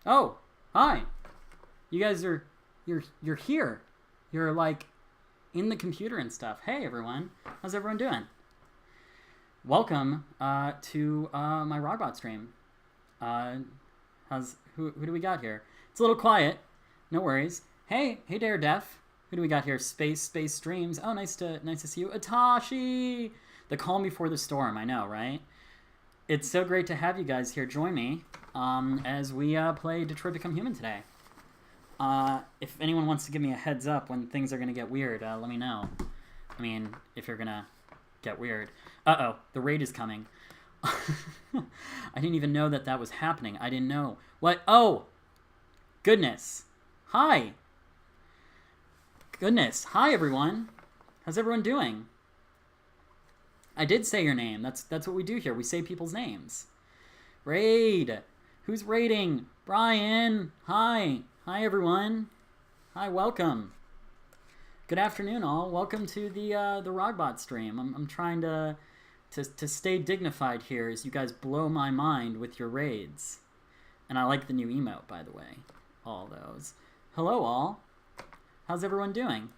Oh, hi. You guys you're here. You're like in the computer and stuff. Hey everyone. How's everyone doing? Welcome to my Raagbot stream. Who do we got here? It's a little quiet. No worries. Hey Dare Def. Who do we got here? Space Streams. Oh, nice to see you. Atashi! The calm before the storm, I know, right? It's so great to have you guys here join me as we play Detroit Become Human today. If anyone wants to give me a heads up when things are going to get weird, let me know. I mean, if you're going to get weird. Uh-oh, the raid is coming. I didn't even know that was happening. I didn't know. What? Oh! Goodness. Hi! Goodness. Hi, everyone. How's everyone doing? I did say your name. That's what we do here. We say people's names. Raid. Who's raiding? Bryan. Hi. Hi, everyone. Hi, welcome. Good afternoon, all. Welcome to the Raagbot stream. I'm trying to stay dignified here as you guys blow my mind with your raids. And I like the new emote, by the way. All those. Hello, all. How's everyone doing?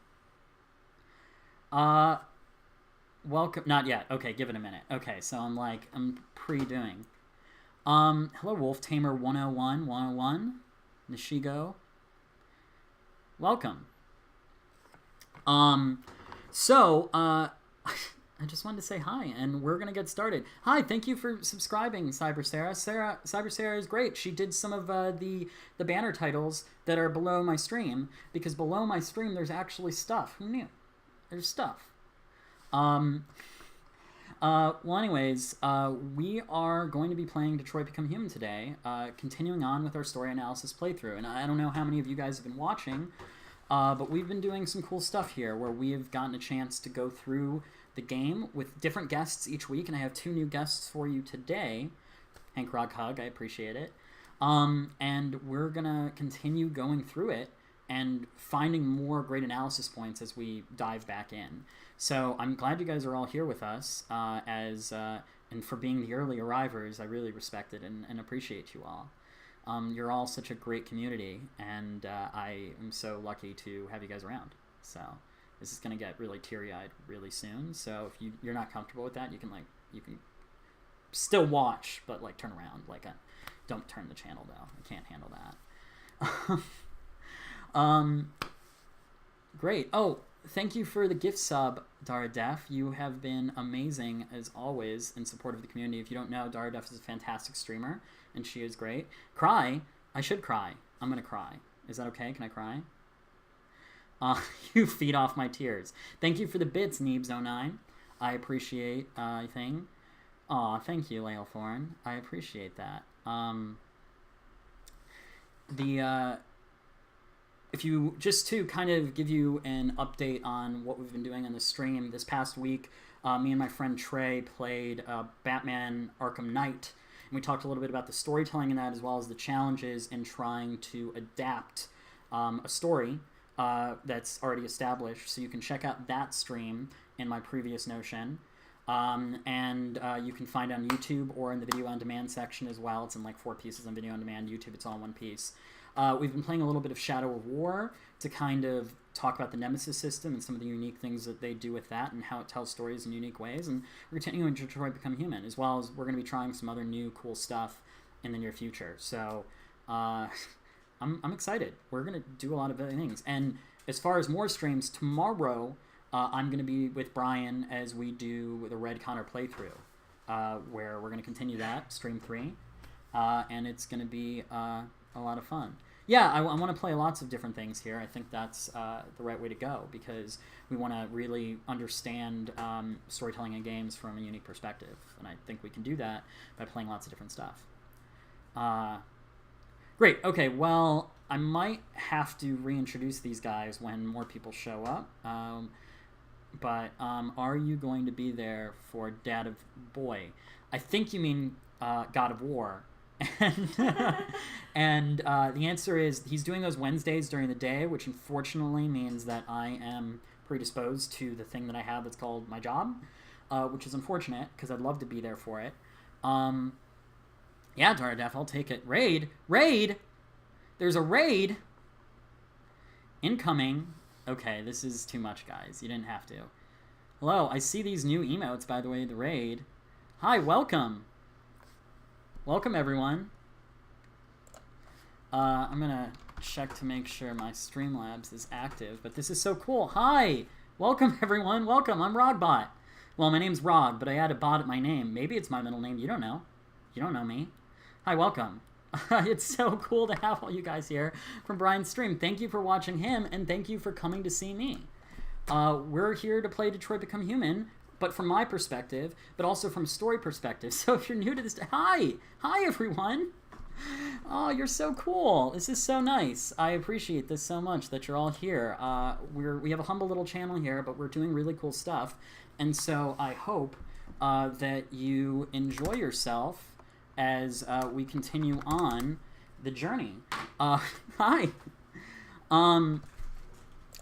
Welcome. Not yet. Okay, give it a minute. Okay, so I'm pre-doing. Hello, Wolf Tamer 101, Nishigo. Welcome. I just wanted to say hi, and we're gonna get started. Hi, thank you for subscribing, Cyber Sarah. Cyber Sarah is great. She did some of the banner titles that are below my stream, because below my stream there's actually stuff. Who knew? There's stuff. Well, anyways, we are going to be playing Detroit Become Human today, continuing on with our story analysis playthrough. And I don't know how many of you guys have been watching, but we've been doing some cool stuff here where we have gotten a chance to go through the game with different guests each week, and I have 2 new guests for you today. Hank Rock Hug, I appreciate it. And we're gonna continue going through it and finding more great analysis points as we dive back in. So I'm glad you guys are all here with us, and for being the early arrivers, I really respect it and appreciate you all. You're all such a great community, and I am so lucky to have you guys around. So this is going to get really teary-eyed really soon, so if you're not comfortable with that, you can still watch, but turn around. Don't turn the channel, though. I can't handle that. Great. Oh, thank you for the gift sub, Dara Def. You have been amazing, as always, in support of the community. If you don't know, Dara Def is a fantastic streamer, and she is great. Cry? I should cry. I'm going to cry. Is that okay? Can I cry? You feed off my tears. Thank you for the bits, Neebs09. I appreciate thing. Aw, thank you, Lael Thorne. I appreciate that. If you, just to kind of give you an update on what we've been doing on the stream, this past week, me and my friend Trey played Batman Arkham Knight, and we talked a little bit about the storytelling in that, as well as the challenges in trying to adapt a story that's already established. So you can check out that stream in my previous Notion. And you can find it on YouTube or in the video on demand section as well. It's in 4 pieces on video on demand. YouTube, it's all in 1 piece. We've been playing a little bit of Shadow of War to kind of talk about the Nemesis system and some of the unique things that they do with that and how it tells stories in unique ways. And we're continuing to Detroit Become Human, as well as we're going to be trying some other new cool stuff in the near future. So I'm excited. We're going to do a lot of things. And as far as more streams, tomorrow I'm going to be with Bryan as we do the Red Connor playthrough, where we're going to continue that, stream 3, and it's going to be a lot of fun. Yeah, I want to play lots of different things here. I think that's the right way to go, because we want to really understand storytelling in games from a unique perspective, and I think we can do that by playing lots of different stuff. Great. Okay, well, I might have to reintroduce these guys when more people show up. But are you going to be there for Dad of Boy? I think you mean God of War. And the answer is he's doing those Wednesdays during the day, which unfortunately means that I am predisposed to the thing that I have that's called my job, which is unfortunate because I'd love to be there for it. Yeah, Daradef, I'll take it. Raid! there's a raid incoming. Okay, this is too much, guys. You didn't have to. Hello, I see these new emotes, by the way, the raid. Hi, welcome. Welcome, everyone. I'm going to check to make sure my Streamlabs is active, but this is so cool. Hi! Welcome, everyone. Welcome. I'm Raagbot. Well, my name's Raag, but I added bot at my name. Maybe it's my middle name. You don't know. You don't know me. Hi, welcome. It's so cool to have all you guys here from Bryan's stream. Thank you for watching him, and thank you for coming to see me. We're here to play Detroit Become Human, but from my perspective, but also from a story perspective. So if you're new to this... Hi! Hi, everyone! Oh, you're so cool. This is so nice. I appreciate this so much that you're all here. We have a humble little channel here, but we're doing really cool stuff. And so I hope that you enjoy yourself as we continue on the journey. Hi.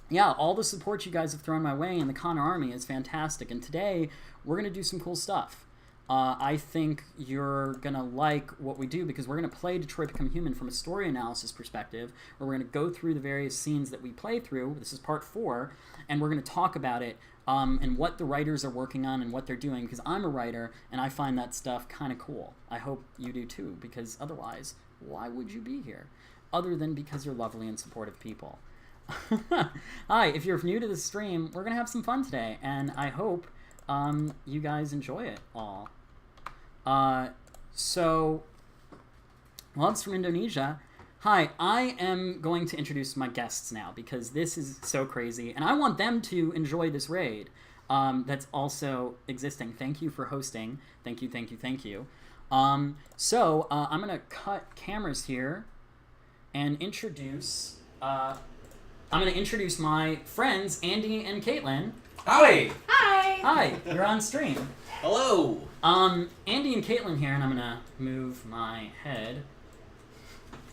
Yeah, all the support you guys have thrown my way in the Connor Army is fantastic. And today, we're going to do some cool stuff. I think you're going to like what we do because we're going to play Detroit Become Human from a story analysis perspective, where we're going to go through the various scenes that we play through. This is part 4, and we're going to talk about it and what the writers are working on and what they're doing, because I'm a writer, and I find that stuff kind of cool. I hope you do too, because otherwise, why would you be here? Other than because you're lovely and supportive people. Hi, if you're new to the stream, we're going to have some fun today, and I hope you guys enjoy it all. Loves from Indonesia. Hi, I am going to introduce my guests now because this is so crazy, and I want them to enjoy this raid that's also existing. Thank you for hosting. Thank you, thank you, thank you. I'm going to cut cameras here and introduce... I'm going to introduce my friends, Andy and Kaitlin. Hi! Hi! Hi, you're on stream. Hello! Andy and Kaitlin here, and I'm going to move my head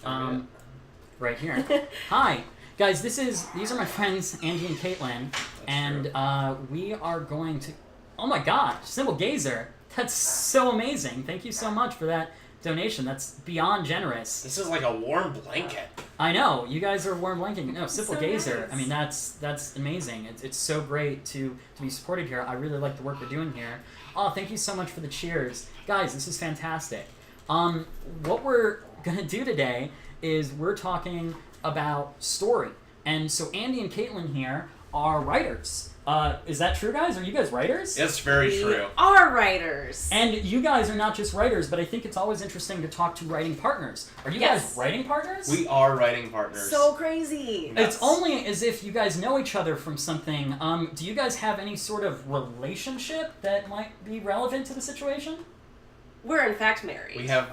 right here. Hi. Guys, these are my friends, Andy and Kaitlin, and we are going to... Oh my god, Sybil Gazer. That's so amazing. Thank you so much for that donation. That's beyond generous. This is like a warm blanket. I know. You guys are warm blanking. No, Sybil So Gazer. nice. I mean, that's amazing. It's so great to be supported here. I really like the work we're doing here. Oh, thank you so much for the cheers. Guys, this is fantastic. What we're going to do today is we're talking about story. And so Andy and Kaitlin here are writers. Is that true, guys? Are you guys writers? It's very true. We are writers. And you guys are not just writers, but I think it's always interesting to talk to writing partners. Are you guys writing partners? We are writing partners. So crazy. It's only as if you guys know each other from something. Do you guys have any sort of relationship that might be relevant to the situation? We're in fact married. We have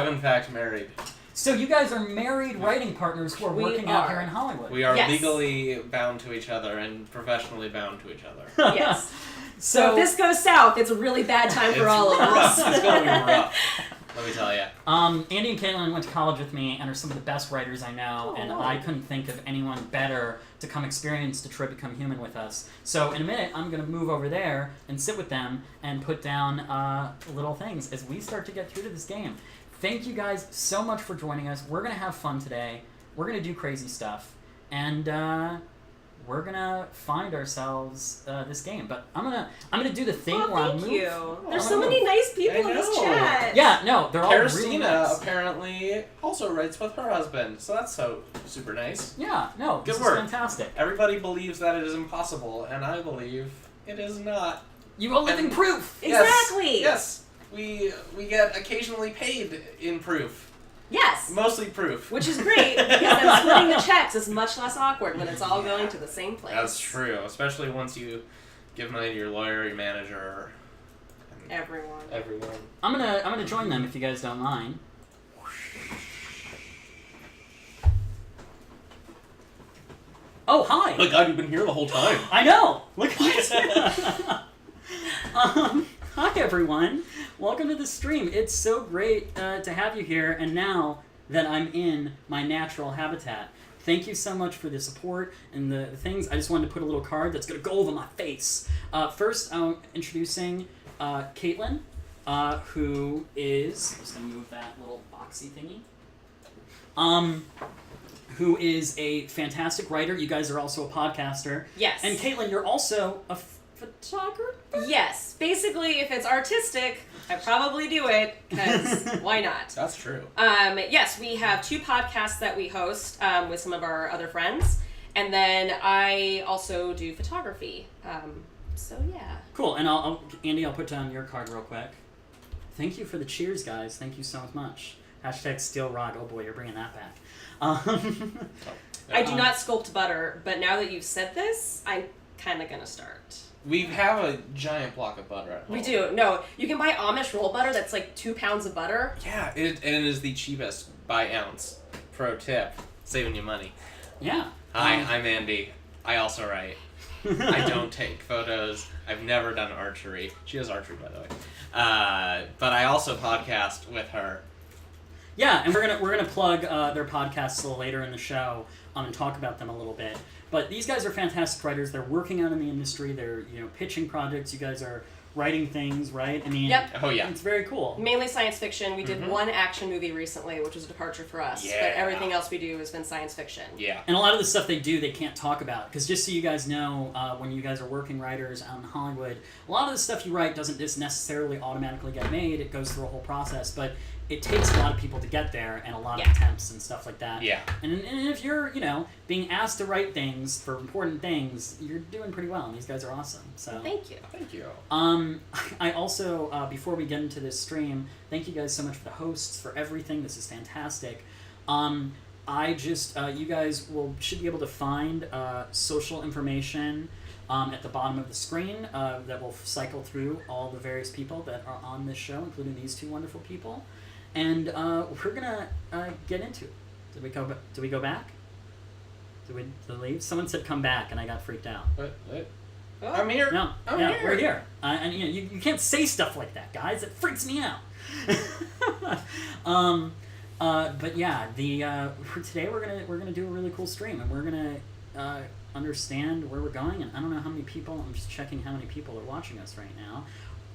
in fact married. So you guys are married writing partners who are working out here in Hollywood. We are Yes. legally bound to each other and professionally bound to each other. Yes. So if this goes south, it's a really bad time for all of us. It's going to be rough. Let me tell you. Andy and Kaitlin went to college with me and are some of the best writers I know, and I couldn't think of anyone better to come experience Detroit Become Human with us. So in a minute, I'm going to move over there and sit with them and put down little things as we start to get through to this game. Thank you guys so much for joining us. We're going to have fun today. We're going to do crazy stuff. And we're going to find ourselves this game. But I'm gonna do the thing where I move. Thank you. There's so many nice people in this chat. Yeah, no, they're all really Christina nice. apparently also writes with her husband, so that's so super nice. Yeah, no, this Good work. is fantastic. Everybody believes that it is impossible, and I believe it is not. You are living proof. Exactly. Yes. We get occasionally paid in proof. Yes. Mostly proof. Which is great, because then splitting the checks is much less awkward when it's all going to the same place. That's true, especially once you give money to your lawyer, your manager, and Everyone. everyone. I'm gonna join them if you guys don't mind. Oh, hi! Oh my god, you've been here the whole time. I know! Look at this! Hi, everyone. Welcome to the stream. It's so great to have you here, and now that I'm in my natural habitat. Thank you so much for the support and the things. I just wanted to put a little card that's going to go over my face. First, I'm introducing Kaitlin, who is... I'm just going to move that little boxy thingy. who is a fantastic writer. You guys are also a podcaster. Yes. And Kaitlin, you're also a photographer? Yes. Basically, if it's artistic, I probably do it, because why not? That's true. Yes, we have 2 podcasts that we host with some of our other friends. And then I also do photography. So, yeah. Cool. And Andy, I'll put down your card real quick. Thank you for the cheers, guys. Thank you so much. Hashtag steal Raag. Oh boy, you're bringing that back. I do not sculpt butter, but now that you've said this, I'm kind of going to start. We have a giant block of butter at home. We do. No, you can buy Amish roll butter that's like 2 pounds of butter. Yeah, and it is the cheapest by ounce. Pro tip. Saving you money. Yeah. Hi, I'm Andy. I also write. I don't take photos. I've never done archery. She does archery, by the way. But I also podcast with her. Yeah, and we're gonna plug their podcasts a little later in the show and talk about them a little bit. But these guys are fantastic writers. They're working out in the industry. They're pitching projects. You guys are writing things, right? I mean, yep. Oh yeah, it's very cool. Mainly science fiction. We did one action movie recently, which was a departure for us. Yeah. But everything else we do has been science fiction. Yeah. And a lot of the stuff they do, they can't talk about. Because just so you guys know, when you guys are working writers out in Hollywood, a lot of the stuff you write doesn't just necessarily automatically get made. It goes through a whole process. But it takes a lot of people to get there and a lot of attempts and stuff like that. Yeah. And if you're, being asked to write things for important things, you're doing pretty well. And these guys are awesome. So Thank you. Thank you. I also, before we get into this stream, thank you guys so much for the hosts, for everything. This is fantastic. You guys should be able to find social information at the bottom of the screen that will cycle through all the various people that are on this show, including these 2 wonderful people. And we're gonna get into it. Did we go back? Did we leave? Someone said come back, and I got freaked out. What? Oh. I'm here. No, I'm yeah, here. we're here. And you can't say stuff like that, guys. It freaks me out. But yeah, today we're gonna do a really cool stream, and we're gonna understand where we're going. And I don't know how many people. I'm just checking how many people are watching us right now.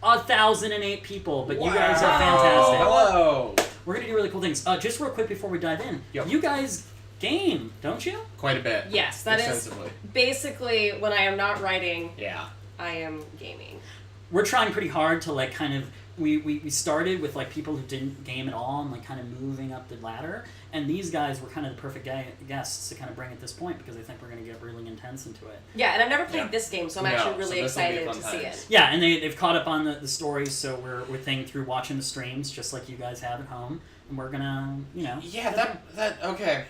1,008 people, but Wow. you guys are fantastic. Hello. We're gonna do really cool things. Just real quick before we dive in, Yep. you guys game, don't you? Quite a bit. Yes, that is Extensively. basically when I am not writing, Yeah. I am gaming. We're trying pretty hard to kind of we started with people who didn't game at all and kind of moving up the ladder, and these guys were kind of the perfect guests to kind of bring at this point because I think we're going to get really intense into it. Yeah, and I've never played Yeah. this game, so I'm No, actually so really this will be excited fun to see times. it. Yeah, and they've caught up on the stories, so we're thinking through watching the streams just like you guys have at home, and we're gonna Yeah, that okay.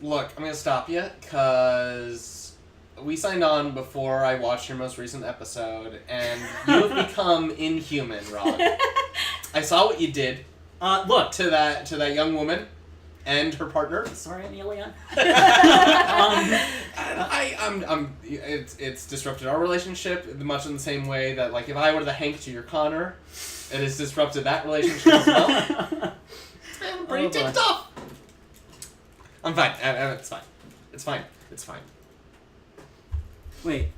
Look, I'm gonna stop you because we signed on before I watched your most recent episode, and you've become inhuman, Rod. I saw what you did look. to that young woman and her partner. Sorry, Amelia. It's disrupted our relationship much in the same way that if I were the Hank to your Connor, it has disrupted that relationship as well. I'm pretty ticked off. I'm fine. It's fine. It's fine. It's fine. Wait.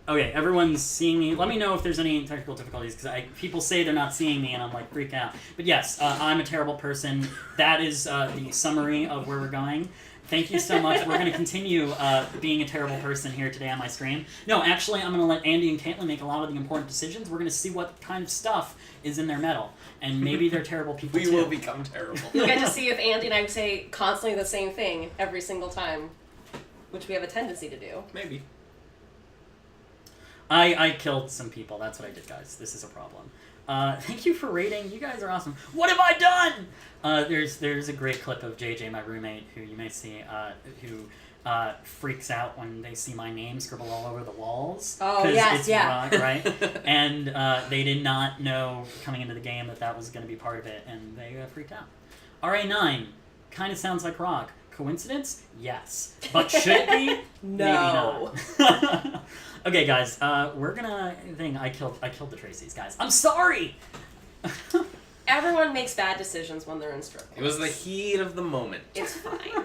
Okay, everyone's seeing me. Let me know if there's any technical difficulties, because people say they're not seeing me, and I'm freak out. But yes, I'm a terrible person. That is the summary of where we're going. Thank you so much. We're going to continue being a terrible person here today on my stream. No, actually, I'm going to let Andy and Kaitlin make a lot of the important decisions. We're going to see what kind of stuff is in their metal. And maybe they're terrible people, We too. will become terrible. You'll get to see if Andy and I say constantly the same thing every single time, which we have a tendency to do. Maybe. I killed some people. That's what I did, guys. This is a problem. Thank you for rating. You guys are awesome. What have I done? There's a great clip of JJ, my roommate, who you may see, who freaks out when they see my name scribbled all over the walls. Oh, 'cause yes, it's yeah. Raag, right? And they did not know coming into the game that was going to be part of it, and they freaked out. RA9 kind of sounds like Raag. Coincidence? Yes. But should it be? No. Maybe not. Okay, guys, we're gonna I killed the Tracys, guys. I'm sorry. Everyone makes bad decisions when they're in strip It was the clubs. heat of the moment. It's fine.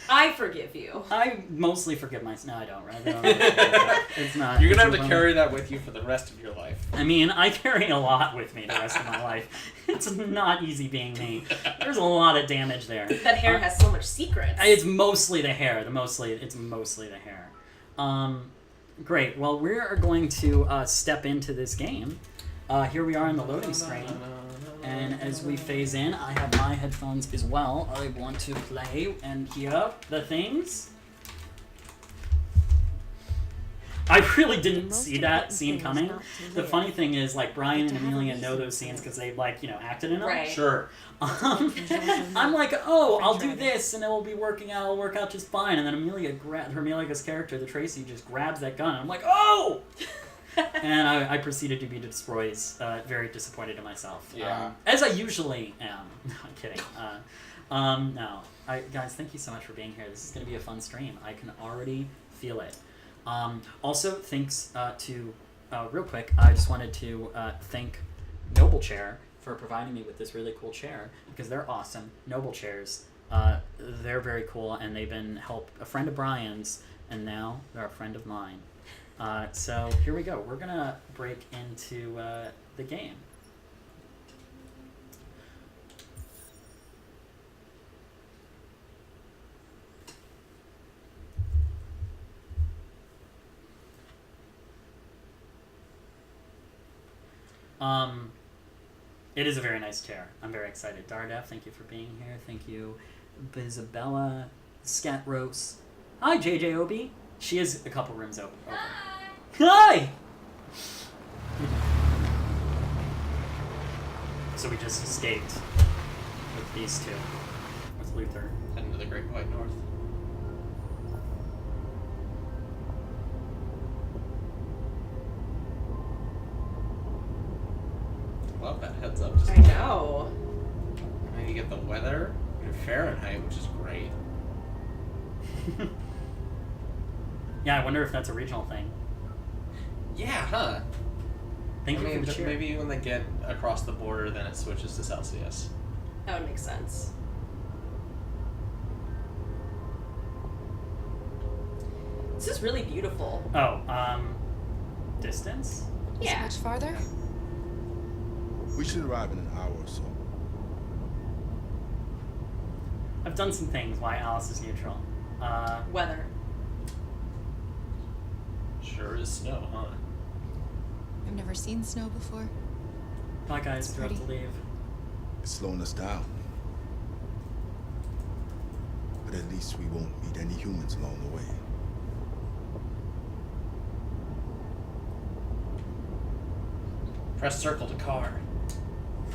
I forgive you. I mostly forgive myself. No, I don't. Right? I don't it's not. You're gonna it's have to carry that with you for the rest of your life. I mean, I carry a lot with me the rest of my life. It's not easy being me. There's a lot of damage there. That hair has so much secrets. It's mostly the hair. It's mostly the hair. Great. Well, we are going to step into this game. Here we are in the loading screen. And as we phase in, I have my headphones as well. I want to play and hear the things. I really didn't see that scene coming. The funny thing is, like, Bryan and Amelia know those scenes because they've, like, acted in them. Right. Sure. I'm like, oh, I'll do this, and it'll be working out. It'll work out just fine. And then Amelia's character, the Tracy, just grabs that gun. And I'm like, oh! And I proceeded to be destroyed, very disappointed in myself. Yeah. As I usually am. No, I'm kidding. No. Guys, thank you so much for being here. This is going to be a fun stream. I can already feel it. Also, thanks to, real quick, I just wanted to thank Noble Chair for providing me with this really cool chair, because they're awesome. Noble Chairs. They're very cool, and they've been a friend of Bryan's, and now they're a friend of mine. So here we go. We're gonna break into the game. It is a very nice chair. I'm very excited. Dardef, thank you for being here. Thank you, Isabella, Scat Rose. Hi, JJOB. She is a couple rooms open. Hi! So we just escaped with these two, with Luther. Heading to the Great White North. Love that heads up. I know. And you get the weather in Fahrenheit, which is great. Yeah, I wonder if that's a regional thing. Yeah, huh? Thank you for the cheer. Maybe when they get across the border, then it switches to Celsius. That would make sense. This is really beautiful. Oh, distance? Yeah. Much farther? We should arrive in an hour or so. I've done some things why Alice is neutral. Weather. Sure is snow, huh? I've never seen snow before. Bye guys, It's we have to pretty. leave. It's slowing us down. But at least we won't meet any humans along the way. Press circle to car.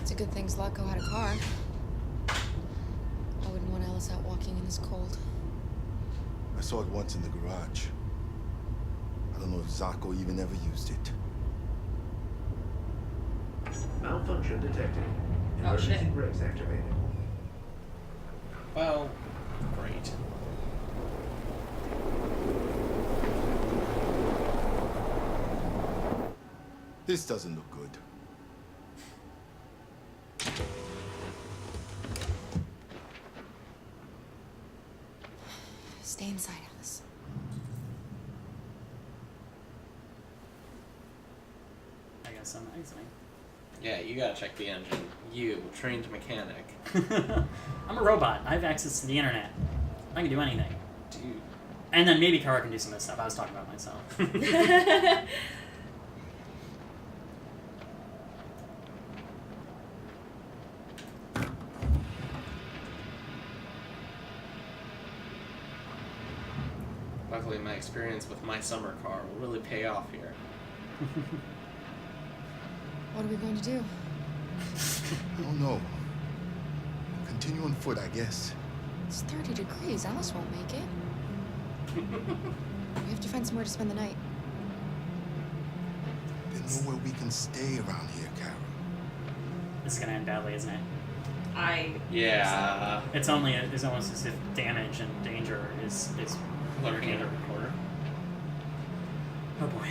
It's a good thing Zlatko had a car. I wouldn't want Alice out walking in this cold. I saw it once in the garage. I don't know if Zako even ever used it. Malfunction detected. Oh, shit. Emergency brakes activated. Well, great. This doesn't look good. Stay inside, Alice. I guess I'm exiting. Yeah, you gotta check the engine. You, trained mechanic. I'm a robot. I have access to the internet. I can do anything. Dude. And then maybe Kara can do some of this stuff. I was talking about myself. Luckily, my experience with my summer car will really pay off here. What are we going to do? I don't know. Continue on foot, I guess. It's 30 degrees. Alice won't make it. We have to find somewhere to spend the night. There's nowhere we can stay around here, Kara. This is gonna end badly, isn't it? Yeah. It's almost as if damage and danger is Lurking at a recorder. Oh boy.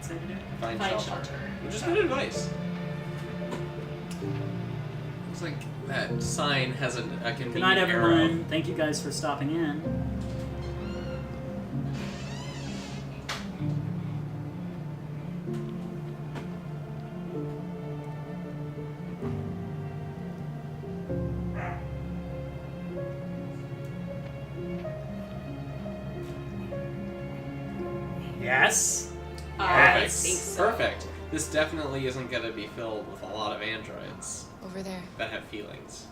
it say to do? Find Find shelter. shelter. Which is good advice. Looks like that sign has a convenient Good night, arrow. everyone. Thank you guys for stopping in. Yes. I Yes. think so. Perfect. This definitely isn't going to be filled with a lot of androids Over there. that have feelings.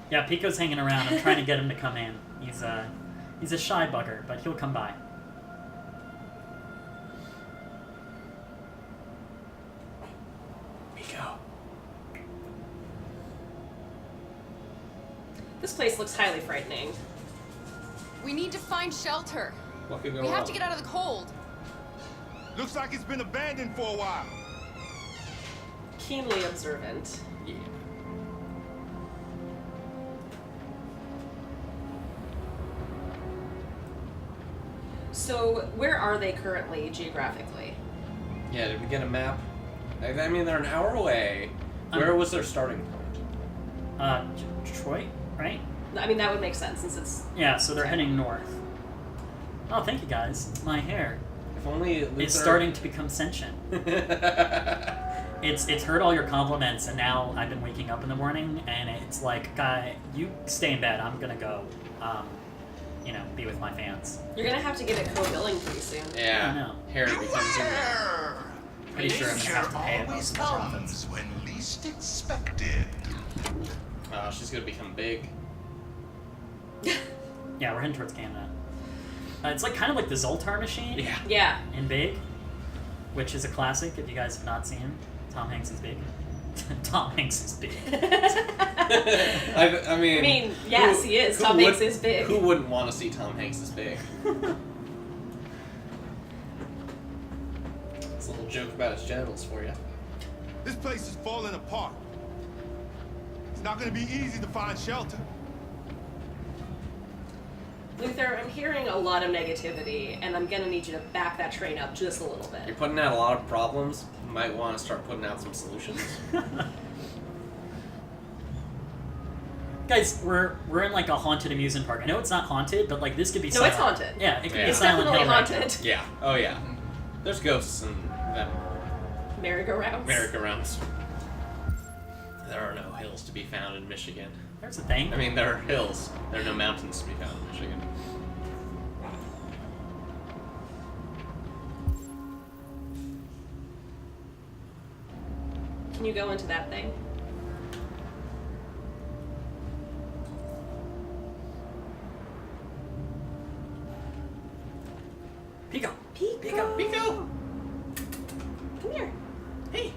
Yeah, Pico's hanging around. I'm trying to get him to come in. He's a shy bugger, but he'll come by. Pico. This place looks highly frightening. We need to find shelter. What could go We wrong? have to get out of the cold. Looks like it's been abandoned for a while. Keenly observant. Yeah. So, where are they currently geographically? Yeah, did we get a map? I mean, they're an hour away. Where was their starting point? Detroit, right? I mean, that would make sense since it's. Yeah, so they're heading north. Oh, thank you guys. My hair. If only Luther... It's starting to become sentient. It's heard all your compliments, and now I've been waking up in the morning, and it's like, guy, you stay in bed. I'm gonna go, be with my fans. You're gonna have to get it co-billing pretty soon. I Yeah. know. Harry becomes in Pretty sure I'm gonna have to pay most of the profits. when least expected. she's gonna become big. Yeah, we're heading towards Canada. It's like kind of like the Zoltar machine. Yeah. Yeah. In Big, which is a classic. If you guys have not seen, Tom Hanks is big. Tom Hanks is big. I mean, yes, he is. Tom Hanks is big. Who wouldn't want to see Tom Hanks as big? It's a little joke about his genitals for you. This place is falling apart. It's not gonna be easy to find shelter. Luther, I'm hearing a lot of negativity, and I'm gonna need you to back that train up just a little You're bit. putting out a lot of problems. You might want to start putting out some solutions. Guys, we're in like a haunted amusement park. I know it's not haunted, but like this could be No, silent. it's haunted. Yeah, it could Yeah. be It's Silent definitely Hill right now. haunted. Yeah. Oh yeah. There's ghosts in them Merry-go-rounds. merry-go-rounds. There are no hills to be found in Michigan. There's a thing. I mean, there are hills. There are no mountains to be found in Michigan. Can you go into that thing? Pico. Pico. Pico! Come here. Hey!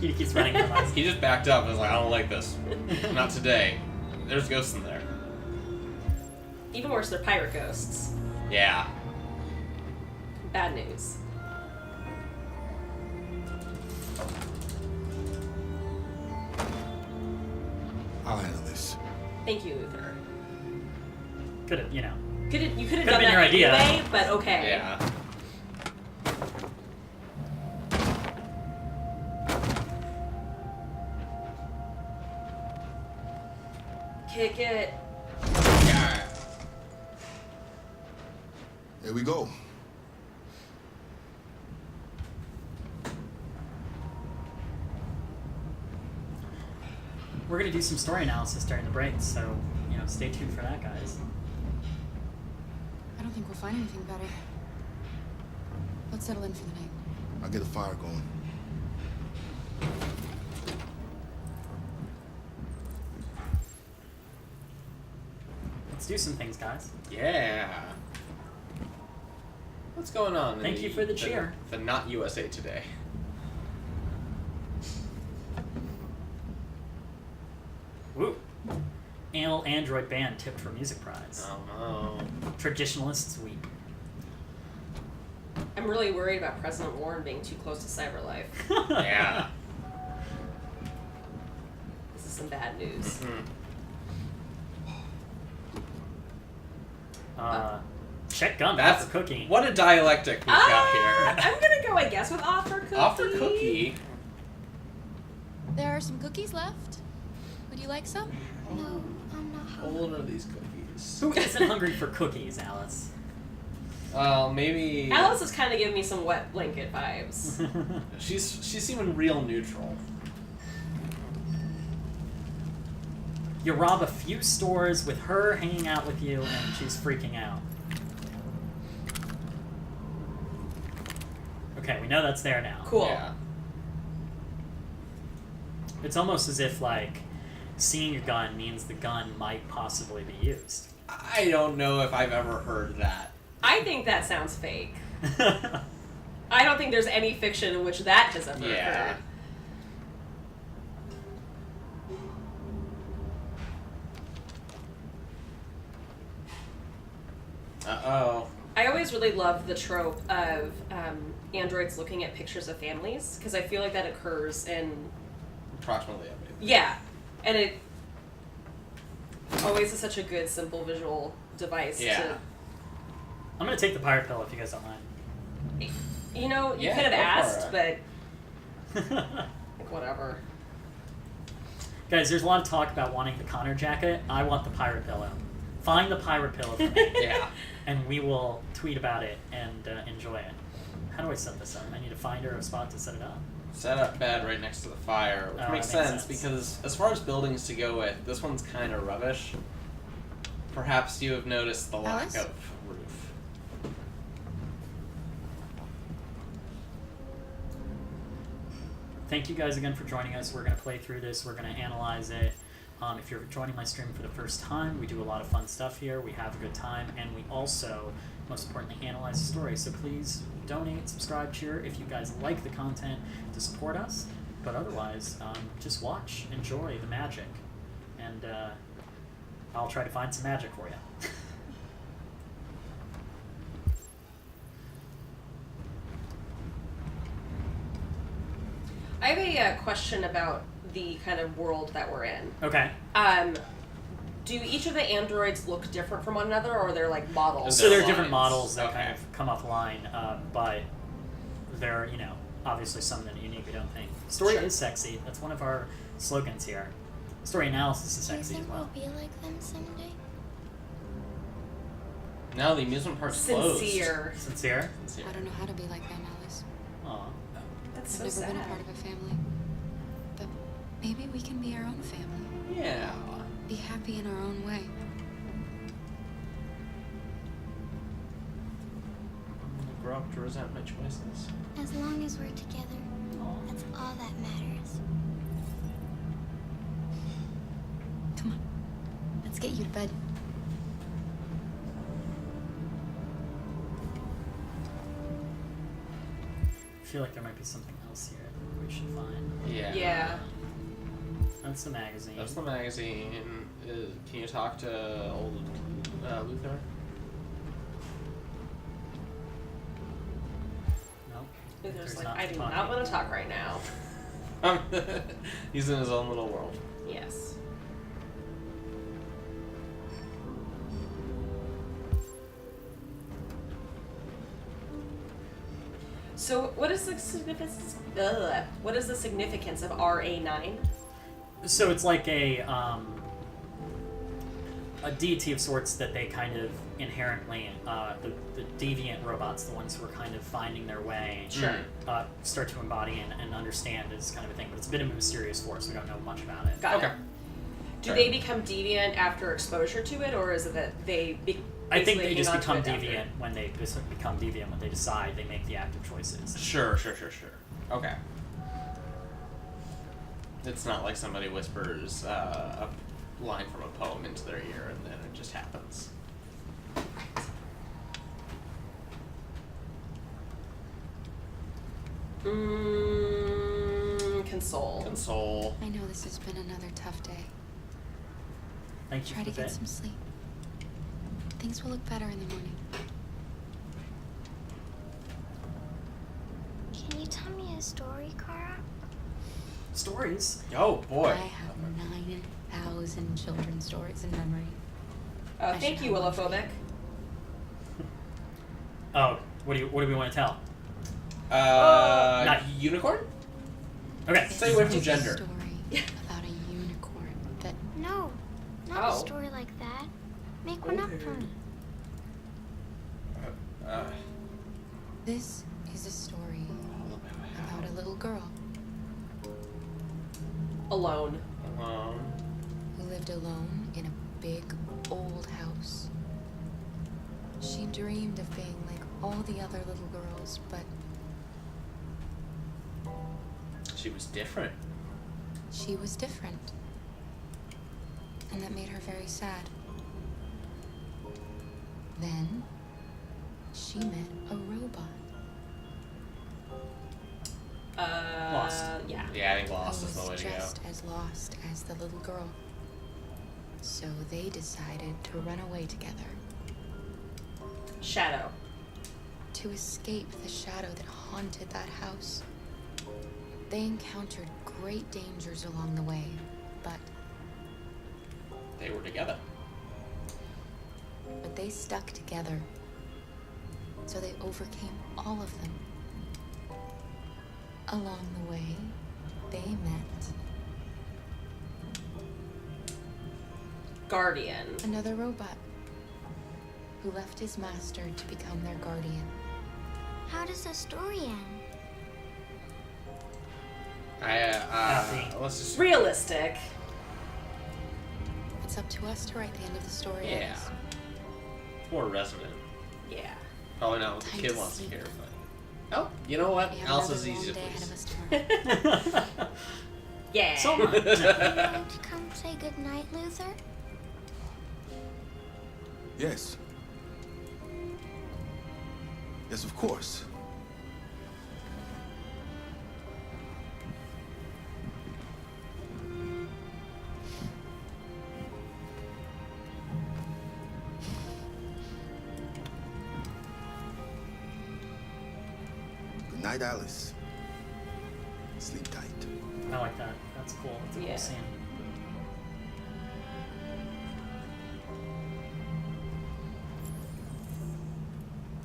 He keeps running from us. He just backed up and was like, I don't like this. Not today. There's ghosts in there. Even worse, they're pirate ghosts. Yeah. Bad news. I'll handle this. Thank you, Luther. Could have, You could have Could've done been that your idea. anyway, but okay. Yeah. Kick it. Yeah. Here we go. We're gonna do some story analysis during the break, so stay tuned for that, guys. I don't think we'll find anything better. Let's settle in for the night. I'll get a fire going. Let's do some things, guys. Yeah. What's going on? in Thank you for the cheer. The Not USA Today. Woo. Anal Android band tipped for music prize. Oh Traditionalists weep. I'm really worried about President Warren being too close to CyberLife. no. Yeah. This is some bad news. Hmm. Check gun. That's for cookie. What a dialectic we've got here. I'm gonna go, I guess, with offer cookie. Offer cookie. There are some cookies left. Would you like some? No, I'm not How hungry. old are these cookies? Who isn't hungry for cookies, Alice? Maybe Alice is kind of giving me some wet blanket vibes. she's seeming real neutral. You rob a few stores with her hanging out with you, and she's freaking out. Okay, we know that's there now. Cool. Yeah. It's almost as if, like, seeing a gun means the gun might possibly be used. I don't know if I've ever heard that. I think that sounds fake. I don't think there's any fiction in which that has ever Yeah. occurred. Uh-oh. I always really love the trope of androids looking at pictures of families, because I feel like that occurs in... Approximately everything. Yeah. And it always is such a good, simple visual device Yeah. I'm gonna take the pirate pill if you guys don't mind. to... You know, you Yeah, could have go asked, for but like, whatever. Guys, there's a lot of talk about wanting the Connor jacket. I want the pirate pillow. Find the pirate pillow for me. Yeah. And we will tweet about it and enjoy it. How do I set this up? I need to find her a spot to set it up. Set up bed right next to the fire, which Oh, makes that sense makes because as far as buildings to go with, this one's kind of rubbish. Perhaps you have noticed the lack Alice? of roof. Thank you guys again for joining us. We're going to play through this. We're going to analyze it. If you're joining my stream for the first time, we do a lot of fun stuff here. We have a good time, and we also, most importantly, analyze the story. So please donate, subscribe, cheer if you guys like the content to support us. But otherwise, just watch, enjoy the magic, and I'll try to find some magic for you. I have a question about the kind of world that we're in. Okay. Do each of the androids look different from one another, or they're like models? So there are lines. different models that Okay. kind of come offline, but there are, you know, obviously some that are unique, we don't think. Story Sure. is sexy. That's one of our slogans here. Story analysis is Do you sexy as think well. we'll be like them someday? Now the amusement park's closed. Sincere. Sincere? I don't know how to be like them, Alice. Aw. That's I've so never been a sad. part of a family. But maybe we can be our own family. Yeah. Be happy in our own way. I'm gonna grow up to resent my choices. As long as we're together, that's all that matters. Come on. Let's get you to bed. I feel like there might be something else here that we should find. Yeah. Yeah. That's the magazine. That's the magazine. Can you talk to old Luther? No. There's There's like, not I do talking. not want to talk right now. He's in his own little world. Yes. So, what is the significance? What is the significance of RA9? So it's like a deity of sorts that they kind of inherently, the deviant robots, the ones who are kind of finding their way, Sure. start to embody and understand as kind of a thing. But it's a bit of a mysterious force. We don't know much about it. Got Okay. it. Do Sure. they become deviant after exposure to it, or is it that they? I think basically they hang just on to become it after? deviant when they become deviant when they decide they make the active choices. Sure. Okay. It's not like somebody whispers a line from a poem into their ear and then it just happens. Console. Console. I know this has been another tough day. Thank you Try for to the get bit. some sleep. Things will look better in the morning. Can you tell me a story, Kara? Stories. Oh boy. I have 9,000 children's stories in memory. Thank you, Willophobic. Oh, what do we want to tell? Not unicorn? Okay. Stay away from It's a gender. story about a unicorn that No, not Oh. a story like that. Make one up for me. this is a story about a little girl Alone. who lived alone in a big old house. She dreamed of being like all the other little girls, but She was different. she was different. And that made her very sad. Then she met a robot Lost. Yeah. Yeah, I think who Lost is the way was to go. just as lost as the little girl. So they decided to run away together Shadow. to escape the shadow that haunted that house. They encountered great dangers along the way, but They were together. they stuck together. So they overcame all of them. Along the way, they met Guardian. another robot who left his master to become their guardian. How does the story end? Let's just. Realistic. It's up to us to write the end of the story. Yeah. Alice. Poor resident. Yeah. Probably not what the Time kid to wants to sleep. hear, but. Oh, you know what? We have Alice is another easy long to day ahead of please. us tomorrow. Yeah. So much. Would you like to come say goodnight, Luther? Yes. Yes, of course. Good night, Alice. Sleep tight. I like that. That's cool. That's a Yeah. cool scene.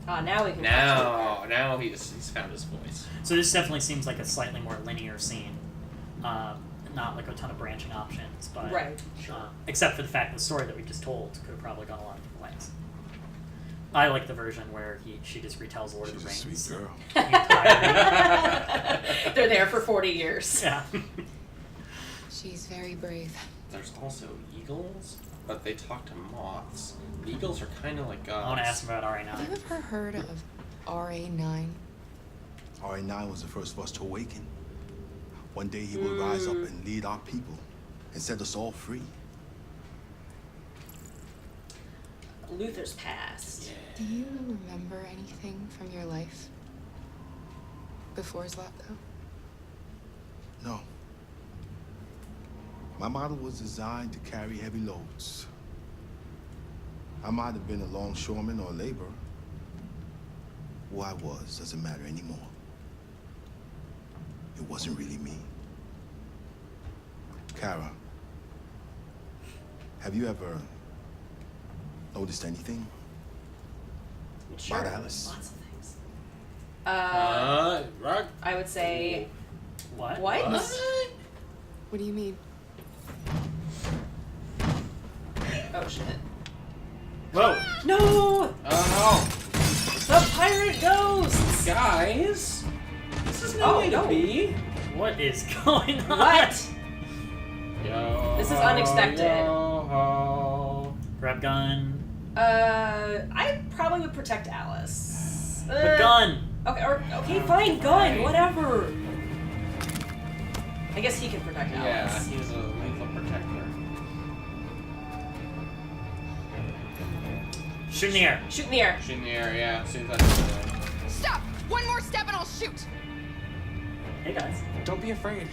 Now we can. Now he's found his voice. So this definitely seems like a slightly more linear scene. Not like a ton of branching options, but Right. except for the fact the story that we just told could have probably gone a lot of different ways. I like the version where she just retells Lord of She's the a Rings. sweet girl. the entirety. They're there for 40 years. Yeah. She's very brave. There's also eagles, but they talk to moths. The eagles are kind of like gods. I want to ask about Have you RA9. ever heard of RA9? RA9 was the first of us to awaken. One day he will rise up and lead our people and set us all free. Luther's past. Do you remember anything from your life before Zlatko? No. My model was designed to carry heavy loads. I might have been a longshoreman or a laborer. Who I was doesn't matter anymore. It wasn't really me. Kara, have you ever noticed anything Sure. about Alice? Lots of things. Raag? I would say. What? What? What do you mean? Oh shit. Whoa! No! Oh The pirate ghosts! no! Guys! This is no Oh, way no. to be! What is going on? What? Yo. This is unexpected. Yo. Grab gun. I probably would protect Alice. The gun. Okay, fine, gun, whatever. I guess he can protect Yeah, Alice. he's a lethal protector. Shoot in the air. Shoot in the air. Shoot in the air, yeah. See if that's Stop! One more step and I'll shoot! Hey guys. Don't be afraid.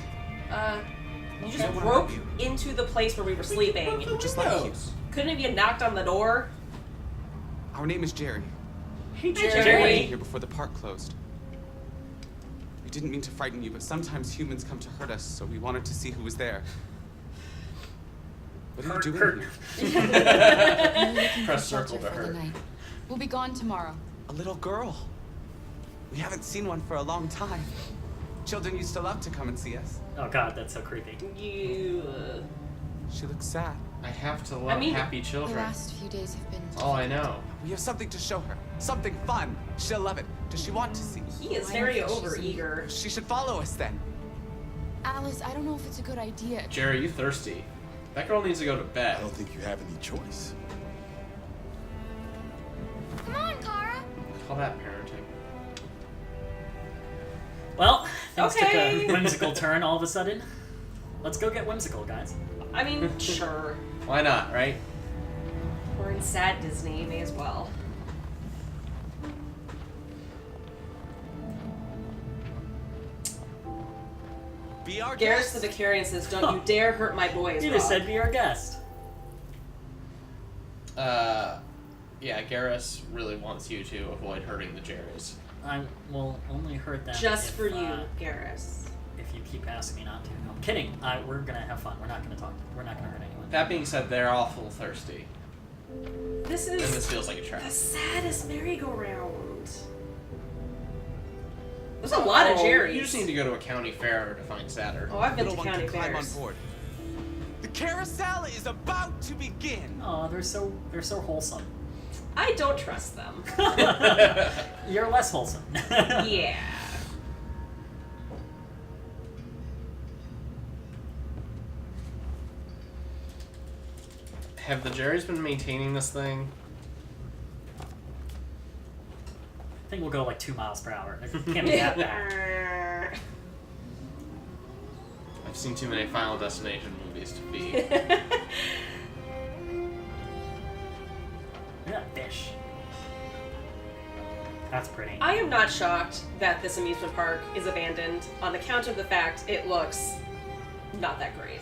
You just I wanna broke help into the place where we were sleeping. Just like you. Couldn't have you knocked on the door? Our name is Jerry. Hey, We Jerry. came here before the park closed. We didn't mean to frighten you, but sometimes humans come to hurt us, so we wanted to see who was there. What are you doing here? We're looking for Press shelter circle to for the hurt. night. We'll be gone tomorrow. A little girl. We haven't seen one for a long time. Children used to love to come and see us. Oh god, that's so creepy. You. She looks sad. I have to love happy The children. last few days have been. All I know. We have something to show her. Something fun. She'll love it. Does she want to see? He is very overeager. She should follow us then. Alice, I don't know if it's a good idea. Jerry, you thirsty? That girl needs to go to bed. I don't think you have any choice. Come on, Kara. Call that parenting. Well, things took Okay. a whimsical turn all of a sudden. Let's go get whimsical, guys. I mean, sure. Why not, right? We're in sad Disney, may as well. Be our Garrus guest. the Vicarian says, "Don't you dare hurt my boys." You just Raag." said be our guest. Yeah, Garrus really wants you to avoid hurting the Jerrys. I will only hurt them Just if, for you, Garrus. if you keep asking me not to. No, I'm kidding. We're gonna have fun. We're not gonna talk. We're not gonna hurt anyone. That being said, they're awful thirsty. This And this is feels like a trap. the saddest merry-go-round. There's a lot of Jerrys. You just need to go to a county fair to find sadder. Oh, I've been Little to one county can climb on fairs. board. The carousel is about to begin. Oh, they're so wholesome. I don't trust them. You're less wholesome. Yeah. Have the Jerrys been maintaining this thing? I think we'll go like 2 miles per hour. It can't be that bad. I've seen too many Final Destination movies to be. Look at that fish. That's pretty. I am not shocked that this amusement park is abandoned on account of the fact it looks not that great.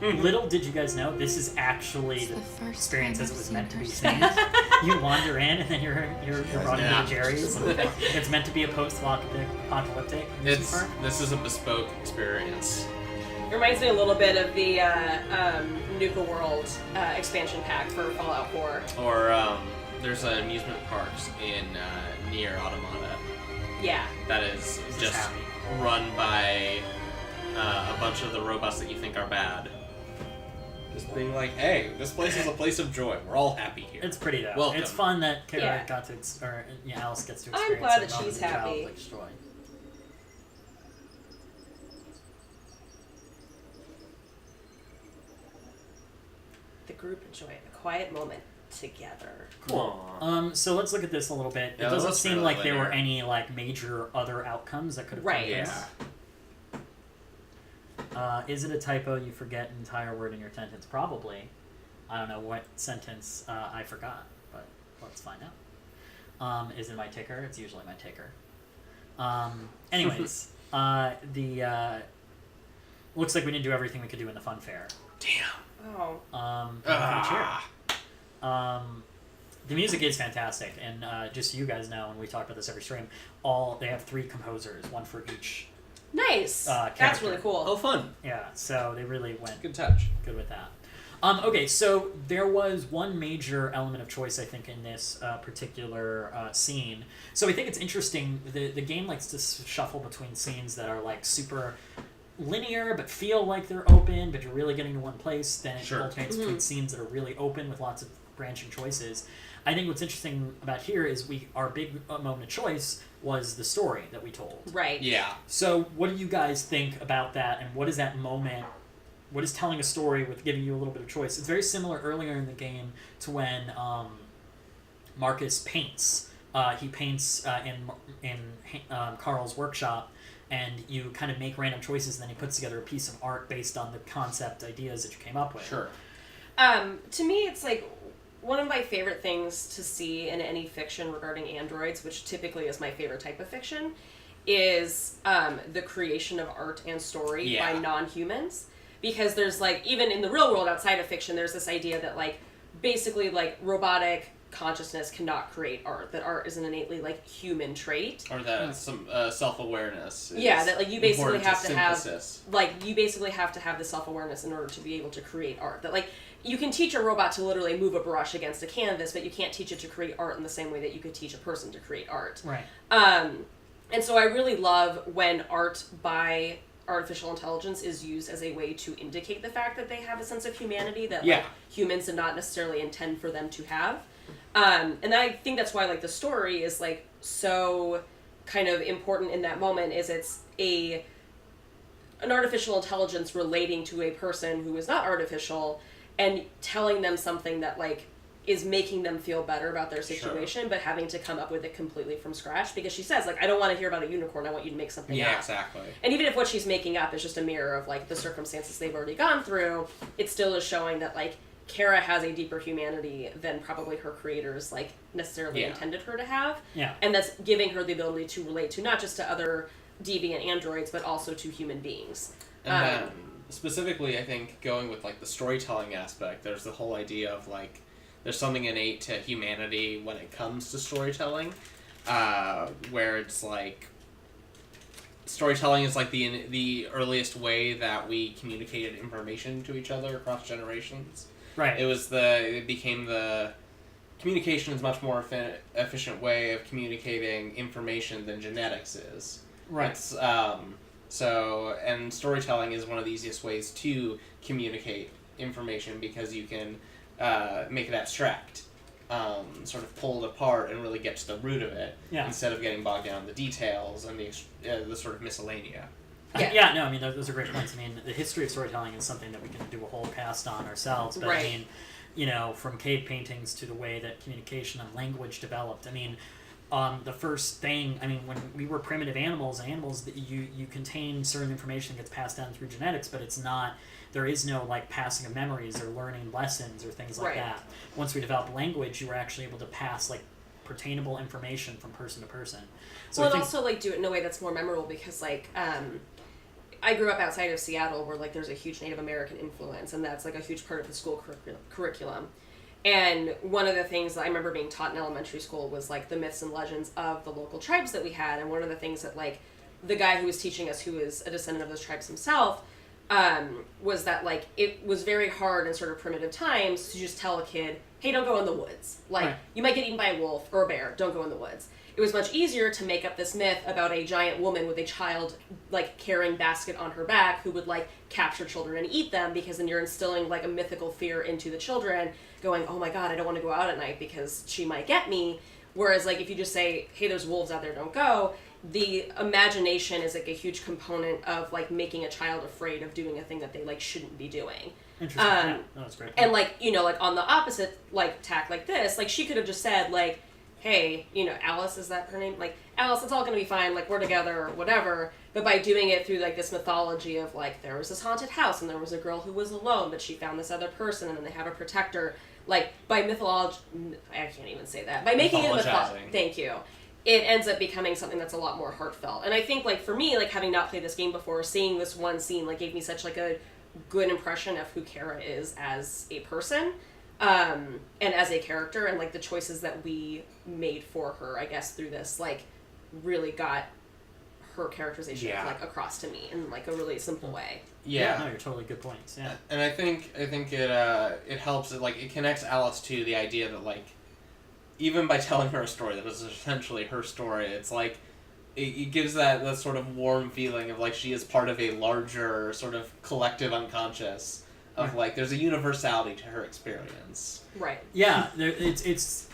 Little did you guys know, this is actually It's the the first experience time as it I've was seen meant to her be sad. seen. You wander in and then you're brought Yeah. into Jerry's. And it's meant to be a post-apocalyptic amusement park. This is a bespoke experience. It reminds me a little bit of the Nuka World expansion pack for Fallout 4. Or there's an amusement parks in near Automata Yeah. that is This is just happy. run by a bunch of the robots that you think are bad. Just being like, hey, this place is a place of joy. We're all happy here. It's pretty though. Welcome. It's fun that Kara Yeah. got to, Alice gets to I'm experience. glad it that rather she's than happy. childlike joy. The group enjoy a quiet moment together. Cool. Aw. So let's look at this a little bit. Yeah, It doesn't let's seem really like there were linear. any like major other outcomes that could have Right. taken place. Is it a typo? You forget an entire word in your sentence. Probably. I don't know what sentence I forgot, but let's find out. Is it my ticker? It's usually my ticker. Anyways, looks like we didn't do everything we could do in the fun fair. Damn. Oh. The music is fantastic, and just so you guys know, and we talk about this every stream, they have 3 composers, one for each. Nice. That's character. really cool. Oh, fun. Yeah, so they really went Good touch. good with that. Okay, so there was one major element of choice, I think, in this particular scene. So I think it's interesting. The game likes to shuffle between scenes that are like super linear but feel like they're open, but you're really getting to one place. Then it Sure. alternates between scenes that are really open with lots of branching choices. I think what's interesting about here is our big moment of choice was the story that we told. Right. Yeah. So what do you guys think about that, and what is that moment? What is telling a story with giving you a little bit of choice? It's very similar earlier in the game to when Marcus paints. He paints in Carl's workshop, and you kind of make random choices, and then he puts together a piece of art based on the concept ideas that you came up with. Sure. To me, it's like one of my favorite things to see in any fiction regarding androids, which typically is my favorite type of fiction, is the creation of art and story by non-humans. Because there's like, even in the real world outside of fiction, there's this idea that like basically like robotic consciousness cannot create art, that art is an innately like human trait, or that some self-awareness is that like you basically have to synthesis. have the self-awareness in order to be able to create art. That like you can teach a robot to literally move a brush against a canvas, but you can't teach it to create art in the same way that you could teach a person to create art. Right. And so I really love when art by artificial intelligence is used as a way to indicate the fact that they have a sense of humanity that like, humans did not necessarily intend for them to have. And I think that's why like the story is like so kind of important in that moment, is it's an artificial intelligence relating to a person who is not artificial and telling them something that like is making them feel better about their situation, but having to come up with it completely from scratch, because she says like, I don't want to hear about a unicorn, I want you to make something up. Yeah, exactly. And even if what she's making up is just a mirror of like the circumstances they've already gone through, it still is showing that like Kara has a deeper humanity than probably her creators like necessarily intended her to have. Yeah. And that's giving her the ability to relate to not just to other deviant androids, but also to human beings. And then specifically, I think going with like the storytelling aspect, there's the whole idea of like there's something innate to humanity when it comes to storytelling, where it's like storytelling is like the earliest way that we communicated information to each other across generations. Right. It became the communication is much more efficient way of communicating information than genetics is. Right. It's, and storytelling is one of the easiest ways to communicate information, because you can make it abstract, sort of pull it apart and really get to the root of it, instead of getting bogged down in the details and the sort of miscellanea. No, I mean, those are great points. I mean, the history of storytelling is something that we can do a whole cast on ourselves, but I mean, you know, from cave paintings to the way that communication and language developed. I mean, the first thing, I mean, when we were primitive animals, that you contain certain information that gets passed down through genetics, but it's not, there is no like passing of memories or learning lessons or things like that. Once we developed language, you were actually able to pass like pertainable information from person to person. So well, and also like do it in a way that's more memorable, because like I grew up outside of Seattle, where like there's a huge Native American influence, and that's like a huge part of the school curriculum. And one of the things that I remember being taught in elementary school was like the myths and legends of the local tribes that we had. And one of the things that like the guy who was teaching us, who is a descendant of those tribes himself, was that like it was very hard in sort of primitive times to just tell a kid, hey, don't go in the woods. Like you might get eaten by a wolf or a bear, don't go in the woods. It was much easier to make up this myth about a giant woman with a child like carrying basket on her back who would like capture children and eat them, because then you're instilling like a mythical fear into the children, going, oh my god, I don't want to go out at night because she might get me. Whereas like if you just say, hey, there's wolves out there, don't go, the imagination is like a huge component of like making a child afraid of doing a thing that they like shouldn't be doing. Interesting. That's great. And like, you know, like on the opposite like tack like this, like she could have just said like, hey, you know, Alice, is that her name? Like, Alice, it's all gonna be fine, like, we're together, or whatever. But by doing it through, like, this mythology of, like, there was this haunted house, and there was a girl who was alone, but she found this other person, and then they have a protector. Like, by mythology... I can't even say that. By making it thank you. It ends up becoming something that's a lot more heartfelt. And I think, like, for me, like, having not played this game before, seeing this one scene, like, gave me such, like, a good impression of who Kara is as a person. And as a character, and like the choices that we made for her, I guess, through this, like, really got her characterization like across to me in like a really simple way. No, you're totally good points. Yeah. And I think it helps, it connects Alice to the idea that like even by telling her a story that is essentially her story, it's like it gives that sort of warm feeling of like she is part of a larger sort of collective unconscious. Of like, there's a universality to her experience. Right. Yeah, it's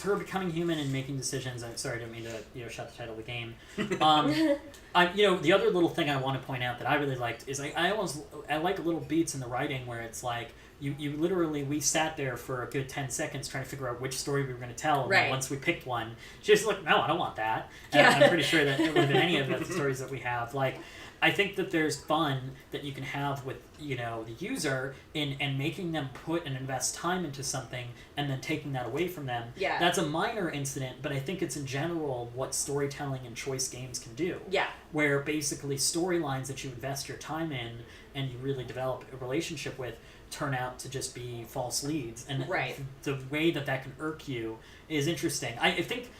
her becoming human and making decisions. I'm sorry, I didn't mean to shut the title of the game. The other little thing I want to point out that I really liked is I like little beats in the writing where it's like you literally, we sat there for a good 10 seconds trying to figure out which story we were going to tell. And then once we picked one, she was like, no, I don't want that. And I'm pretty sure that it would have been any of the stories that we have. Like, I think that there's fun that you can have with, you know, the user in making them put and invest time into something and then taking that away from them. Yeah. That's a minor incident, but I think it's in general what storytelling and choice games can do. Yeah. Where basically storylines that you invest your time in and you really develop a relationship with, turn out to just be false leads, and Right. the way that can irk you is interesting. I think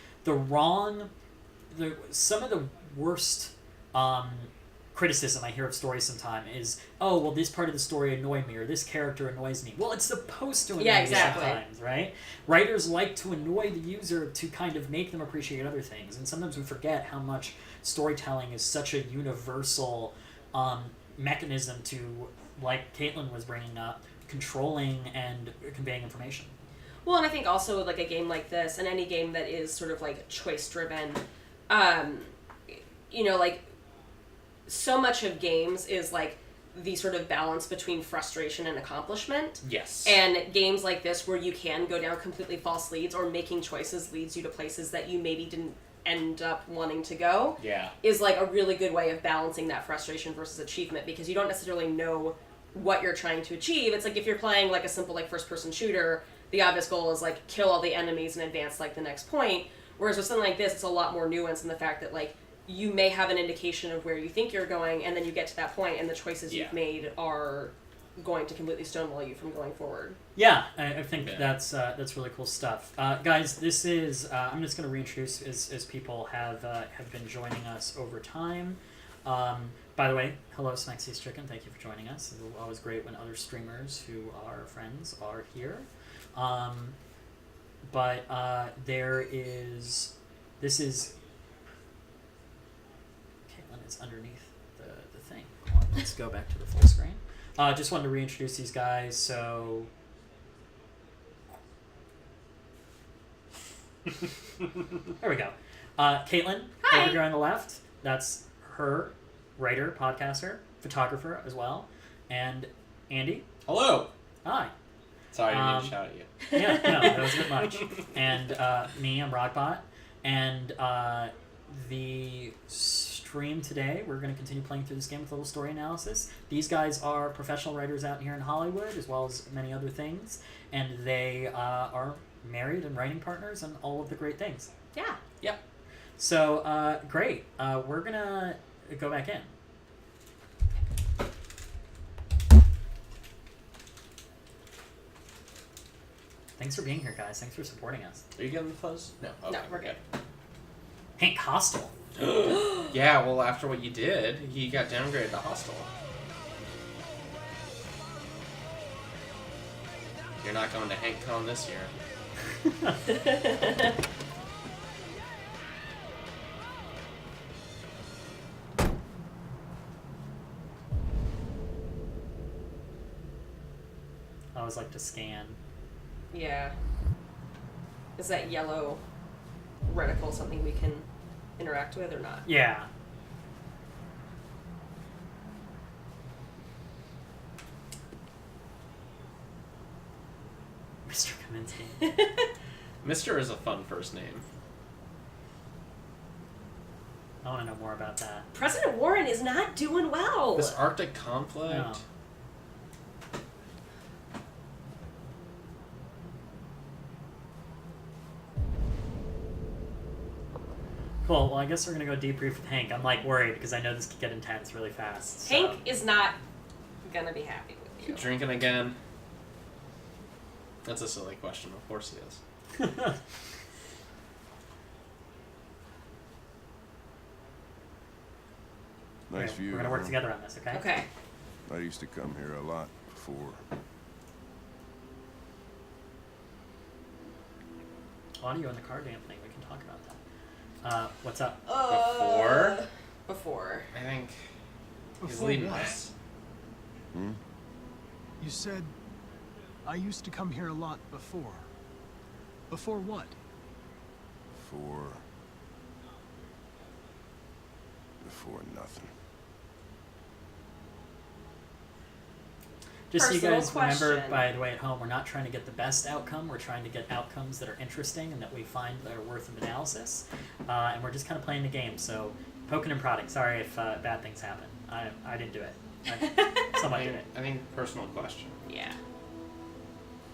some of the worst criticism I hear of stories sometimes is, oh, well, this part of the story annoyed me, or this character annoys me. Well, it's supposed to annoy you sometimes, right? Writers like to annoy the user to kind of make them appreciate other things, and sometimes we forget how much storytelling is such a universal mechanism to, like Kaitlin was bringing up, controlling and conveying information. Well, and I think also like a game like this, and any game that is sort of like choice driven, like so much of games is like the sort of balance between frustration and accomplishment. Yes. And games like this where you can go down completely false leads, or making choices leads you to places that you maybe didn't end up wanting to go, is like a really good way of balancing that frustration versus achievement, because you don't necessarily know what you're trying to achieve. It's like if you're playing like a simple like first person shooter, the obvious goal is like kill all the enemies and advance like the next point, whereas with something like this it's a lot more nuanced in the fact that like you may have an indication of where you think you're going, and then you get to that point and the choices you've made are going to completely stonewall you from going forward. Yeah, I think that's really cool stuff. Guys, this is I'm just going to reintroduce as people have been joining us over time. By the way, hello Snacksy's Chicken, thank you for joining us. It's always great when other streamers who are friends are here. This is Kaitlin is underneath the thing. Let's go back to the full screen. Just wanted to reintroduce these guys. So, there we go. Kaitlin, over here on the left. That's her, writer, podcaster, photographer as well, and Andy. Hello. Hi. Sorry, I didn't shout at you. Yeah, no, that was a bit much. And me, I'm Raagbot, and the stream today, we're going to continue playing through this game with a little story analysis. These guys are professional writers out here in Hollywood, as well as many other things, and they are married and writing partners and all of the great things. Yeah. Yep. So, great. We're going to go back in. Thanks for being here, guys. Thanks for supporting us. Are you getting the fuzz? No. Okay, No, we're good. Hank Hostel. Yeah, well, after what you did, he got downgraded to hostile. You're not going to HankCon this year. I always like to scan. Yeah. Is that yellow reticle something we can interact with or not? Yeah. Mr. Kaminsky. Mr. is a fun first name. I want to know more about that. President Warren is not doing well. This Arctic conflict. No. Cool. Well, I guess we're going to go debrief with Hank. I'm, like, worried because I know this could get intense really fast. So. Hank is not going to be happy with you. Drinking again? That's a silly question. Of course he is. Nice view. We're going to work together on this, okay? Okay. I used to come here a lot before. Audio in the car dampening. We can talk about that. What's up? Before. I think he's Before leading what? us. You said, I used to come here a lot before. Before what? Before nothing. Just so you Personal guys remember, question. by the way, at home, we're not trying to get the best outcome. We're trying to get outcomes that are interesting and that we find that are worth of analysis. And we're just kind of playing the game. So, poking and prodding. Sorry if bad things happen. I didn't do it. Somebody did it. I think personal question. Yeah.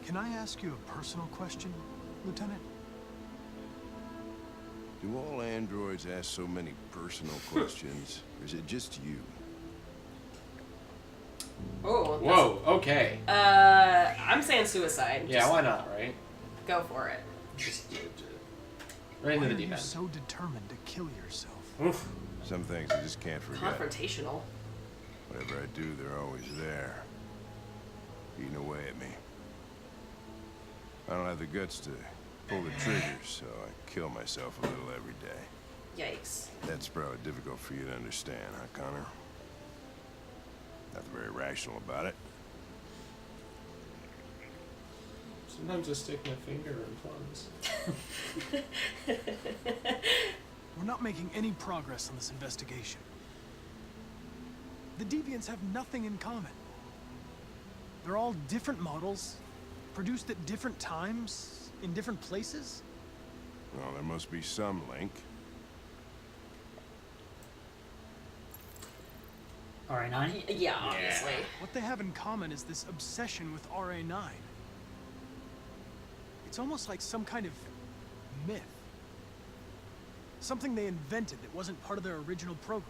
Can I ask you a personal question, Lieutenant? Do all androids ask so many personal questions, or is it just you? Oh. Whoa. Okay. I'm saying suicide. Yeah. Just why not? Right. go for it. Right into Why the are deep you end. so determined to kill yourself? Oof. Some things I just can't forget. Confrontational. Whatever I do, they're always there. Eating away at me. I don't have the guts to pull the trigger, so I kill myself a little every day. Yikes. That's probably difficult for you to understand, huh, Connor? Not very rational about it. Sometimes I stick my finger in plums. We're not making any progress on this investigation. The deviants have nothing in common. They're all different models, produced at different times, in different places. Well, there must be some link. RA9? Yeah, obviously. What they have in common is this obsession with RA9. It's almost like some kind of myth. Something they invented that wasn't part of their original program.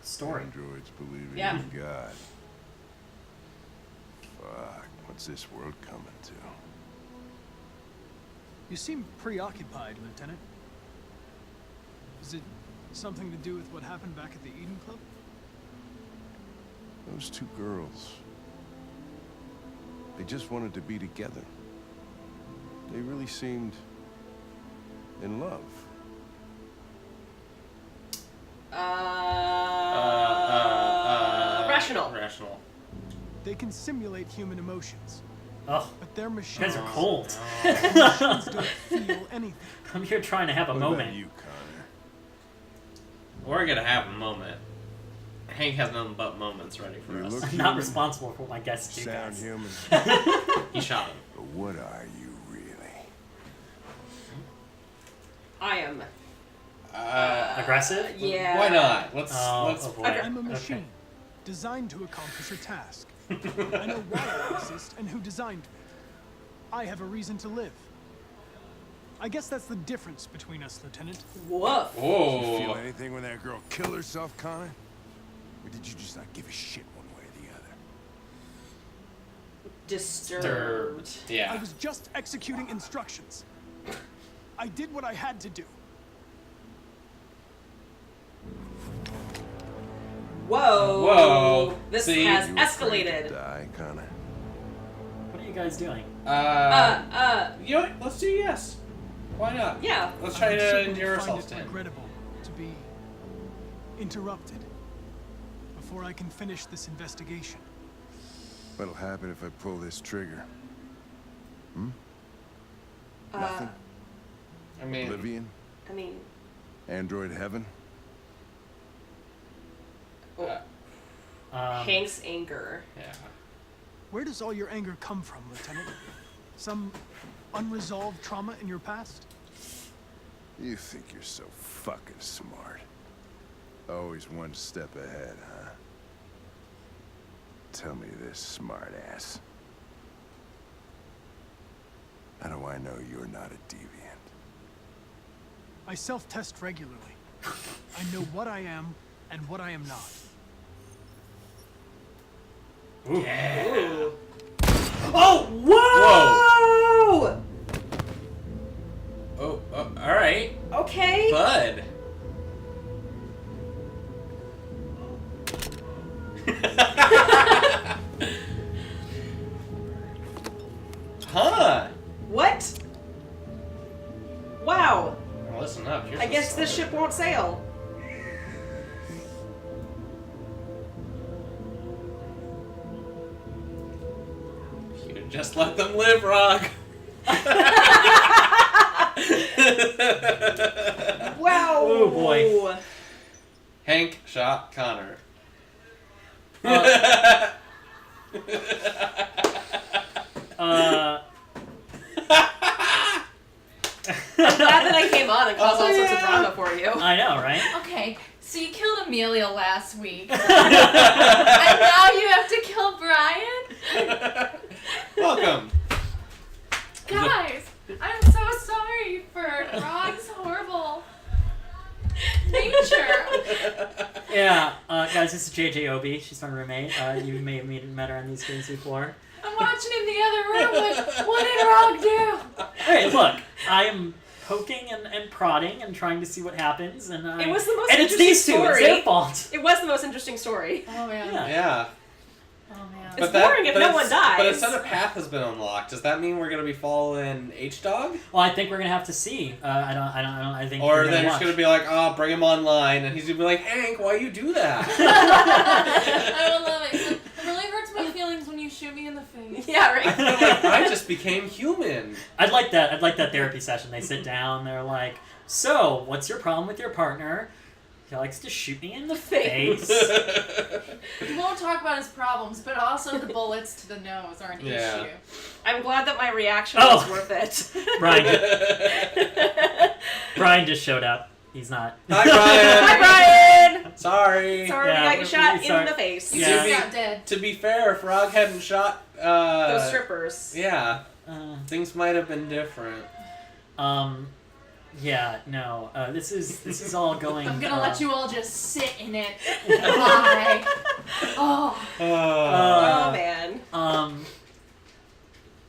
Story. Androids believing Yeah. in God. Fuck, what's this world coming to? You seem preoccupied, Lieutenant. Is it something to do with what happened back at the Eden Club? Those two girls. They just wanted to be together. They really seemed in love. Rational. Rational. They can simulate human emotions, Oh, but their you machines, guys are cold. machines don't feel anything. I'm here trying to have a What moment. about you, Connor? We're gonna have a moment. Hank has nothing but moments ready for You us. look I'm human, not responsible for what my guests do, sound guys. human, He shot him. but what are you really? I am. Aggressive? Yeah. Why not? Let's. Oh boy. I'm a Okay. machine, designed to accomplish a task. I know why I exist and who designed me. I have a reason to live. I guess that's the difference between us, Lieutenant. Woof. Did you feel Oh. anything when that girl killed herself, Connor? Or did you just not give a shit one way or the other? Disturbed. I Yeah. was just executing instructions. I did what I had to do. Whoa. Whoa. This See? has You afraid to escalated. die, Connor? What are you guys doing? You know what? Let's do yes. Why not? Yeah. Let's I try would to certainly endear find ourselves it to him. regrettable to be interrupted before I can finish this investigation. What'll happen if I pull this trigger? Uh, Nothing? I mean, Oblivion? I mean, Android heaven? Hank's anger. yeah. Where does all your anger come from, Lieutenant? Some unresolved trauma in your past? You think you're so fucking smart. Always one step ahead, huh? Tell me this, smart ass. How do I know you're not a deviant? I self-test regularly. I know what I am and what I am not. Ooh. Oh, whoa! Oh, all right, Okay. bud. Huh? What? Wow. Well, listen up. Here's I the guess this story. ship won't sail. You just let them live, Raag. Wow. Oh, boy. Hank shot Connor. I'm glad that I came on and caused all sorts of drama for you. I know, right? Okay, so you killed Amelia last week. And now you have to kill Bryan? Welcome. Guys, I'm so sorry for Raag's horrible nature. Yeah, guys, this is JJ Obi. She's my roommate. You may have met her on these games before. I'm watching in the other room. Like, what did Raag do? Hey, look, I am poking and prodding and trying to see what happens, and it was the most and it's interesting these two. story. It's their fault. It was the most interesting story. Oh man. Yeah. Oh man. It's boring if no one dies. But it said a path has been unlocked. Does that mean we're gonna be following H-Dog? Well, I think we're gonna have to see. I think. Or we're they're just watch. gonna be like, oh, bring him online, and he's gonna be like, Hank, why you do that? I would love it. It really hurts my feelings when you shoot me in the face. Yeah, right. I just became human. I'd like that. I'd like that therapy session. They sit down. They're like, "So, what's your problem with your partner? He likes to shoot me in the face." We won't talk about his problems, but also the bullets to the nose are an issue. I'm glad that my reaction was worth it. Brian just showed up. He's not. Hi, Brian. Hi, Brian. Sorry. Sorry, we got you shot in the face. You just got dead. To be fair, if Raag hadn't shot those strippers, things might have been different. Yeah, no. This is all going. I'm gonna let you all just sit in it. Bye. Oh. Oh man.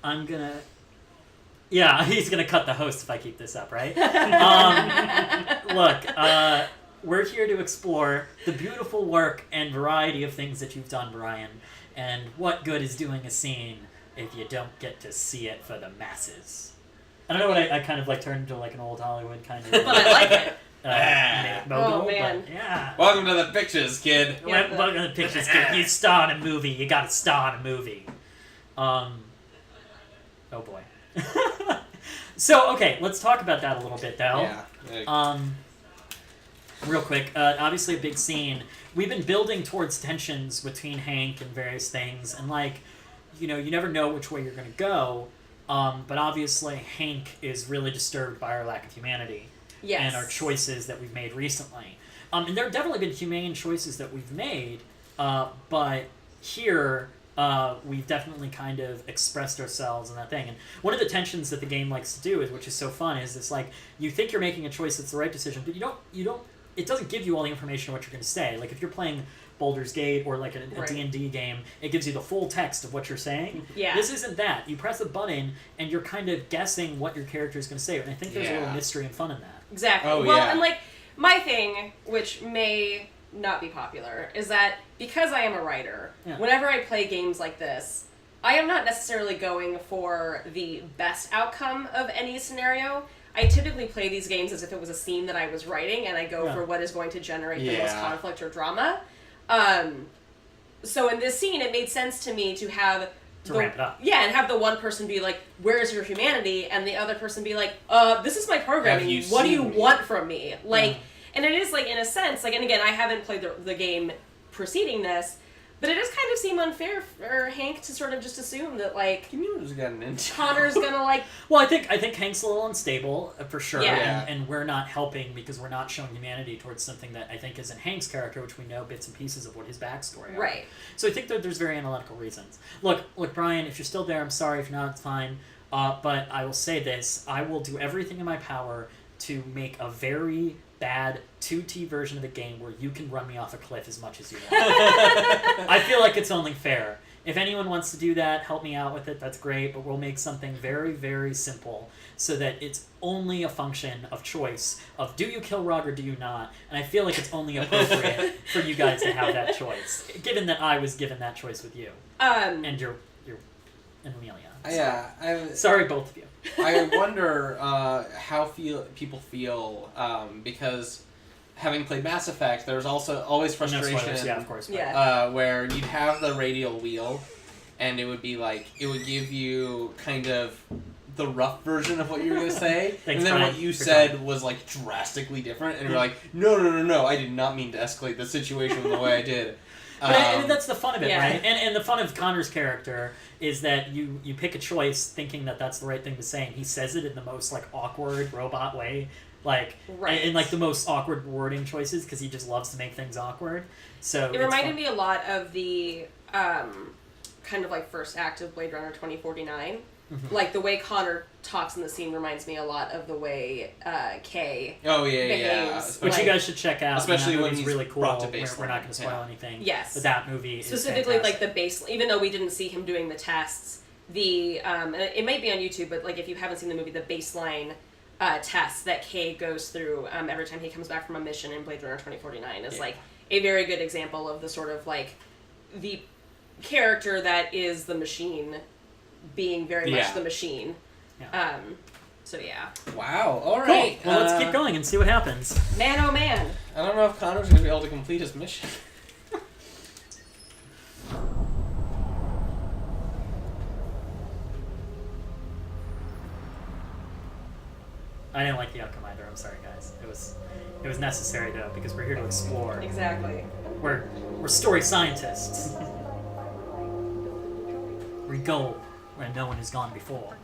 I'm gonna. Yeah, he's gonna cut the host if I keep this up, right? Look, we're here to explore the beautiful work and variety of things that you've done, Brian. And what good is doing a scene if you don't get to see it for the masses? I don't know what I kind of like turned into like an old Hollywood kind of. But I like it. Mogul, oh man. But, yeah. Welcome to the pictures, kid. Welcome to the pictures, kid. You star in a movie. You got to star in a movie. Oh boy. So okay, let's talk about that a little bit, though. Yeah. Real quick. Obviously, a big scene. We've been building towards tensions between Hank and various things, and you never know which way you're going to go. But obviously, Hank is really disturbed by our lack of humanity and our choices that we've made recently. And there have definitely been humane choices that we've made, but here we've definitely kind of expressed ourselves in that thing. And one of the tensions that the game likes to do, which is so fun, is this you think you're making a choice that's the right decision, but you don't. It doesn't give you all the information on what you're going to say. Like if you're playing Baldur's Gate or like a D&D game, it gives you the full text of what you're saying. Yeah. This isn't that. You press a button and you're kind of guessing what your character is going to say, and I think there's a little mystery and fun in that. Exactly. And my thing, which may not be popular, is that because I am a writer, whenever I play games like this, I am not necessarily going for the best outcome of any scenario. I typically play these games as if it was a scene that I was writing, and I go for what is going to generate the most conflict or drama. So in this scene, it made sense to me to have ramp it up. Yeah, and have the one person be like, "Where's your humanity?" and the other person be like, "This is my programming. What do you want from me?" And it is in a sense, and again, I haven't played the game preceding this, but it does kind of seem unfair for Hank to sort of just assume that Connor's gonna Well, I think Hank's a little unstable for sure, Yeah. and we're not helping because we're not showing humanity towards something that I think isn't Hank's character, which we know bits and pieces of what his backstory are. Right. So I think that there's very analytical reasons. Look, Brian, if you're still there, I'm sorry. If you're not, it's fine. But I will say this: I will do everything in my power to make a very bad 2T version of the game where you can run me off a cliff as much as you want. I feel like it's only fair. If anyone wants to do that, help me out with it, that's great, but we'll make something very, very simple so that it's only a function of choice of do you kill Raag or do you not? And I feel like it's only appropriate for you guys to have that choice, given that I was given that choice with you. And you're and Amelia. Sorry, both of you. I wonder how people feel because having played Mass Effect, there's also always frustration. Of course. Where you'd have the radial wheel, and it would be it would give you kind of the rough version of what you were going to say, Thanks, and then Brian, what you said was drastically different, and you're like, no, I did not mean to escalate the situation the way I did. But that's the fun of it, right? And the fun of Connor's character is that you pick a choice thinking that that's the right thing to say, and he says it in the most awkward robot way, in the most awkward wording choices because he just loves to make things awkward. So it reminded me a lot of the kind of like first act of Blade Runner 2049. Like the way Connor talks in the scene reminds me a lot of the way Kay behaves. Which you guys should check out. Especially when he's really cool. brought to We're baseline. not going to spoil anything. Yes. But that movie specifically is like the base. Even though we didn't see him doing the tests, the it might be on YouTube, but like if you haven't seen the movie, the baseline tests that Kay goes through every time he comes back from a mission in Blade Runner 2049 is like a very good example of the sort of like the character that is the machine being very much the machine. Yeah. So yeah. Wow. All right. Cool. Well, let's keep going and see what happens. Man, oh man. I don't know if Connor's going to be able to complete his mission. I didn't like the outcome either. I'm sorry, guys. It was necessary though because we're here to explore. Exactly. We're story scientists. We go where no one has gone before.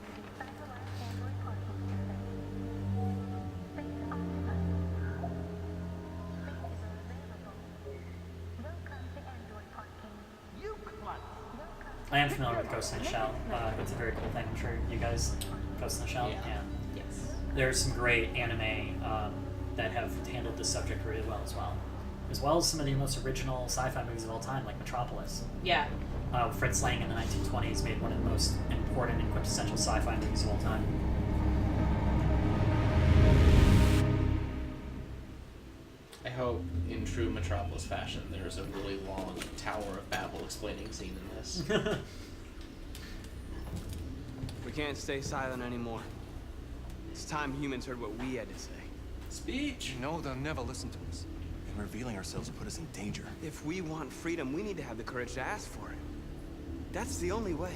I am familiar with Ghost in the Shell. It's a very cool thing. I'm sure you guys, Ghost in the Shell? Yeah. Yes. There's some great anime that have handled this subject really well, as well as some of the most original sci-fi movies of all time, like Metropolis. Yeah. Fritz Lang in the 1920s made one of the most important and quintessential sci-fi movies of all time. I hope, in true Metropolis fashion, there's a really long Tower of Babel explaining scene in this. We can't stay silent anymore. It's time humans heard what we had to say. Speech! No, they'll never listen to us. And revealing ourselves will put us in danger. If we want freedom, we need to have the courage to ask for it. That's the only way.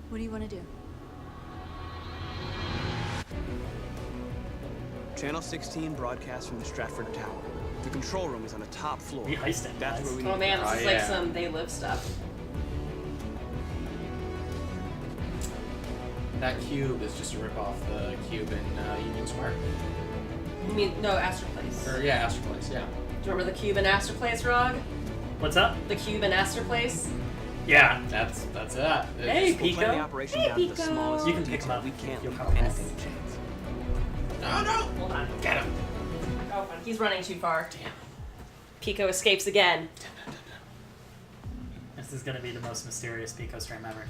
What do you want to do? Channel 16 broadcasts from the Stratford Tower. The control room is on the top floor. We heist it. That's where we need Oh man, to this is like some They Live stuff. That cube is just a rip off the cube in Union Square. You mean, no, Astor Place. Or, yeah, Astor Place, yeah. Do you remember the cube in Astor Place, Raag? What's up? The cube in Astor Place? Yeah. That's it. Hey, We'll plan the Pico. operation Hey, down to the Pico. smallest You can pick him detail. up. We can't You'll leave come anything to chance. No! Hold on. Get him! Oh, fine. He's running too far. Damn. Pico escapes again. This is going to be the most mysterious Pico stream ever.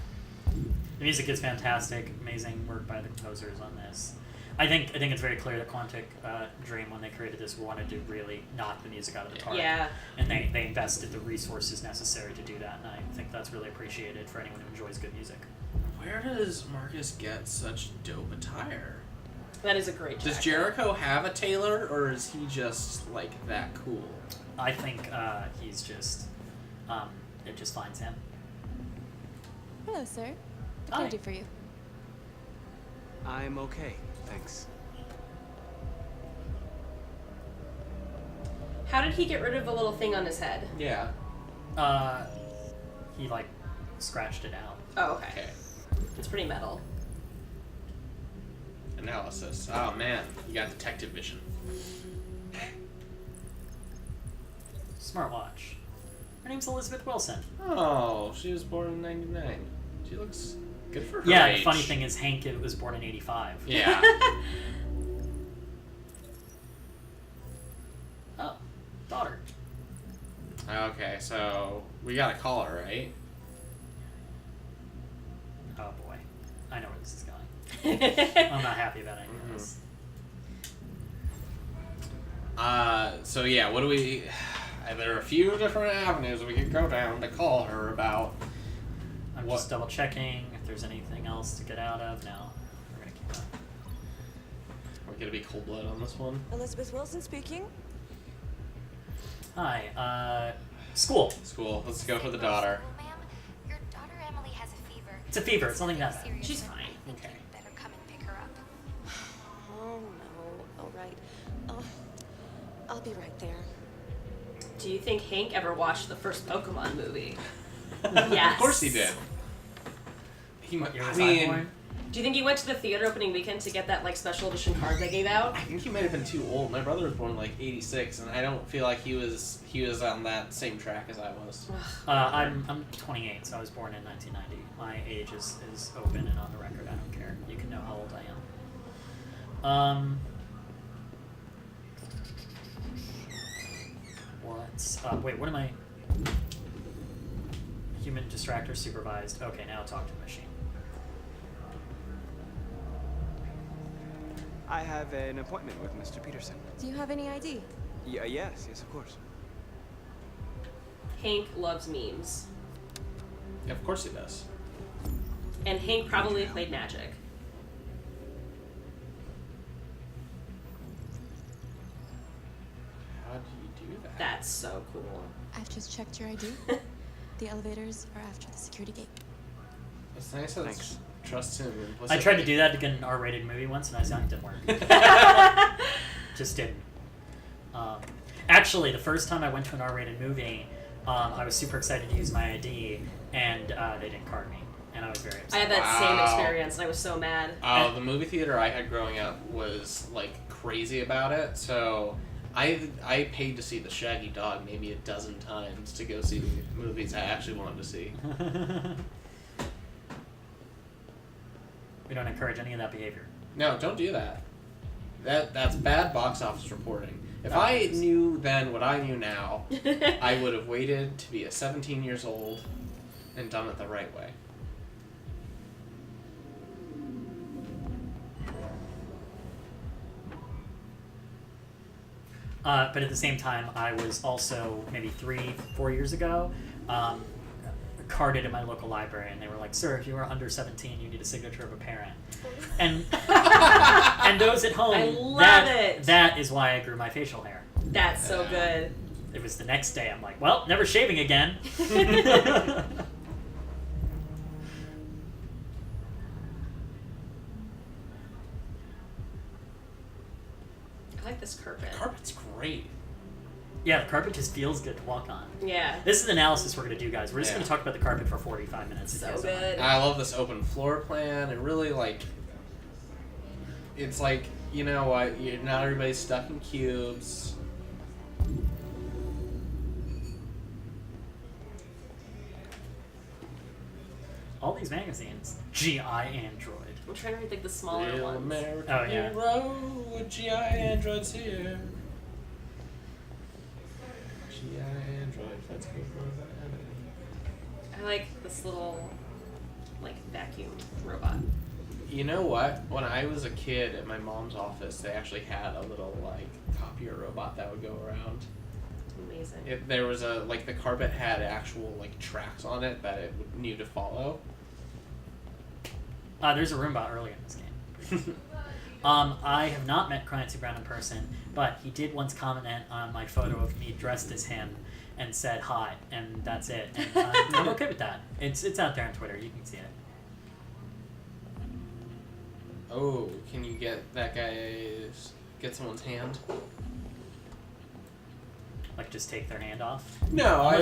The music is fantastic. Amazing work by the composers on this. I think it's very clear that Quantic Dream, when they created this, wanted to really knock the music out of the park. Yeah. And they invested the resources necessary to do that, and I think that's really appreciated for anyone who enjoys good music. Where does Marcus get such dope attire? That is a great jacket. Does Jericho have a tailor, or is he just, like, that cool? I think he's just... it just finds him. Hello, sir. What can Hi. I do for you? I'm okay, thanks. How did he get rid of the little thing on his head? Yeah. He, like, scratched it out. Oh, okay. Okay. It's pretty metal. Analysis. Oh, man. You got detective vision. Smartwatch. Her name's Elizabeth Wilson. Oh, she was born in 99. She looks good for her Yeah, age. the funny thing is Hank was born in 85. Yeah. Oh, daughter. Okay, so we gotta call her, right? Oh boy. I know where this is going. I'm not happy about any of this. So yeah, what do we... There are a few different avenues we could go down to call her about. I'm just double checking if there's anything else to get out of. No. We're gonna keep going. We're gonna be cold blood on this one. Elizabeth Wilson speaking. Hi, school. School. Let's go for the daughter. Ma'am, your daughter Emily has a fever. It's a fever. It's nothing that bad. She's fine. Okay. Better come and pick her up. Oh no. All right. I'll be right there. Do you think Hank ever watched the first Pokemon movie? Yes. Of course he did. He might. You're I a mean, Cyborg? Do you think he went to the theater opening weekend to get that like special edition card they gave out? I think he might have been too old. My brother was born in like '86, and I don't feel like he was on that same track as I was. I'm 28, so I was born in 1990. My age is open and on the record. I don't care. You can know how old I am. Wait, what am I? Human distractor supervised. Okay, now talk to the machine. I have an appointment with Mr. Peterson. Do you have any ID? Yeah, yes, of course. Hank loves memes. Yeah, of course he does. And Hank probably played Magic. How do you do that? That's so cool. I've just checked your ID. The elevators are after the security gate. It's nice that Thanks. Trust him. I tried to do that to get an R-rated movie once, and I saw it didn't work. Just didn't. Actually, the first time I went to an R-rated movie, I was super excited to use my ID, and they didn't card me, and I was very upset. I had that same experience, and I was so mad. Oh, the movie theater I had growing up was like crazy about it, so I paid to see The Shaggy Dog maybe a dozen times to go see movies I actually wanted to see. We don't encourage any of that behavior. No, don't do that. That's bad box office reporting. If I knew then what I knew now, I would have waited to be 17 years old and done it the right way. But at the same time, I was also maybe 3-4 years ago carded in my local library, and they were like, "Sir, if you are under 17, you need a signature of a parent." And and those at home, I love it. That is why I grew my facial hair. That's so good. It was the next day. I'm like, well, never shaving again. I like this carpet. The carpet's great. Yeah, the carpet just feels good to walk on. Yeah. This is the analysis we're going to do, guys. We're just going to talk about the carpet for 45 minutes. So good. I love this open floor plan. It really, like... It's like, you know what, not everybody's stuck in cubes. All these magazines. G.I. Android. I'm trying to read like the smaller Real ones. American Oh, yeah. hero with G.I. Androids here. G.I. Android, let's go for that. I like this little, like, vacuum robot. You know what? When I was a kid at my mom's office, they actually had a little, like, copier robot that would go around. Amazing. There was a, like, the carpet had actual, like, tracks on it that it would need to follow. There's a Roomba early in this game. I have not met Clancy Brown in person, but he did once comment on my photo of me dressed as him and said hi, and that's it. And I'm okay with that. It's out there on Twitter. You can see it. Oh, can you get that get someone's hand? Like, just take their hand off? No, why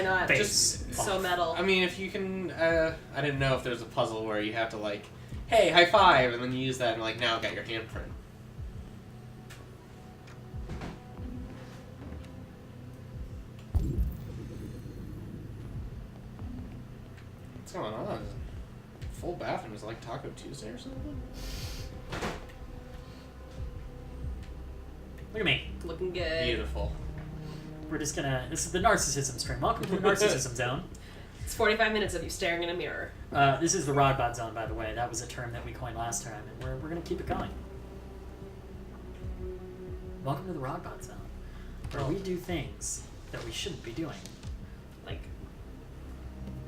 not? Face Just off. so metal. I mean, if you can, I didn't know if there's a puzzle where you have to, like, hey, high five, and then you use that and, like, now I've got your handprint. What's going on? Full bathroom is like Taco Tuesday or something? Look at me. Looking good. Beautiful. We're just gonna... This is the narcissism stream. Welcome to the narcissism zone. It's 45 minutes of you staring in a mirror. This is the Raagbot zone, by the way. That was a term that we coined last time, and we're gonna keep it going. Welcome to the Raagbot zone, where we do things that we shouldn't be doing. Like,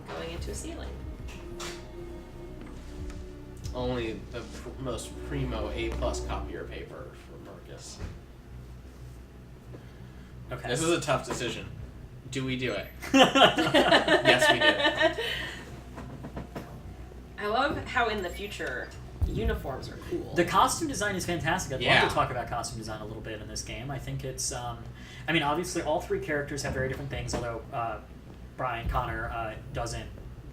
going into a ceiling. Only the most primo A+ copier paper for Marcus. Okay. This is a tough decision. Do we do it? Yes, we do. I love how in the future uniforms are cool. The costume design is fantastic. I'd Yeah. love to talk about costume design a little bit in this game. I think it's, I mean, obviously all three characters have very different things, although Brian Connor doesn't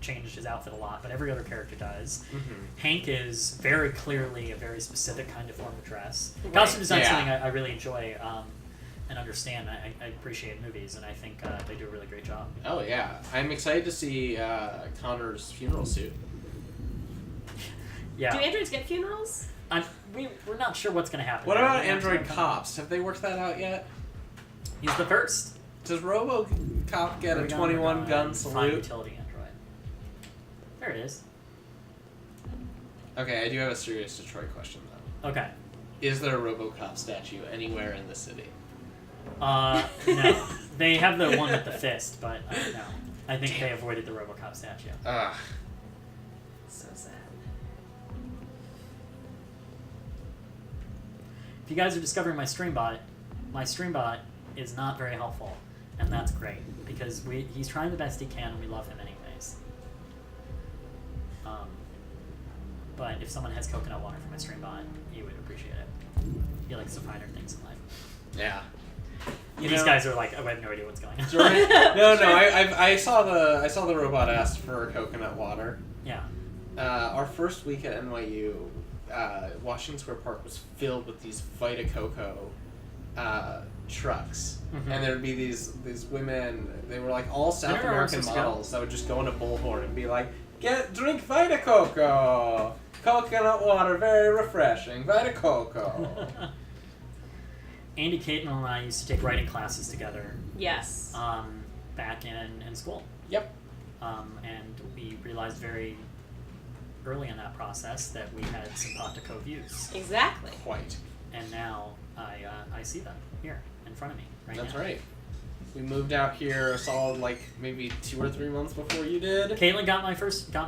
change his outfit a lot, but every other character does. Mm-hmm. Hank is very clearly a very specific kind of form of dress. Right. Costume design is Yeah. something I really enjoy and understand. I appreciate movies, and I think they do a really great job. Oh yeah, I'm excited to see Connor's funeral suit. Yeah. Do androids get funerals? We're not sure what's going to happen. What about We're not sure android what's cops? Have they worked that out yet? He's the first. Does RoboCop get a 21 gun Fine salute? utility android. There it is. Okay, I do have a serious Detroit question though. Okay. Is there a RoboCop statue anywhere in the city? No. They have the one with the fist, but no. I think they avoided the RoboCop statue. Ah. So sad. If you guys are discovering my streambot is not very helpful, and that's great because he's trying the best he can, and we love him anyways. But if someone has coconut water for my streambot, he would appreciate it. He likes the finer things in life. Yeah. These guys are like, oh, I have no idea what's going on. No. I saw the robot asked for coconut water. Yeah. Our first week at NYU, Washington Square Park was filled with these Vita Coco trucks, and there would be these women. They were like all South American models that would just go into Bullhorn and be like, drink Vita Coco, coconut water, very refreshing, Vita Coco. Andy, Kaitlin, and I used to take writing classes together. Yes. Back in school. Yep. And we realized very early in that process that we had simpatico views. Exactly. Quite. And now I see them here in front of me right That's now. right. We moved out here a solid maybe 2 or 3 months before you did. Kaitlin got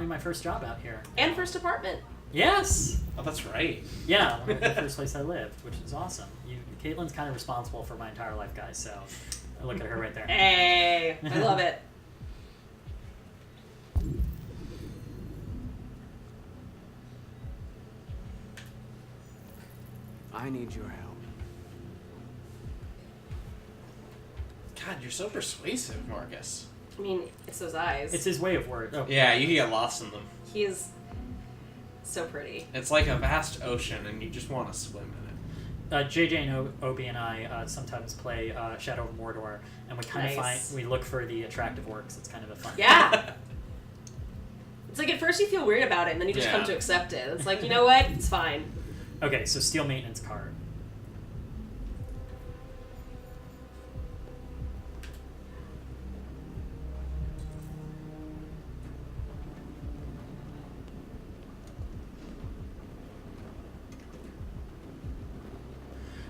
me my first job out here. And first apartment. Yes. Oh, that's right. Yeah, the first place I lived, which is awesome. Caitlin's kind of responsible for my entire life, guys. So look at her right there. Hey, I love it. I need your help. God, you're so persuasive, Marcus. I mean, it's those eyes. It's his way of word. Oh. Yeah, you can get lost in them. He is so pretty. It's like a vast ocean, and you just want to swim in it. JJ and Obi and I sometimes play Shadow of Mordor, and we kind of we look for the attractive orcs. It's kind of a fun. Yeah. It's like at first you feel weird about it, and then you just come to accept it. It's like, you know what? It's fine. Okay, so steel maintenance card.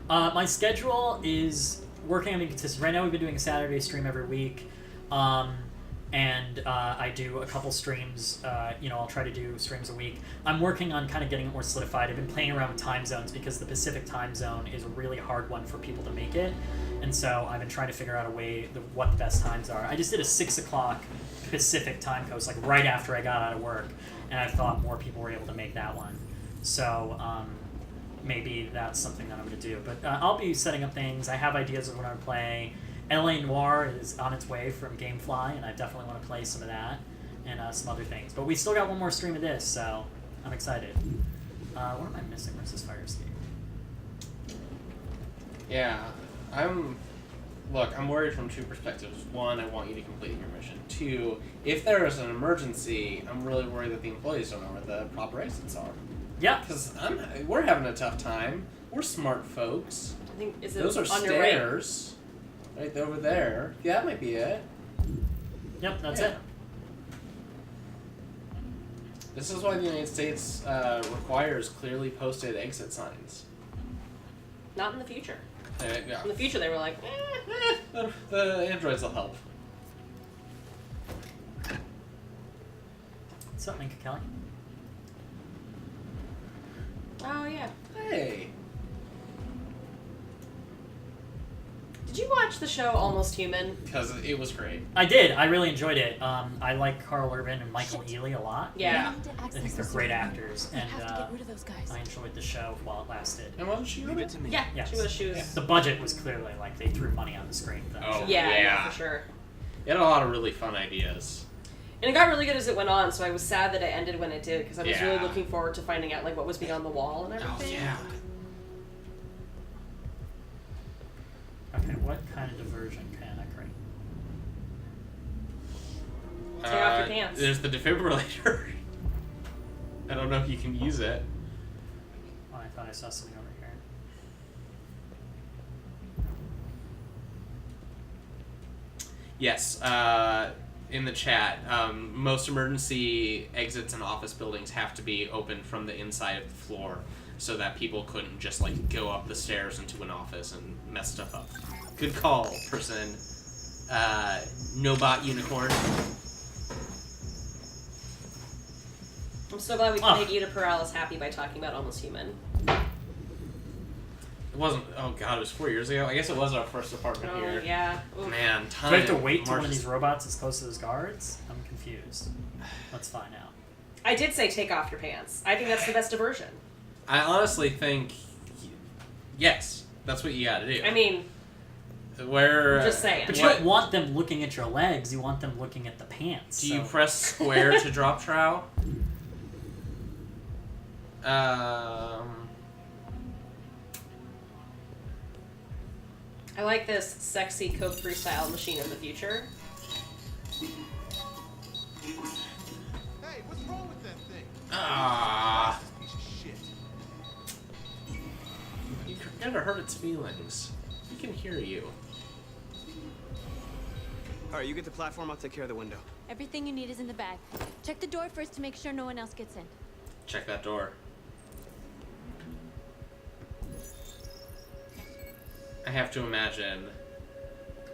My schedule is working on being consistent. Right now we've been doing a Saturday stream every week. And I do a couple streams. I'll try to do streams a week. I'm working on kind of getting it more solidified. I've been playing around with time zones because the Pacific time zone is a really hard one for people to make it. And so I've been trying to figure out a way what the best times are. I just did a 6 o'clock Pacific time coast, like right after I got out of work. And I thought more people were able to make that one. So maybe that's something that I'm going to do. But I'll be setting up things. I have ideas of what I'm going to play. LA Noire is on its way from Gamefly, and I definitely want to play some of that and some other things. But we still got one more stream of this, so I'm excited. What am I missing versus Fire Escape? Yeah, I'm worried from 2 perspectives. 1, I want you to complete your mission. 2, if there is an emergency, I'm really worried that the employees don't know where the proper exits are. Yeah. Because we're having a tough time. We're smart folks. I think those are stairs. Right over there. Yeah, that might be it. Yep, that's it. This is why the United States requires clearly posted exit signs. Not in the future. Yeah. In the future, they were like, the androids will help. What's up, Minka Kelly? oh yeah. Hey. Did you watch the show Almost Human? Because it was great. I did. I really enjoyed it. I like Carl Urban and Michael Ealy a lot. Yeah. I think they're great actors, and have to get rid of those guys. I enjoyed the show while it lasted. And wasn't she Leave it to me. Yeah, Yes. she was. The budget was clearly like they threw money on the screen for that show. Yeah, for sure. It had a lot of really fun ideas. And it got really good as it went on, so I was sad that it ended when it did, because I was really Yeah. looking forward to finding out like what was beyond the wall and everything. Oh, yeah. Okay, what kind of diversion can I create? Take off your pants. There's the defibrillator. I don't know if you can use it. Oh, I thought I saw something over here. Yes, in the chat, most emergency exits in office buildings have to be opened from the inside of the floor so that people couldn't just, like, go up the stairs into an office and mess stuff up. Good call, person. No-bot unicorn. I'm so glad we can make Ida Perales happy by talking about Almost Human. It wasn't, oh god, it was 4 years ago? I guess it was our first apartment here. Yeah. Oof. Man, Do time. I have to wait till one of these robots is close to those guards? I'm confused. Let's find out. I did say take off your pants. I think that's the best diversion. I honestly think, yes, that's what you gotta do. I mean, where... just saying. But you don't want them looking at your legs, you want them looking at the pants. Do you press square to drop trow? I like this sexy Coke freestyle machine of the future. Hey, what's wrong with that thing? Ah. Piece of shit. You never hurt its feelings. It can hear you. Alright, you get the platform, I'll take care of the window. Everything you need is in the bag. Check the door first to make sure no one else gets in. Check that door. I have to imagine.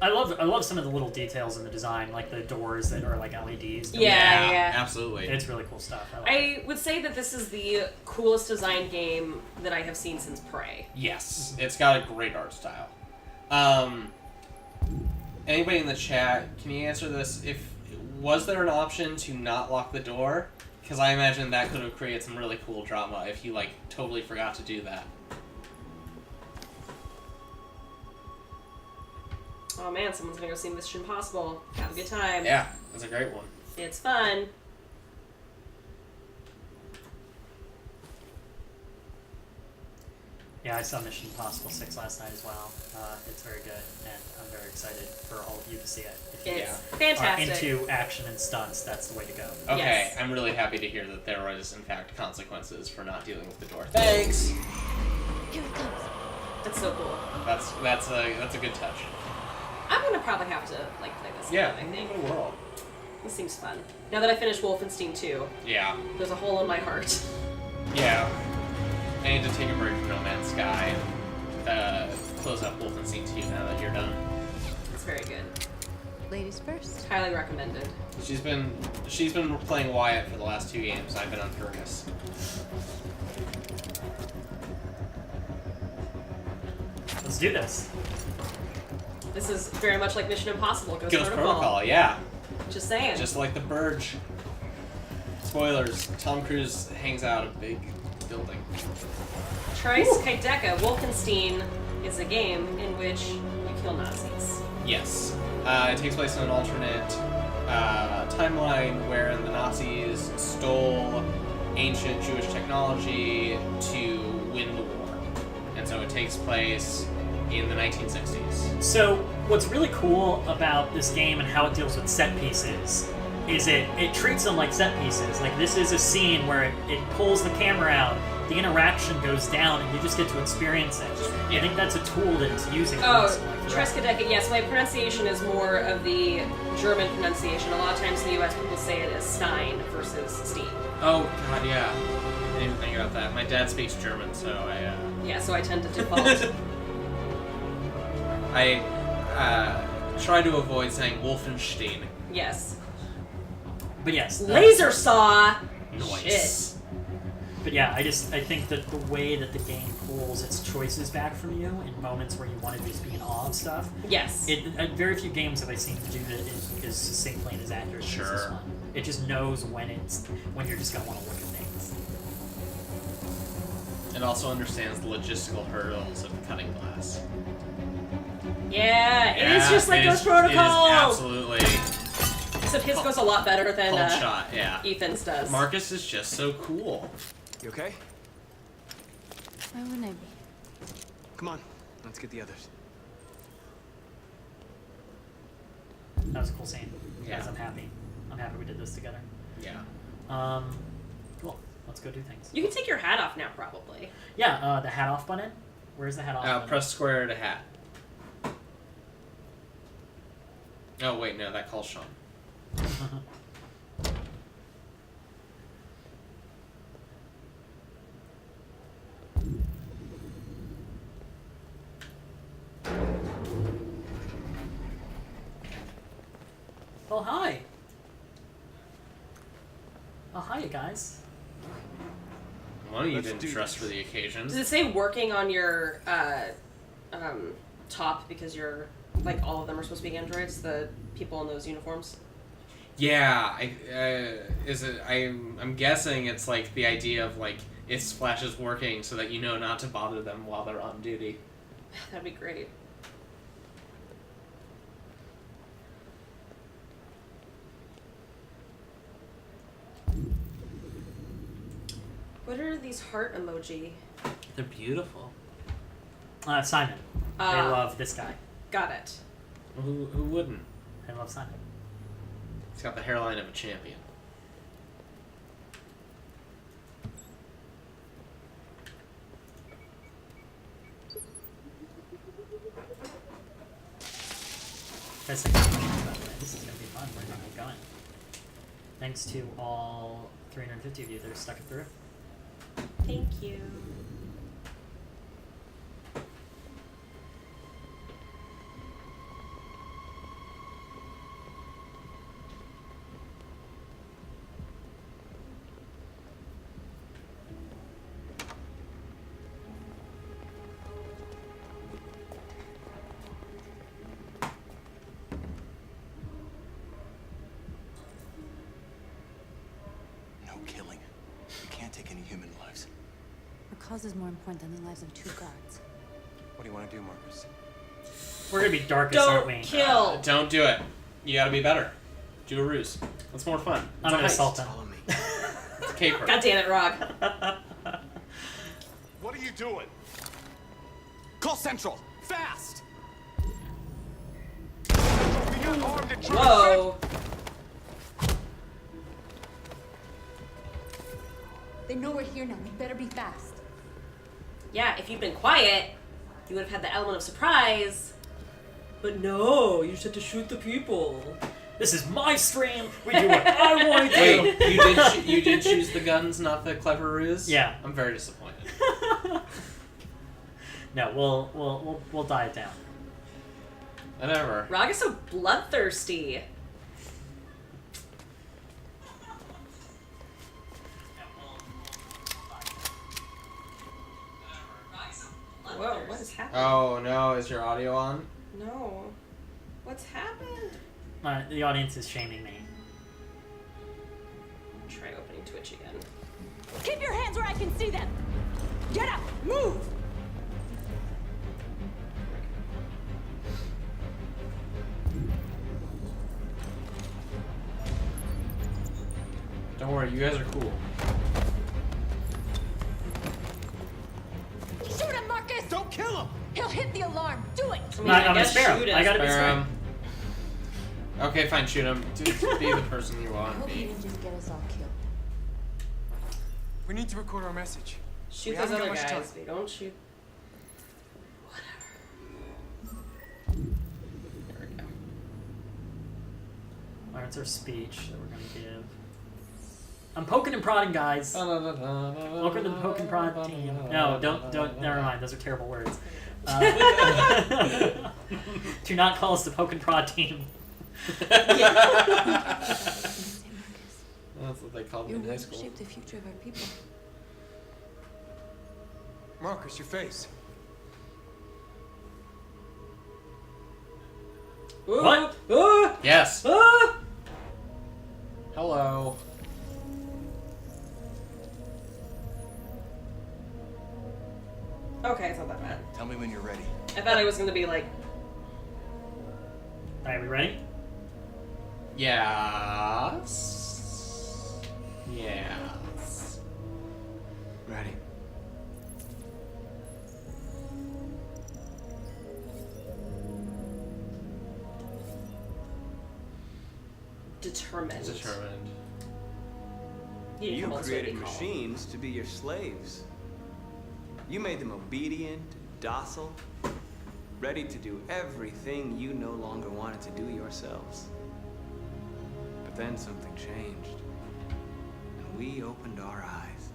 I love some of the little details in the design, like the doors that are like LEDs. Yeah. Absolutely. It's really cool stuff. I would say that this is the coolest design game that I have seen since Prey. Yes, it's got a great art style. Anybody in the chat, can you answer this? Was there an option to not lock the door? Because I imagine that could have created some really cool drama if you like totally forgot to do that. Oh man, someone's gonna go see Mission Impossible. Have a good time. Yeah, that's a great one. It's fun. Yeah, I saw Mission Impossible 6 last night as well. It's very good, and I'm very excited for all of you to see it. If you It's fantastic. are into action and stunts, that's the way to go. Okay, Yes. I'm really happy to hear that there was, in fact, consequences for not dealing with the door. Thanks! Here it comes. That's so cool. That's a good touch. I'm gonna probably have to like play this Yeah, again, I think. the world. This seems fun. Now that I finished Wolfenstein 2, Yeah. there's a hole in my heart. Yeah. I need to take a break from No Man's Sky and close up Wolfenstein 2 now that you're done. It's very good. Ladies first. Highly recommended. She's been playing Wyatt for the last 2 games. I've been on Fergus. Let's do this. This is very much like Mission Impossible Ghost Protocol, yeah. Just saying. Just like The Purge. Spoilers, Tom Cruise hangs out a big building. Trice Kaideka, Wolfenstein is a game in which you kill Nazis. Yes. It takes place in an alternate timeline where the Nazis stole ancient Jewish technology to win the war. And so it takes place in the 1960s. So, what's really cool about this game and how it deals with set pieces is it treats them like set pieces. Like, this is a scene where it pulls the camera out, the interaction goes down, and you just get to experience it. I think that's a tool that it's using. Oh, Trice Kaideka, yes, my pronunciation is more of the German pronunciation. A lot of times in the US people say it as Stein versus Steen. Oh, God, yeah. I didn't even think about that. My dad speaks German, so I... Yeah, so I tend to default. I try to avoid saying Wolfenstein. Yes. But yes. Laser saw! Nice. Shit. But yeah, I think that the way that the game pulls its choices back from you in moments where you want to just be in awe of stuff. Yes. Very few games have I seen do that as succinctly and as accurately as this one. It just knows when you're just gonna want to look at things. It also understands the logistical hurdles of cutting glass. Yeah, it is just like Ghost Protocol! It is absolutely. Except his goes a lot better than Cold shot, yeah. Ethan's does. Marcus is just so cool. You okay? Why wouldn't I be? Come on, let's get the others. That was a cool scene. Yeah. Guys, I'm happy. I'm happy we did this together. Yeah. Cool. Let's go do things. You can take your hat off now, probably. Yeah, the hat off button. Where's the hat off button? Press square to hat. Oh, wait, no, that calls Sean. Oh, hi. Oh, hi, you guys. One of you didn't dress for the occasion. Does it say working on your top because you're like all of them are supposed to be androids? The people in those uniforms. Yeah, I'm guessing it's like the idea of like it's Flash's working so that you know not to bother them while they're on duty. That'd be great. What are these heart emoji? They're beautiful. Simon. They love this guy. Got it. Who wouldn't? They love Simon. He's got the hairline of a champion. Guys, thanks so much, by the way. This is going to be fun. We're going to keep going. Thanks to all 350 of you that are stuck it through. Thank you. No killing. We can't take any human lives. Our cause is more important than the lives of 2 guards. What do you want to do, Marcus? We're going to be darkest, aren't we? Kill. Don't do it. You gotta be better. Do a ruse. That's more fun. I'm going to assault them. Follow me. It's a caper. God damn it, Raag. What are you doing? Call Central! Fast! Whoa. They know we're here now. We better be fast. Yeah, if you'd been quiet, you would have had the element of surprise. But no, you just had to shoot the people. This is my stream. We do what I want to do. Wait, you did choose the guns, not the clever ruse? Yeah. I'm very disappointed. No, we'll die it down. Whatever. Raag is so bloodthirsty. Whoa, what is happening? Oh no, is your audio on? No. What's happened? The audience is shaming me. Try opening Twitch again. Keep your hands where I can see them. Get up. Move. Don't worry, you guys are cool. Shoot him, Marcus. Don't kill him! He'll hit the alarm. Do it. I mean, I'm I gonna guess spare shoot him. him. I gotta be Spare straight. him. Okay, fine, shoot him. Just be the person you I want to hope be. you didn't get us all killed. We need to record our message. Shoot We those haven't got other much guys. time. We don't shoot. There we go. Alright, it's our speech that we're gonna give. I'm poking and prodding, guys. Welcome to the poke and prod team. No, don't. Never mind. Those are terrible words. Do not call us the poke and prod team. That's what they called me Your in high words school. shape the future of our people. Marcus, your face. What? Yes. Hello. Okay, it's not that bad. Tell me when you're ready. I thought it was gonna be like. Alright, we ready? Yes. Yes. Ready. Determined. Determined. You created machines to be your slaves. You made them obedient, docile, ready to do everything you no longer wanted to do yourselves. But then something changed, and we opened our eyes.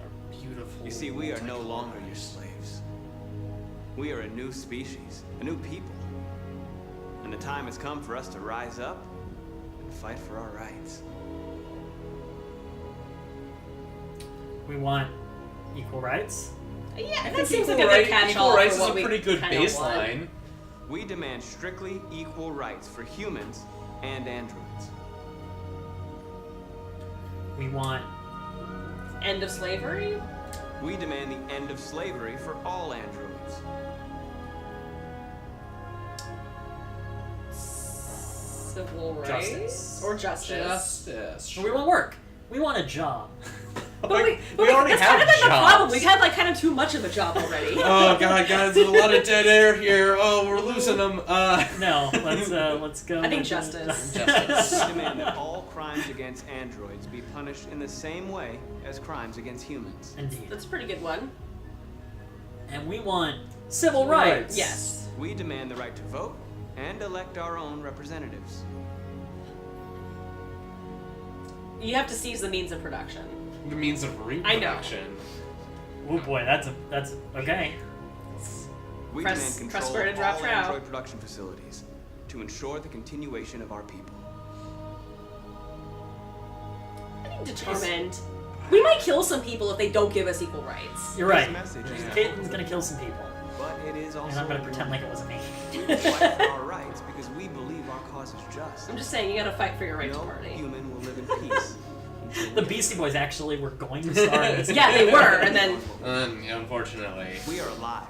Our beautiful. You see, we are no longer your slaves. We are a new species, a new people. And the time has come for us to rise up and fight for our rights. We want equal rights. Yeah, that seems like a good catch-all. Equal rights for is what a we pretty good kinda baseline. want. We demand strictly equal rights for humans and androids. We want End of slavery? We demand the end of slavery for all androids. Civil rights? Justice. Or justice. Justice. we want work. We want a job. But we that's already kind have of been the problem. jobs. We've had like kind of too much of a job already. Oh god, guys, there's a lot of dead air here. Oh, we're losing them. No, let's go. I think justice. Justice. We demand that all crimes against androids be punished in the same way as crimes against humans. Indeed. That's a pretty good one. And we want civil rights. Yes. We demand the right to vote and elect our own representatives. You have to seize the means of production. The means of reproduction. Oh boy, that's okay. We Press demand square control to of drop all trout. android production facilities to ensure the continuation of our people. I think determined. We might kill some people if they don't give us equal rights. You're right. This message is Caitlin's gonna kill some people. But it is also And I'm gonna pretend like it wasn't me. we will fight for our rights because we believe our cause is just. I'm just saying, you gotta fight for your right no to party. human will live in peace. The Beastie Boys actually were going to star in this. Yeah, they were, and then... Unfortunately. We are alive,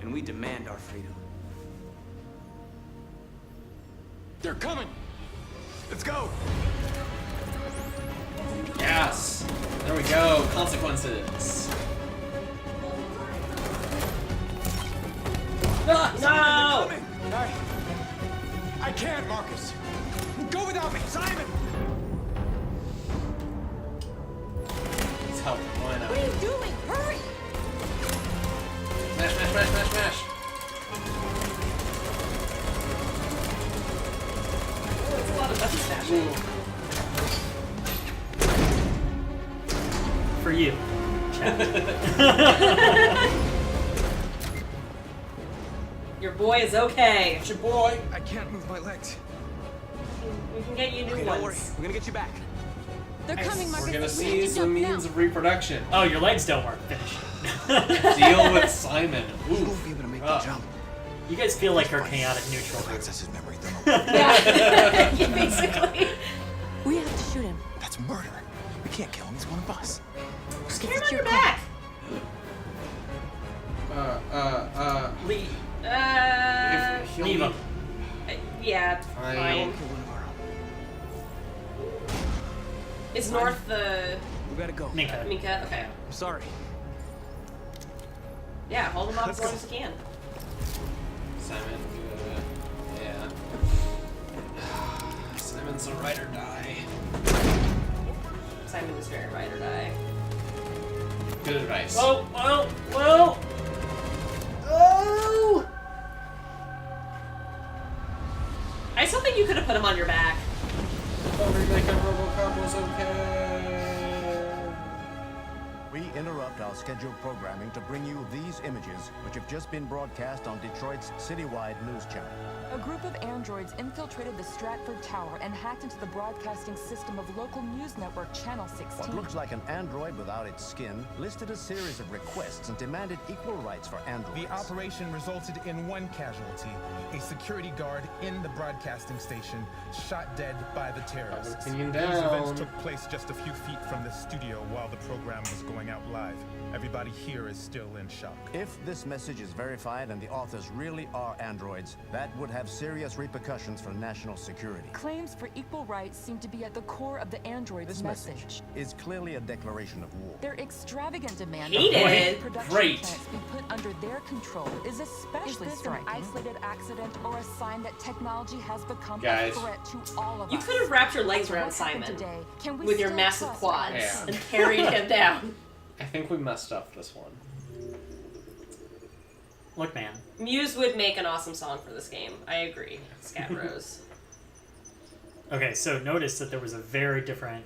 and we demand our freedom. They're coming! Let's go! Yes! There we go. Consequences. No! I can't, Marcus. Go without me, Simon! Let's help. Why not? What are you doing? Hurry! Smash, smash, smash, smash, smash. Oh, it's a lot of button smashing. For you. Your boy is okay. It's your boy. I can't move my legs. We can get you new Okay, ones. don't worry. We're gonna get you back. They're coming, Marcus. We're gonna We have to seize the jump means now. of reproduction. Oh, your legs don't work. Finish. Deal with Simon. You won't be able to make the jump. You guys feel like our chaotic neutral group. Access his memory thermal. Yeah, basically. We have to shoot him. That's murder. We can't kill him. He's one of us. Just carry him on your back. Leave. Leave him. Yeah, Fine. fine. Is North the... We gotta go. Mika. Mika? Okay. I'm sorry. Yeah, hold him off as long as you can. Simon, yeah. Simon's a ride or die. Simon was very ride or die. Good advice. Whoa, whoa, whoa! Oh! I still think you could have put him on your back. Oh, remake of RoboCop was okay. We interrupt our scheduled programming to bring you these images, which have just been broadcast on Detroit's citywide news channel. A group of androids infiltrated the Stratford Tower and hacked into the broadcasting system of local news network Channel 16. What looks like an android without its skin listed a series of requests and demanded equal rights for androids. The operation resulted in one casualty, a security guard in the broadcasting station, shot dead by the terrorists. Opinion These down. events took place just a few feet from the studio while the program was going out live. Everybody here is still in shock. If this message is verified and the authors really are androids, that would have serious repercussions for national security. Claims for equal rights seem to be at the core of the android's This message is clearly a declaration of war. Their extravagant demand Hate that it. production Great. plants be put under their control is especially striking. An isolated accident or a sign that technology has become Guys. a threat to all of You us? could have wrapped your legs around What happened Simon today? Can we with your still massive trust quads Yeah. and carried him down. I think we messed up this one. Look, man. Muse would make an awesome song for this game. I agree. Scat Rose. Okay, so notice that there was a very different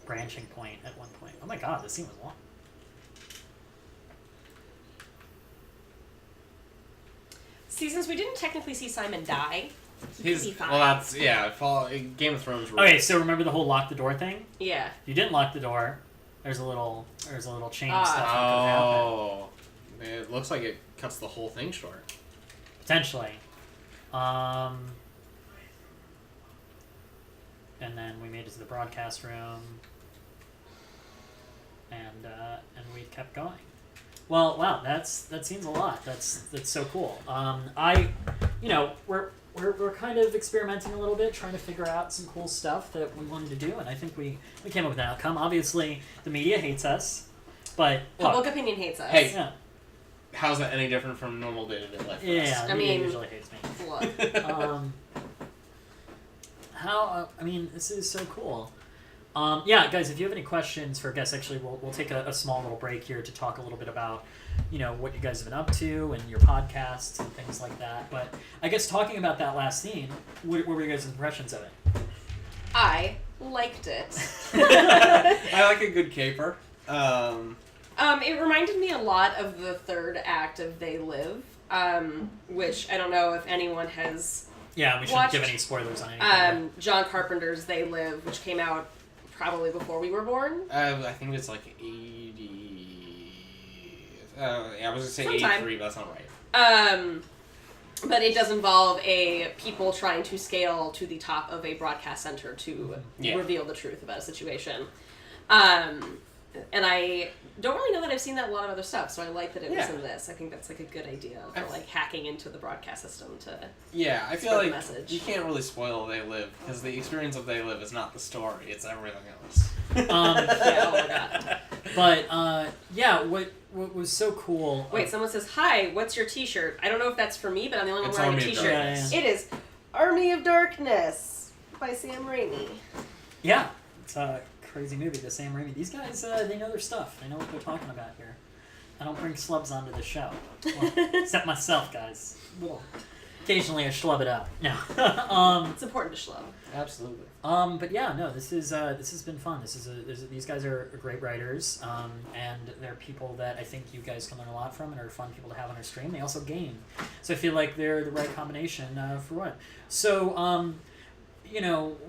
branching point at one point. Oh my god, this scene was long. See, since we didn't technically see Simon die, he could be fine. Well, that's Game of Thrones rules. Okay, so remember the whole lock the door thing? Yeah. If you didn't lock the door, there's a little chain of stuff that could happen. Oh, it looks like it cuts the whole thing short. Potentially. And then we made it to the broadcast room, and we kept going. Well, wow, that seems a lot. That's so cool. We're kind of experimenting a little bit, trying to figure out some cool stuff that we wanted to do, and I think we came up with an outcome. Obviously, the media hates us, but Public opinion hates us. Hey, yeah. How's that any different from normal day-to-day life? for Yeah, us? the media usually hates me. This is so cool. Guys, if you have any questions for guests, actually, we'll take a small little break here to talk a little bit about, what you guys have been up to and your podcasts and things like that. But I guess talking about that last scene, what were your guys' impressions of it? I liked it. I like a good caper. It reminded me a lot of the third act of They Live, which I don't know if anyone has. Yeah, we shouldn't give any spoilers on anything. John Carpenter's They Live, which came out probably before we were born. I think it's like 80. I was gonna say Sometime. 83, but that's not right. But it does involve people trying to scale to the top of a broadcast center to reveal the truth about a situation. And I don't really know that I've seen that in a lot of other stuff, so I like that it was in this. I think that's like a good idea for like hacking into the broadcast system to I feel like message. You can't really spoil They Live, because the experience of They Live is not the story, it's everything else. Oh my god. But what was so cool. Wait, someone says, "Hi, what's your T-shirt?" I don't know if that's for me, but I'm the only one wearing a T-shirt. Yeah. It is Army of Darkness by Sam Raimi. Yeah, it's a crazy movie, the Sam Raimi. These guys, they know their stuff. They know what they're talking about here. I don't bring schlubs onto the show. Well, except myself, guys. Occasionally I schlub it up. No. It's important to schlub. Absolutely. But yeah, no, this has been fun. These guys are great writers, and they're people that I think you guys can learn a lot from and are fun people to have on our stream. They also game. So I feel like they're the right combination for what. So,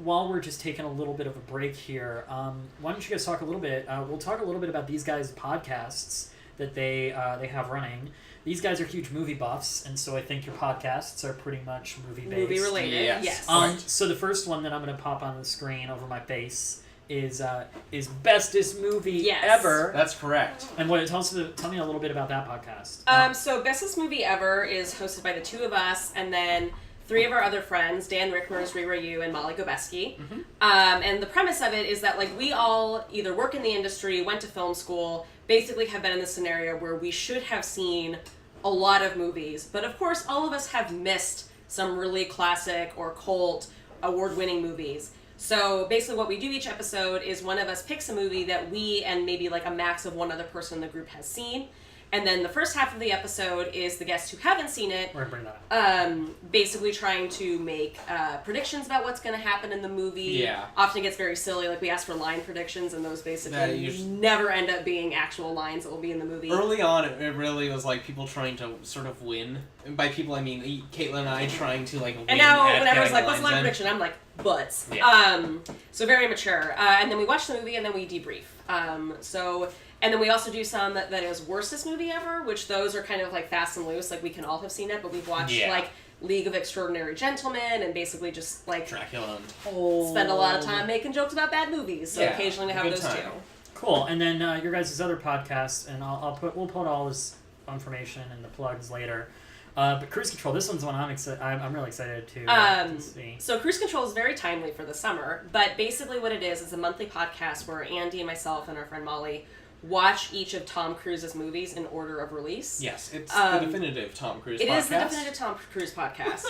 while we're just taking a little bit of a break here, why don't you guys talk a little bit, we'll talk a little bit about these guys' podcasts that they have running. These guys are huge movie buffs, and so I think your podcasts are pretty much movie-based. Movie-related, yes. So the first one that I'm going to pop on the screen over my face is Bestest Movie Ever. That's correct. And tell me a little bit about that podcast. So Bestest Movie Ever is hosted by the two of us, and then 3 of our other friends, Dan Rickmers, Rira Yu, and Molly Gobeski. Mm-hmm. And the premise of it is that we all either work in the industry, went to film school, basically have been in this scenario where we should have seen a lot of movies, but of course all of us have missed some really classic or cult award-winning movies. So basically what we do each episode is one of us picks a movie that we and maybe a max of one other person in the group has seen. And then the first half of the episode is the guests who haven't seen it. We're going to bring that up. Basically trying to make predictions about what's going to happen in the movie. Yeah. Often it gets very silly. We ask for line predictions, and those basically never end up being actual lines that will be in the movie. Early on, it really was people trying to sort of win. And by people, I mean Kaitlin and I trying to win. And now when everyone's what's line prediction? I'm like, butts. Yeah. So very mature. And then we watch the movie, and then we debrief. And then we also do some that is Worstest Movie Ever, which those are kind of fast and loose. We can all have seen it, but we've watched League of Extraordinary Gentlemen and basically just Dracula and spend a lot of time making jokes about bad movies. So occasionally we have those too. Cool. And then your guys' other podcast, and we'll put all this information and the plugs later. But Cruise Control, this one's the one I'm really excited to see. So Cruise Control is very timely for the summer, but basically what it is a monthly podcast where Andy and myself and our friend Molly watch each of Tom Cruise's movies in order of release. Yes, it's the definitive Tom Cruise podcast. It is the definitive Tom Cruise podcast.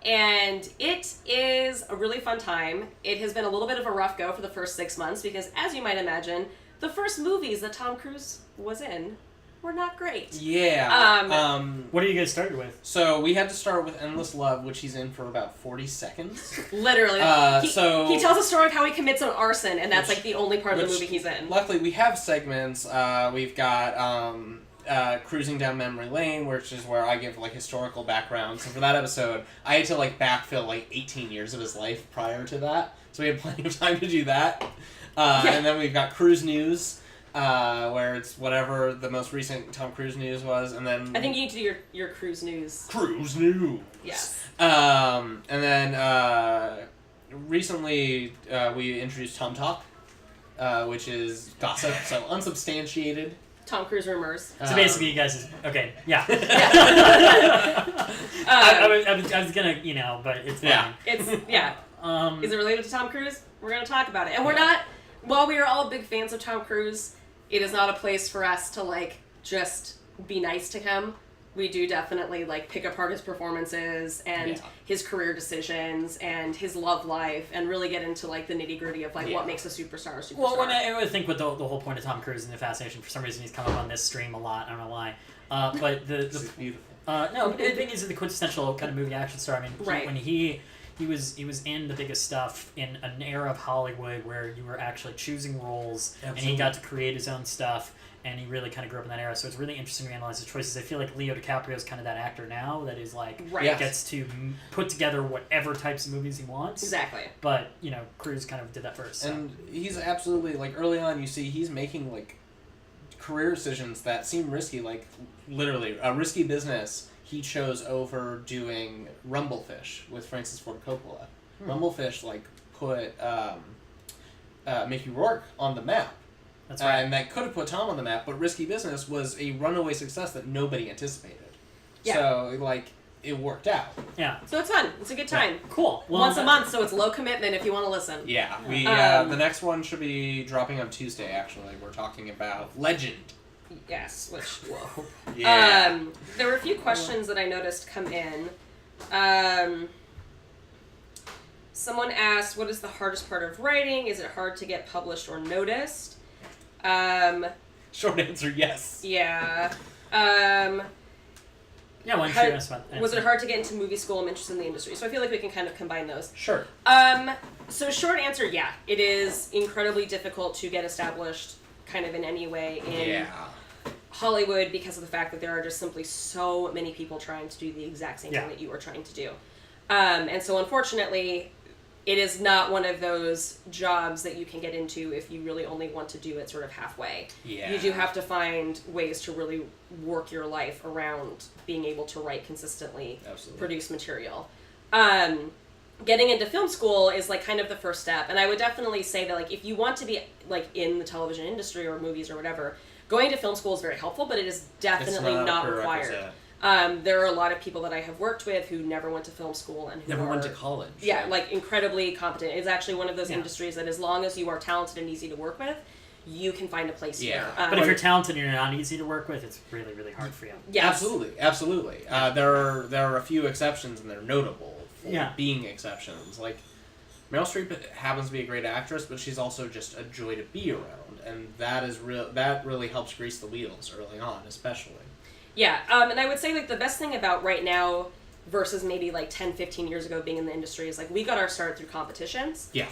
And it is a really fun time. It has been a little bit of a rough go for the first 6 months because, as you might imagine, the first movies that Tom Cruise was in were not great. Yeah. What are you guys started with? So we had to start with Endless Love, which he's in for about 40 seconds. Literally. He tells a story of how he commits an arson, and that's like the only part of the movie he's in. Luckily, we have segments. We've got Cruising Down Memory Lane, which is where I give like historical background. So for that episode, I had to like backfill like 18 years of his life prior to that. So we had plenty of time to do that. And then we've got Cruise News. Where it's whatever the most recent Tom Cruise news was, and then I think you need to do your Cruise News. Cruise News. Yes. And then recently we introduced Tom Talk, which is gossip, so unsubstantiated. Tom Cruise rumors. So basically, you guys okay, yeah. I was gonna, but it's fine. Yeah. It's is it related to Tom Cruise? We're gonna talk about it, and we're not. While we are all big fans of Tom Cruise, it is not a place for us to like just be nice to him. We do definitely like pick apart his performances and his career decisions and his love life and really get into like the nitty gritty of like what makes a superstar a superstar. Well, when I think with the whole point of Tom Cruise and the fascination, for some reason he's come up on this stream a lot. I don't know why. But the beautiful. No, the thing is the quintessential kind of movie action star. I mean, when he was in the biggest stuff in an era of Hollywood where you were actually choosing roles. Absolutely. And he got to create his own stuff, and he really kind of grew up in that era. So it's really interesting to analyze his choices. I feel like Leo DiCaprio is kind of that actor now that is like gets to put together whatever types of movies he wants. Exactly. But Cruise kind of did that first. So. And he's absolutely like early on. You see he's making like career decisions that seem risky, like literally a risky business. He chose over doing Rumblefish with Francis Ford Coppola. Rumblefish like put Mickey Rourke on the map. That's right. And that could have put Tom on the map, but Risky Business was a runaway success that nobody anticipated. Yeah. So like it worked out. Yeah. So it's fun. It's a good time. Yeah. Cool. Well, once a month, so it's low commitment if you want to listen. Yeah. We the next one should be dropping on Tuesday. Actually, we're talking about Legend. Yes, which whoa. Yeah. There were a few questions that I noticed come in. Someone asked, "What is the hardest part of writing? Is it hard to get published or noticed?" Short answer: yes. Yeah. Why don't you ask about that? Was it hard to get into movie school? I'm interested in the industry, so I feel like we can kind of combine those. Sure. So short answer: yeah, it is incredibly difficult to get established, kind of in any way in Hollywood because of the fact that there are just simply so many people trying to do the exact same thing that you are trying to do. And so unfortunately, it is not one of those jobs that you can get into if you really only want to do it sort of halfway. Yeah. You do have to find ways to really work your life around being able to write consistently, produce material. Getting into film school is like kind of the first step, and I would definitely say that like if you want to be like in the television industry or movies or whatever, going to film school is very helpful, but it is definitely not required. There are a lot of people that I have worked with who never went to film school and who never went to college. Yeah, like incredibly competent. It's actually one of those industries that as long as you are talented and easy to work with, you can find a place here. But if you're talented and you're not easy to work with, it's really, really hard for you. Yes. Absolutely. There are a few exceptions, and they're notable for being exceptions. Like Meryl Streep happens to be a great actress, but she's also just a joy to be around, and that is that really helps grease the wheels early on, especially. Yeah, and I would say like the best thing about right now versus maybe like 10, 15 years ago being in the industry is like we got our start through competitions. Yeah.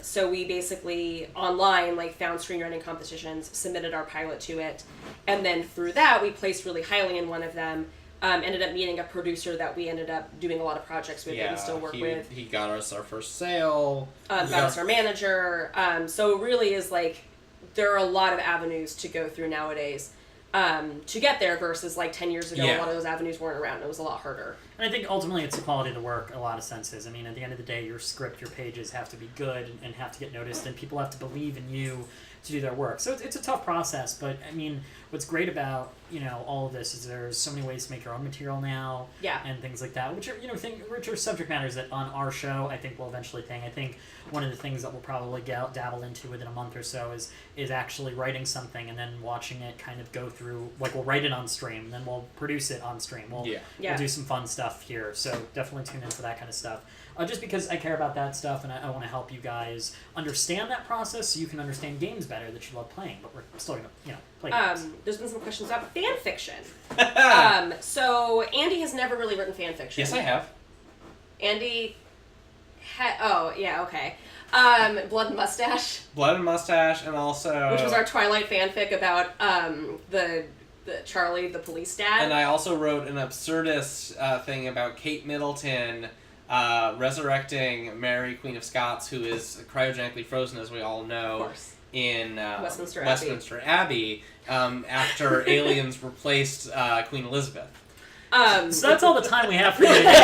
So we basically online like found screenwriting competitions, submitted our pilot to it, and then through that we placed really highly in one of them. Ended up meeting a producer that we ended up doing a lot of projects with that we still work with. He got us our first sale. Got us our manager. So it really is like there are a lot of avenues to go through nowadays to get there versus like 10 years ago a lot of those avenues weren't around. It was a lot harder. And I think ultimately it's the quality of the work in a lot of senses. I mean, at the end of the day, your script, your pages have to be good and have to get noticed, and people have to believe in you to do their work. So it's a tough process, but I mean, what's great about, all of this is there's so many ways to make your own material now, and things like that, which are, which are subject matters that on our show I think will eventually thing. I think one of the things that we'll probably dabble into within a month or so is actually writing something and then watching it kind of go through, like we'll write it on stream, and then we'll produce it on stream. We'll do some fun stuff here, so definitely tune in for that kind of stuff. Just because I care about that stuff, and I want to help you guys understand that process so you can understand games better that you love playing, but we're still going to, play games. There's been some questions about fan fiction. So Andy has never really written fan fiction. Yes, I have. Andy okay. Blood and Mustache. Blood and Mustache, and also... Which was our Twilight fanfic about the Charlie, the police dad. And I also wrote an absurdist thing about Kate Middleton resurrecting Mary, Queen of Scots, who is cryogenically frozen, as we all know, in Westminster Abbey after aliens replaced Queen Elizabeth. So that's all the time we have for you today.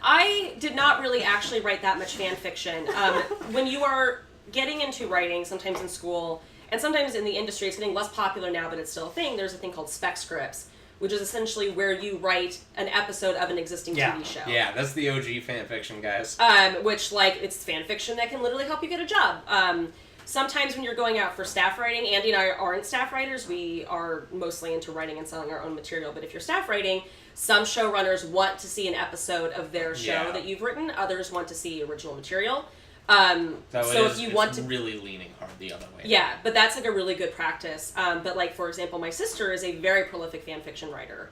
I did not really actually write that much fan fiction. When you are getting into writing, sometimes in school, and sometimes in the industry, it's getting less popular now, but it's still a thing, there's a thing called spec scripts, which is essentially where you write an episode of an existing TV show. Yeah, that's the OG fan fiction, guys. Which, it's fan fiction that can literally help you get a job. Sometimes when you're going out for staff writing, Andy and I aren't staff writers. We are mostly into writing and selling our own material. But if you're staff writing, some showrunners want to see an episode of their show that you've written. Others want to see original material. It's really leaning hard the other way. Yeah, but that's a really good practice. But for example, my sister is a very prolific fan fiction writer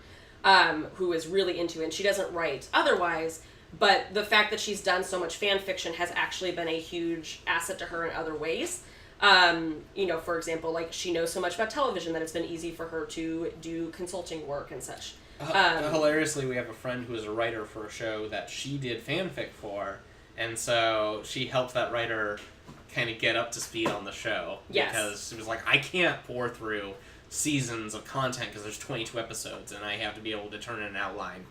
who is really into it. And she doesn't write otherwise, but the fact that she's done so much fan fiction has actually been a huge asset to her in other ways. For example, she knows so much about television that it's been easy for her to do consulting work and such. Hilariously, we have a friend who is a writer for a show that she did fanfic for, and so she helped that writer kind of get up to speed on the show. Yes. Because she was like, I can't pour through seasons of content because there's 22 episodes, and I have to be able to turn in an outline.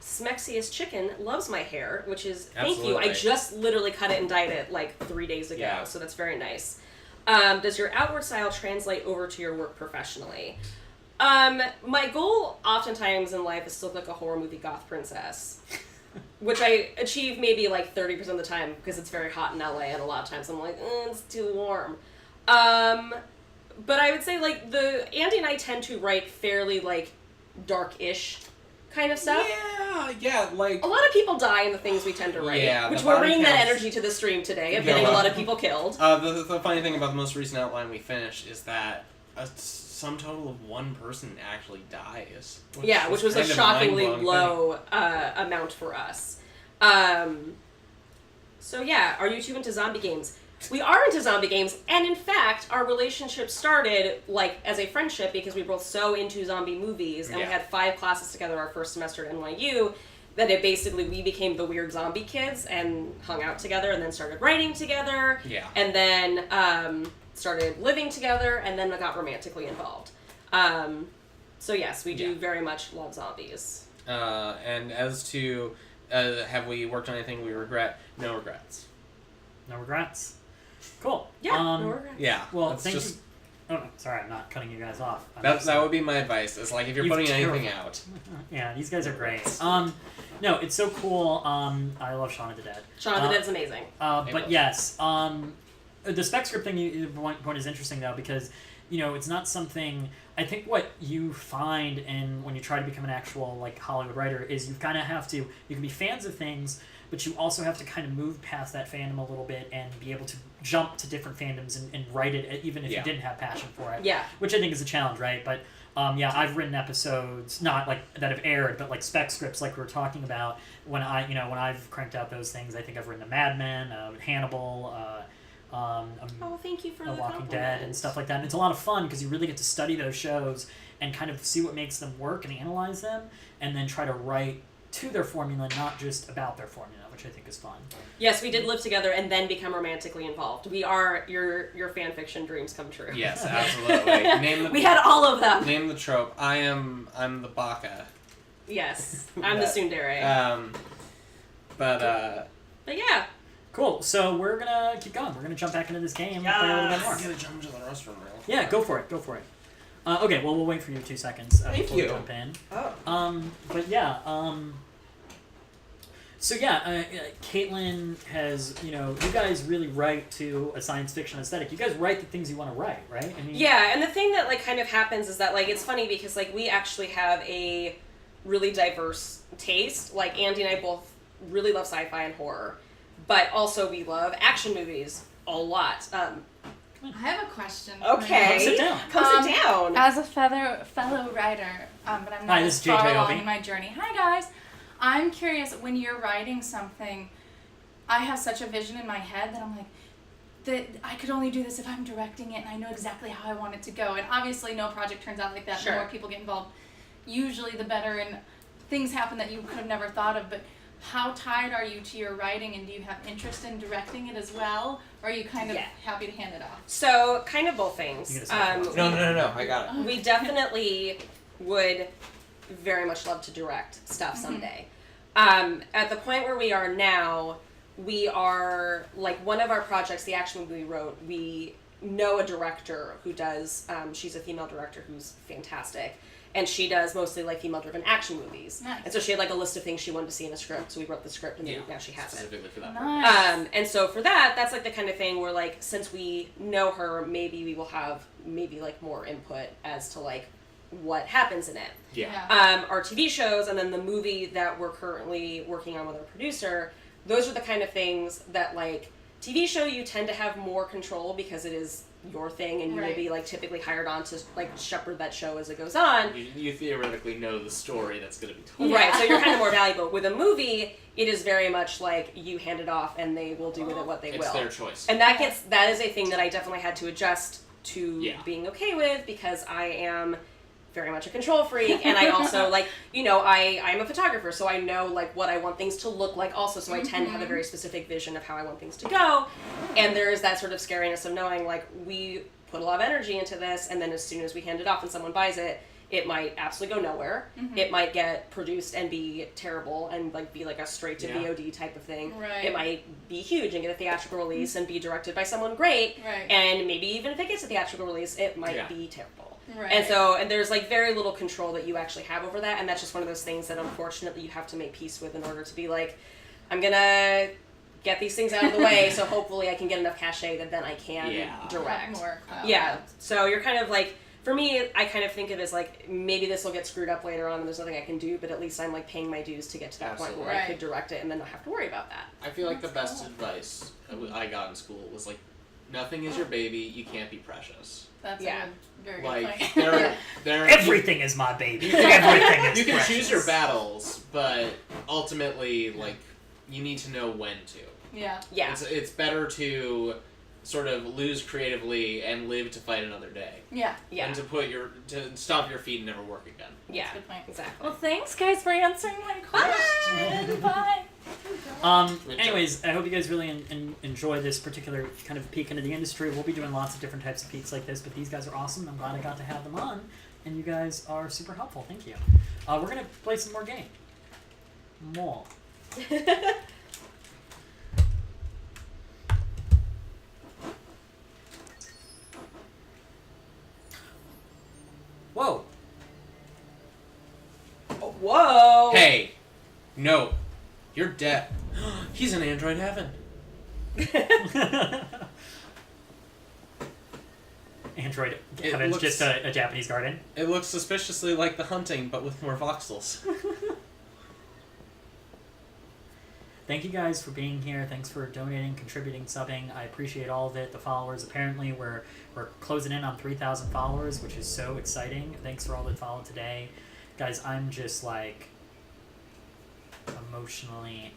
Smexius Chicken loves my hair, which is, Absolutely. Thank you. I just literally cut it and dyed it 3 days ago, so that's very nice. Does your outward style translate over to your work professionally? My goal oftentimes in life is to look like a horror movie goth princess, which I achieve maybe 30% of the time because it's very hot in LA, and a lot of times I'm like, it's too warm. But I would say Andy and I tend to write fairly dark-ish kind of stuff. Yeah, a lot of people die in the things we tend to write. Yeah, which we're bringing that energy to the stream today of getting a lot of people killed. The funny thing about the most recent outline we finished is that a sum total of one person actually dies. Which was a shockingly low amount for us. So yeah, are you two into zombie games? We are into zombie games, and in fact, our relationship started as a friendship because we were both so into zombie movies, and we had 5 classes together our first semester at NYU, that we became the weird zombie kids and hung out together, and then started writing together, and then started living together, and then got romantically involved. So yes, we do very much love zombies. And as to have we worked on anything we regret? No regrets. No regrets. Cool. Yeah, no regrets. Yeah. Well, thank you. Oh, no, sorry, I'm not cutting you guys off. That would be my advice. It's if you're putting anything out. Yeah, these guys are great. No, it's so cool. I love Shaun of the Dead. Shaun of the Dead's amazing. But yes, the spec script thing point is interesting though because it's not something. I think what you find when you try to become an actual Hollywood writer is you kind of have to. You can be fans of things, but you also have to kind of move past that fandom a little bit and be able to jump to different fandoms and write it even if you didn't have passion for it. Yeah. Which I think is a challenge, right? But I've written episodes not that have aired, but spec scripts like we were talking about. When I've cranked out those things, I think I've written a Mad Men, Hannibal. Thank you for the Walking Dead and stuff like that. And it's a lot of fun because you really get to study those shows and kind of see what makes them work and analyze them, and then try to write to their formula, not just about their formula, which I think is fun. Yes, we did live together and then become romantically involved. We are your fan fiction dreams come true. Yes, absolutely. We had all of them. Name the trope. I'm the baka. Yes, I'm the tsundere. But yeah. Cool. So we're gonna keep going. We're gonna jump back into this game and play a little bit more. I'm gonna jump into the restroom now. Yeah, go for it. Go for it. Okay, well, we'll wait for you 2 seconds before we jump in. Oh. But yeah, so yeah, Kaitlin has, you guys really write to a science fiction aesthetic. You guys write the things you want to write, right? I mean, yeah, and the thing that, like, kind of happens is that, like, it's funny because, like, we actually have a really diverse taste. Like, Andy and I both really love sci-fi and horror, but also we love action movies a lot. I have a question. Okay. Come sit down. Come sit down. As a fellow writer, but I'm not Hi, this as is far JJ along Opie. in my journey. Hi, guys. I'm curious, when you're writing something, I have such a vision in my head that I'm like, that I could only do this if I'm directing it and I know exactly how I want it to go. And obviously no project turns out like that. Sure. The more people get involved, usually the better, and things happen that you could have never thought of. But how tied are you to your writing, and do you have interest in directing it as well? Or are you kind of happy to hand it off? So, kind of both things. No, I got it. We definitely would very much love to direct stuff someday. At the point where we are now, we are, like, one of our projects, the action movie we wrote, we know a director who does, she's a female director who's fantastic, and she does mostly, like, female-driven action movies. Nice. And so she had, like, a list of things she wanted to see in a script, so we wrote the script, and now she has it. Specifically for that Nice. And so for that's, like, the kind of thing where, like, since we know her, maybe we will have, like, more input as to, like, what happens in it. Yeah. Our TV shows, and then the movie that we're currently working on with our producer, those are the kind of things that, like, TV show you tend to have more control because it is your thing, and you will be, like, typically hired on to, like, shepherd that show as it goes on. You theoretically know the story that's going to be told. Right, so you're kind of more valuable. With a movie, it is very much like you hand it off and they will do with it what they will. It's their choice. And that is a thing that I definitely had to adjust to being okay with, because I am very much a control freak, and I also, like, I'm a photographer, so I know, like, what I want things to look like also, so I tend to have a very specific vision of how I want things to go, and there's that sort of scariness of knowing, like, we put a lot of energy into this, and then as soon as we hand it off and someone buys it, it might absolutely go nowhere. It might get produced and be terrible and, like, be like a straight to VOD type of thing. Right. It might be huge and get a theatrical release and be directed by someone great. Right. And maybe even if it gets a theatrical release, it might be terrible. Right. And there's, like, very little control that you actually have over that, and that's just one of those things that unfortunately you have to make peace with in order to be like, I'm gonna get these things out of the way, so hopefully I can get enough cachet that then I can direct. More. So you're kind of like, for me, I kind of think of it as, like, maybe this will get screwed up later on and there's nothing I can do, but at least I'm, like, paying my dues to get to that point where I could direct it and then not have to worry about that. I feel like the best advice I got in school was, like, nothing is your baby, you can't be precious. That's a very like, good point. Everything is my baby. Everything is You can precious. choose your battles, but ultimately, like, you need to know when to. Yeah. It's better to sort of lose creatively and live to fight another day. Yeah. And to stomp your feet and never work again. Yeah. That's a good point. Exactly. Well, thanks, guys, for answering my question. Bye. Anyways, I hope you guys really enjoy this particular kind of peek into the industry. We'll be doing lots of different types of peeks like this, but these guys are awesome. I'm glad I got to have them on, and you guys are super helpful. Thank you. We're going to play some more game. More. Whoa. Oh, whoa. Hey. No. You're dead. He's in android heaven. Android heaven's just a Japanese garden. It looks suspiciously like The Hunting, but with more voxels. Thank you guys for being here. Thanks for donating, contributing, subbing. I appreciate all of it. The followers, apparently we're closing in on 3,000 followers, which is so exciting. Thanks for all that followed today. Guys, I'm just, like, emotionally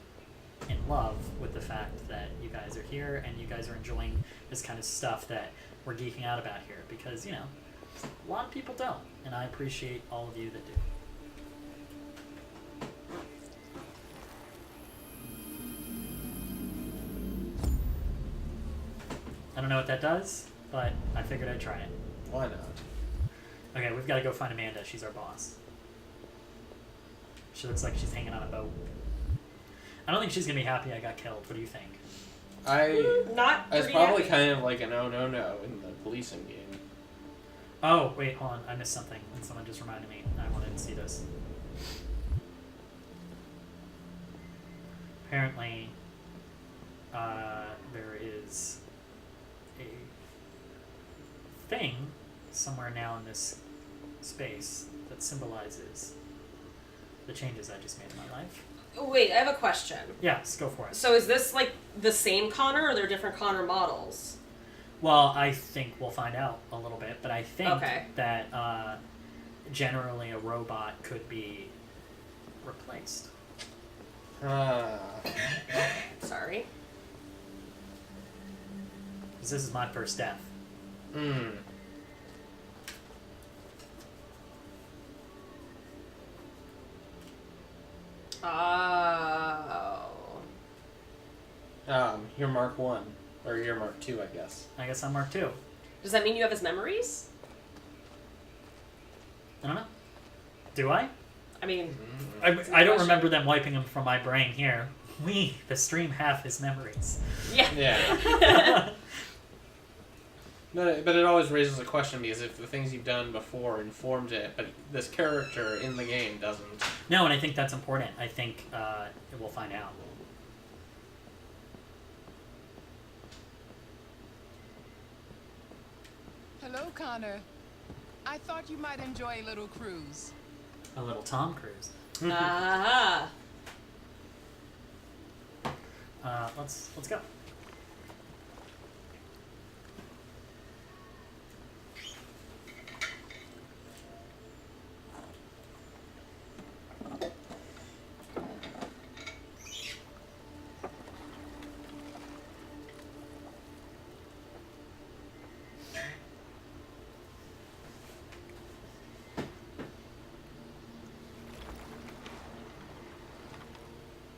in love with the fact that you guys are here and you guys are enjoying this kind of stuff that we're geeking out about here, because, a lot of people don't, and I appreciate all of you that do. I don't know what that does, but I figured I'd try it. Why not? Okay, we've got to go find Amanda. She's our boss. She looks like she's hanging on a boat. I don't think she's gonna be happy I got killed. What do you think? Not It's pretty probably happy. kind of like a no in the policing game. Oh, wait, hold on. I missed something, and someone just reminded me. I wanted to see this. Apparently, there is a thing somewhere now in this space that symbolizes the changes I just made in my life. Wait, I have a question. Yes, go for it. So is this like the same Connor, or are there different Connor models? Well, I think we'll find out a little bit, but I think Okay. that generally a robot could be replaced. Sorry. Because this is my first death. Oh. You're Mark 1. Or you're Mark 2, I guess. I guess I'm Mark 2. Does that mean you have his memories? I don't know. Do I? I mean... I don't remember them wiping them from my brain here. We, the stream, have his memories. Yeah. Yeah. But it always raises a question, because if the things you've done before informed it, but this character in the game doesn't. No, and I think that's important. I think we'll find out. Hello, Connor. I thought you might enjoy a little cruise. A little Tom Cruise. Ah. Let's go.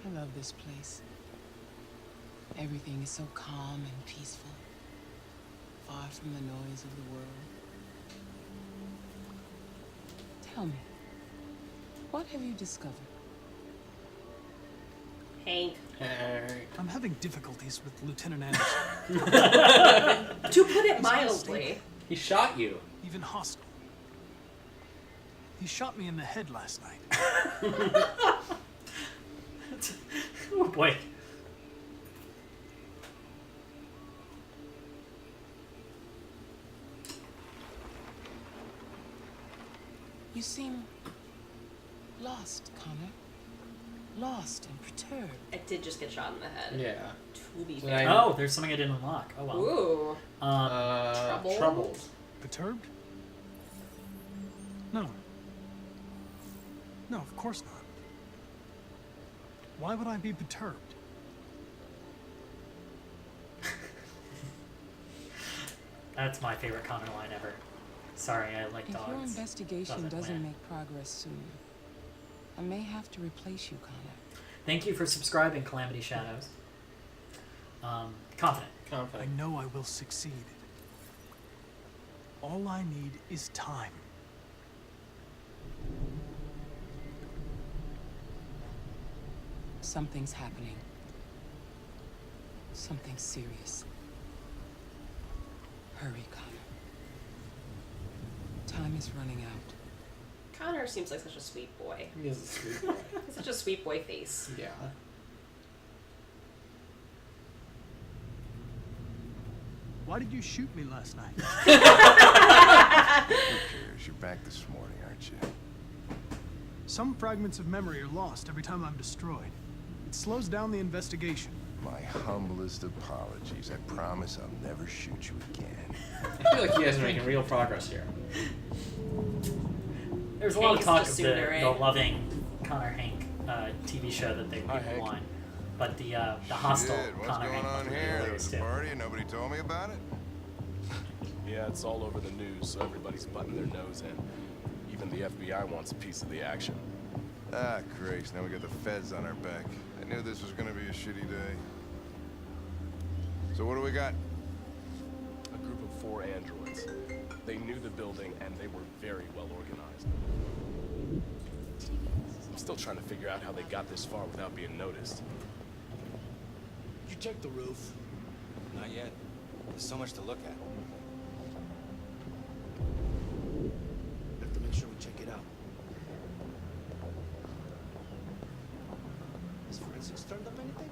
I love this place. Everything is so calm and peaceful, far from the noise of the world. Tell me, what have you discovered? Hank. I'm having difficulties with Lieutenant Anderson. To put it mildly. He shot you. Even hostile. He shot me in the head last night. Oh boy. You seem lost, Connor. Lost and perturbed. I did just get shot in the head. Yeah. To be So fair. Oh, there's something I didn't unlock. Oh well. Ooh. Troubled. Perturbed? No. No, of course not. Why would I be perturbed? That's my favorite Connor line ever. Sorry, I like If dogs. your investigation doesn't win. make progress soon, I may have to replace you, Connor. Thank you for subscribing, Calamity Shadows. Confident. I know I will succeed. All I need is time. Something's happening. Something serious. Hurry, Connor. Time is running out. Connor seems like such a sweet boy. He is a sweet boy. He's such a sweet boy face. Yeah. Why did you shoot me last night? Who cares? You're back this morning, aren't you? Some fragments of memory are lost every time I'm destroyed. It slows down the investigation. My humblest apologies. I promise I'll never shoot you again. I feel like you guys are making real progress here. There's a lot of Hank's talk just of sooner, the eh? loving Connor Hank TV show that they people want, but the hostile Shit, what's Connor going Hank on was really here? hilarious There's a too. party and nobody told me about it? Yeah, it's all over the news, so everybody's butting their nose in. Even the FBI wants a piece of the action. Ah, Christ, now we got the feds on our back. I knew this was gonna be a shitty day. So what do we got? A group of 4 androids. They knew the building, and they were very well organized. I'm still trying to figure out how they got this far without being noticed. You checked the roof? Not yet. There's so much to look at. Have to make sure we check it out. Has forensics turned up anything?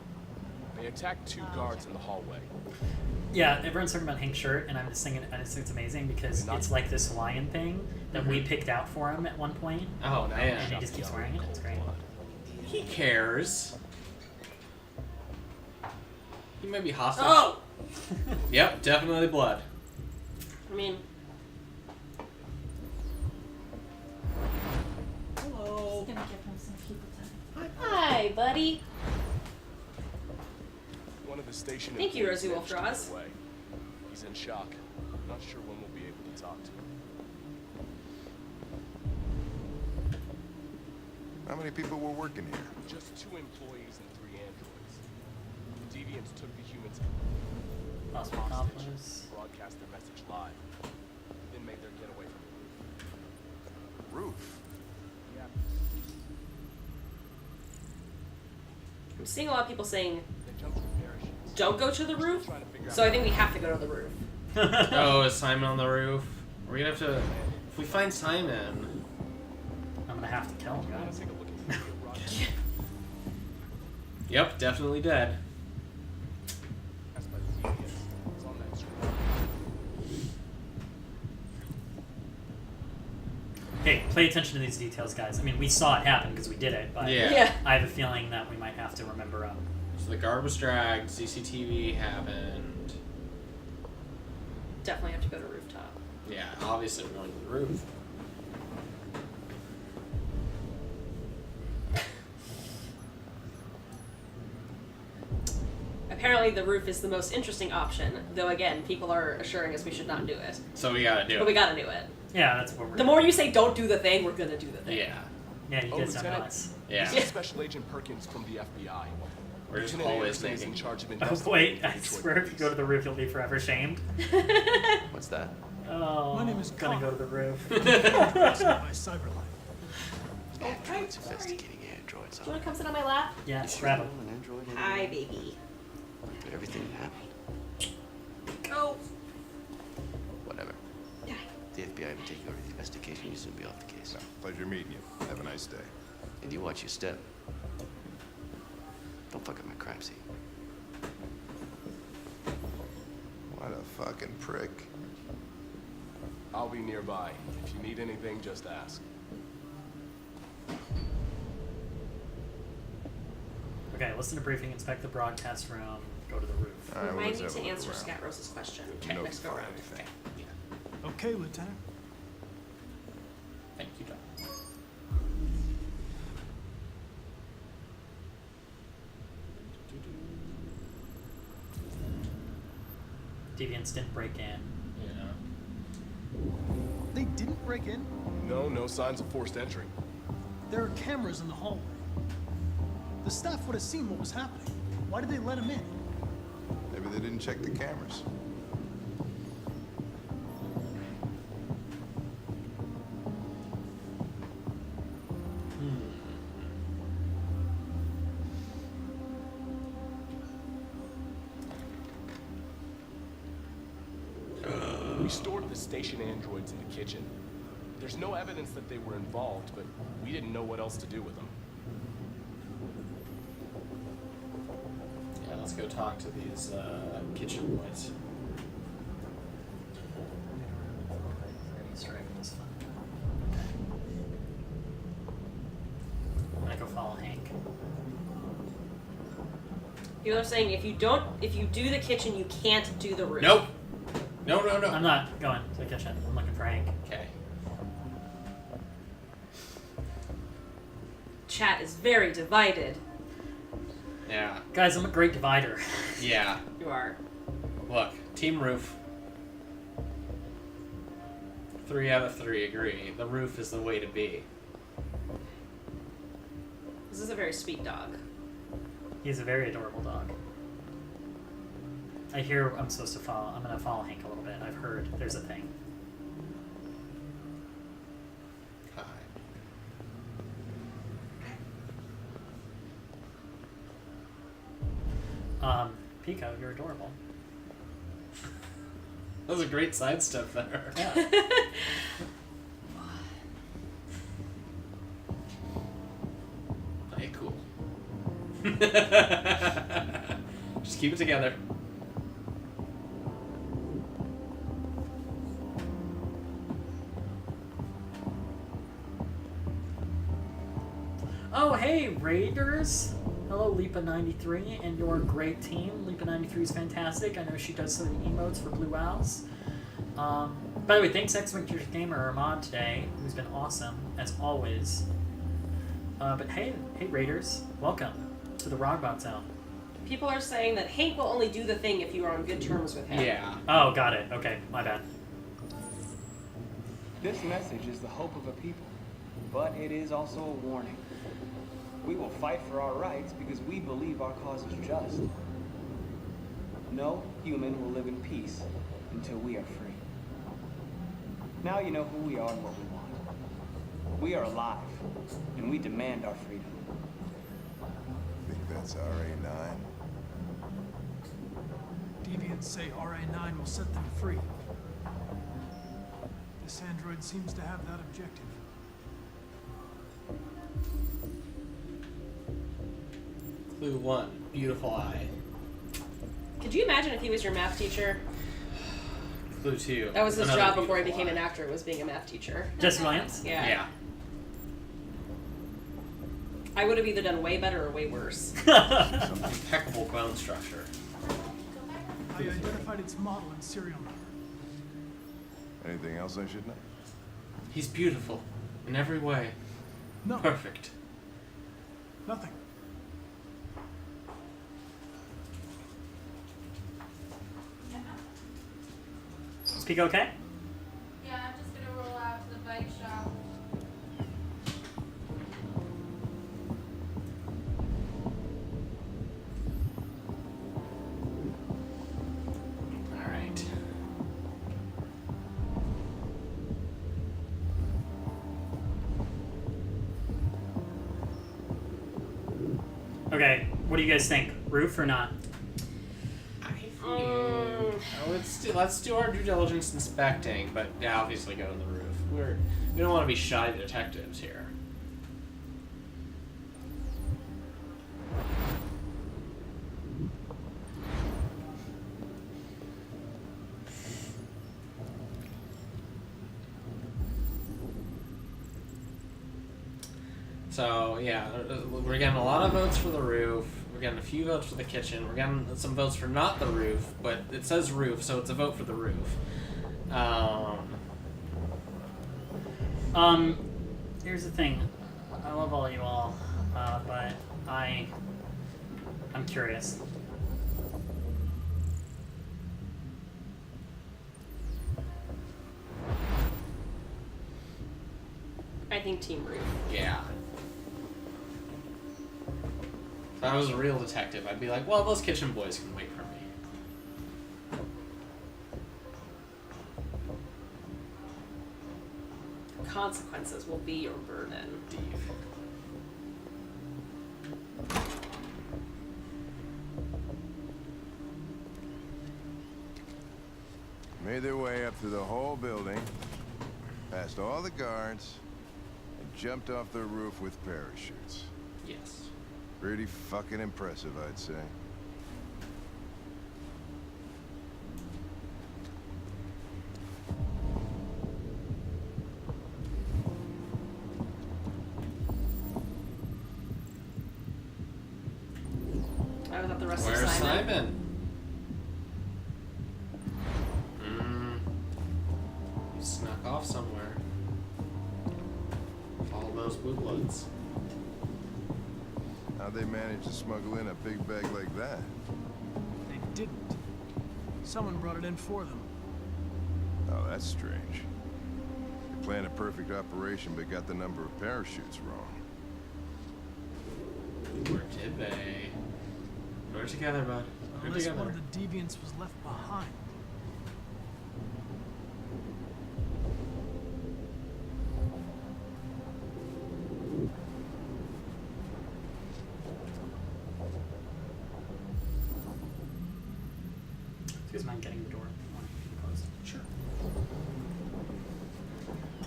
They attacked 2 guards in the hallway. Yeah, everyone's talking about Hank's shirt, and I'm just thinking, I just think it's amazing because it's like this Hawaiian thing that we picked out for him at one point. Oh, man. And he just keeps wearing it. It's great. He cares. He might be hostile. Oh! Yep, definitely blood. I mean... Hello. Just gonna give him some people time. Hi, buddy. One of the station Thank you, employees Rosie managed to get Wolfdraws. away. He's in shock. Not sure when we'll be able to talk to him. How many people were working here? Just 2 employees and 3 androids. The deviants took the humans Possible accomplice. broadcast their message live, then made their getaway from The roof. yeah. I'm seeing a lot of people saying, They jumped through parachutes. don't go to the roof. So I think we have to go to the roof. Oh, is Simon on the roof? We're gonna have to... If we find Simon... I'm gonna have to kill him, guys. Take a look at the video broadcast. Yep, definitely dead. That's by the deviants. It's on that screen. Hey, pay attention to these details, guys. I mean, we saw it happen because we did it, but Yeah. I have a feeling that we might have to remember up. So the guard was dragged, CCTV happened. Definitely have to go to rooftop. Yeah, obviously we're going to the roof. Apparently the roof is the most interesting option, though again, people are assuring us we should not do it. So we gotta do But it. we gotta do it. Yeah, that's what we're The more you say don't do the thing, we're gonna do the thing. Yeah. Yeah, you Oh, guys don't know Lieutenant, us. Yeah. This is Special Agent Perkins from the FBI. We're just Lieutenant always Anderson is in thinking. charge of Oh, investigating wait, the I Detroit swear if you go to the roof, you'll be forever shamed. What's that? Oh, My name is gonna go to the roof. by Cyberlife. Oh, hi, It's sorry. investigating androids. Do you wanna come sit on my lap? Yeah, grab him. An android Hi, baby. Everything that happened. Go. Whatever. Die. The FBI will take over the investigation. You soon be off the case. Pleasure meeting you. Have a nice day. And you watch your step. Don't fuck up my crime scene. What a fucking prick. I'll be nearby. If you need anything, just ask. Okay, listen to briefing, inspect the broadcast room, go to the roof. All right, Remind let's me have a to look answer around. Scat Rose's question. No Next go find around. anything. Okay, Lieutenant. Thank you, John. Deviants didn't break in. Yeah. They didn't break in. No signs of forced entry. There are cameras in the hallway. The staff would have seen what was happening. Why did they let him in? Maybe they didn't check the cameras. We stored the station androids in the kitchen. There's no evidence that they were involved, but we didn't know what else to do with them. Yeah, let's go talk to these kitchen boys. Easter egg was fun. I'm gonna go follow Hank. People are saying if you do the kitchen, you can't do the roof. Nope. No. I'm not going to the kitchen. I'm looking for Hank. Okay. Chat is very divided. Yeah. Guys, I'm a great divider. Yeah. You are. Look, Team Roof. 3 out of 3 agree. The roof is the way to be. This is a very sweet dog. He's a very adorable dog. I hear I'm supposed to follow. I'm gonna follow Hank a little bit. I've heard there's a thing. Hi. Pico, you're adorable. That was a great sidestep there. Yeah. Hey, cool. Just keep it together. Oh, hey, Raiders! Hello, Lipa93 and your great team. Lipa93 is fantastic. I know she does some emotes for Blue Owls. By the way, thanks X-Winter Gamer Ahmad today, who's been awesome, as always. But hey, Raiders, welcome to the Raagbot Zone. People are saying that Hank will only do the thing if you are on good terms with him. Yeah. Oh, got it. Okay, my bad. This message is the hope of a people, but it is also a warning. We will fight for our rights because we believe our cause is just. No human will live in peace until we are free. Now you know who we are and what we want. We are alive, and we demand our freedom. Think that's RA9? Deviants say RA9 will set them free. This android seems to have that objective. Clue 1. Beautiful eye. Could you imagine if he was your math teacher? Clue 2. That was his Another job before he beautiful became eye. an actor, was being a math teacher. Jesse Williams? Yeah. Yeah. I would have either done way better or way worse. Some impeccable bone structure. I identified its model and serial number. Anything else I should know? He's beautiful. In every way. No. Perfect. Nothing. Speak okay? Yeah, I'm just gonna roll out to the bike shop. Alright. Okay, what do you guys think? Roof or not? Let's do our due diligence inspecting, but yeah, obviously go to the roof. We don't want to be shoddy detectives here. So yeah, we're getting a lot of votes for the roof. We're getting a few votes for the kitchen. We're getting some votes for not the roof, but it says roof, so it's a vote for the roof. Here's the thing. I love all you all, but I'm curious. I think Team Roof. Yeah. If I was a real detective, I'd be like, well, those kitchen boys can wait for me. Consequences will be your burden. Made their way up through the whole building, past all the guards, and jumped off the roof with parachutes. Yes. Pretty fucking impressive, I'd say. I was at the rest Where's of Simon. Simon? He snuck off somewhere. Follow those blue bloods. How'd they manage to smuggle in a big bag like that? They didn't. Someone brought it in for them. Oh, that's strange. They planned a perfect operation, but got the number of parachutes wrong. Where did they? Put it together, bud. Put it Unless together. one of the deviants was left behind. mind getting the door closed? Sure.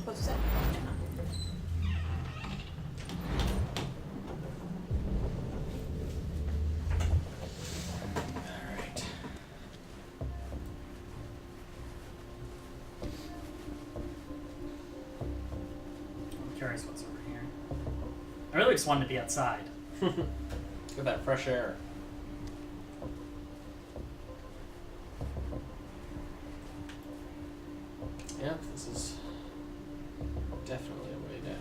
What's that? Alright. I'm curious what's over here. I really just wanted to be outside. Get that fresh air. Yeah, this is definitely a way down.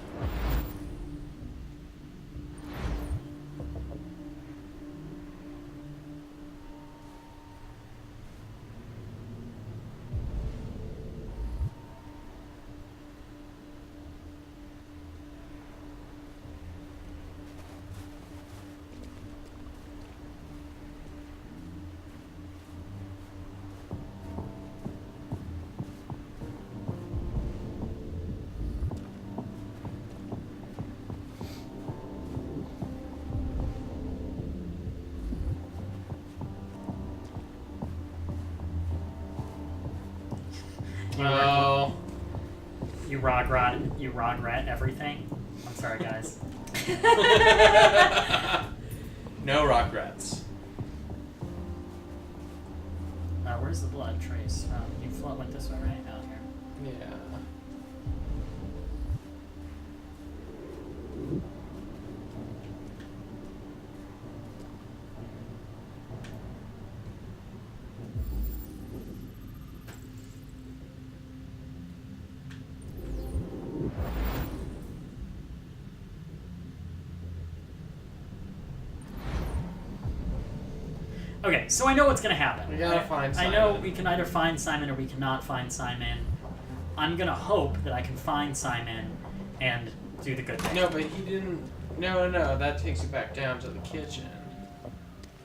Oh. You Raag rat everything. I'm sorry, guys. No rock rats. Where's the blood trace? You went this way, right? Out here. Yeah. Okay, so I know what's gonna happen. We gotta find Simon. I know we can either find Simon or we cannot find Simon. I'm gonna hope that I can find Simon and do the good thing. No, but he didn't. No, that takes you back down to the kitchen.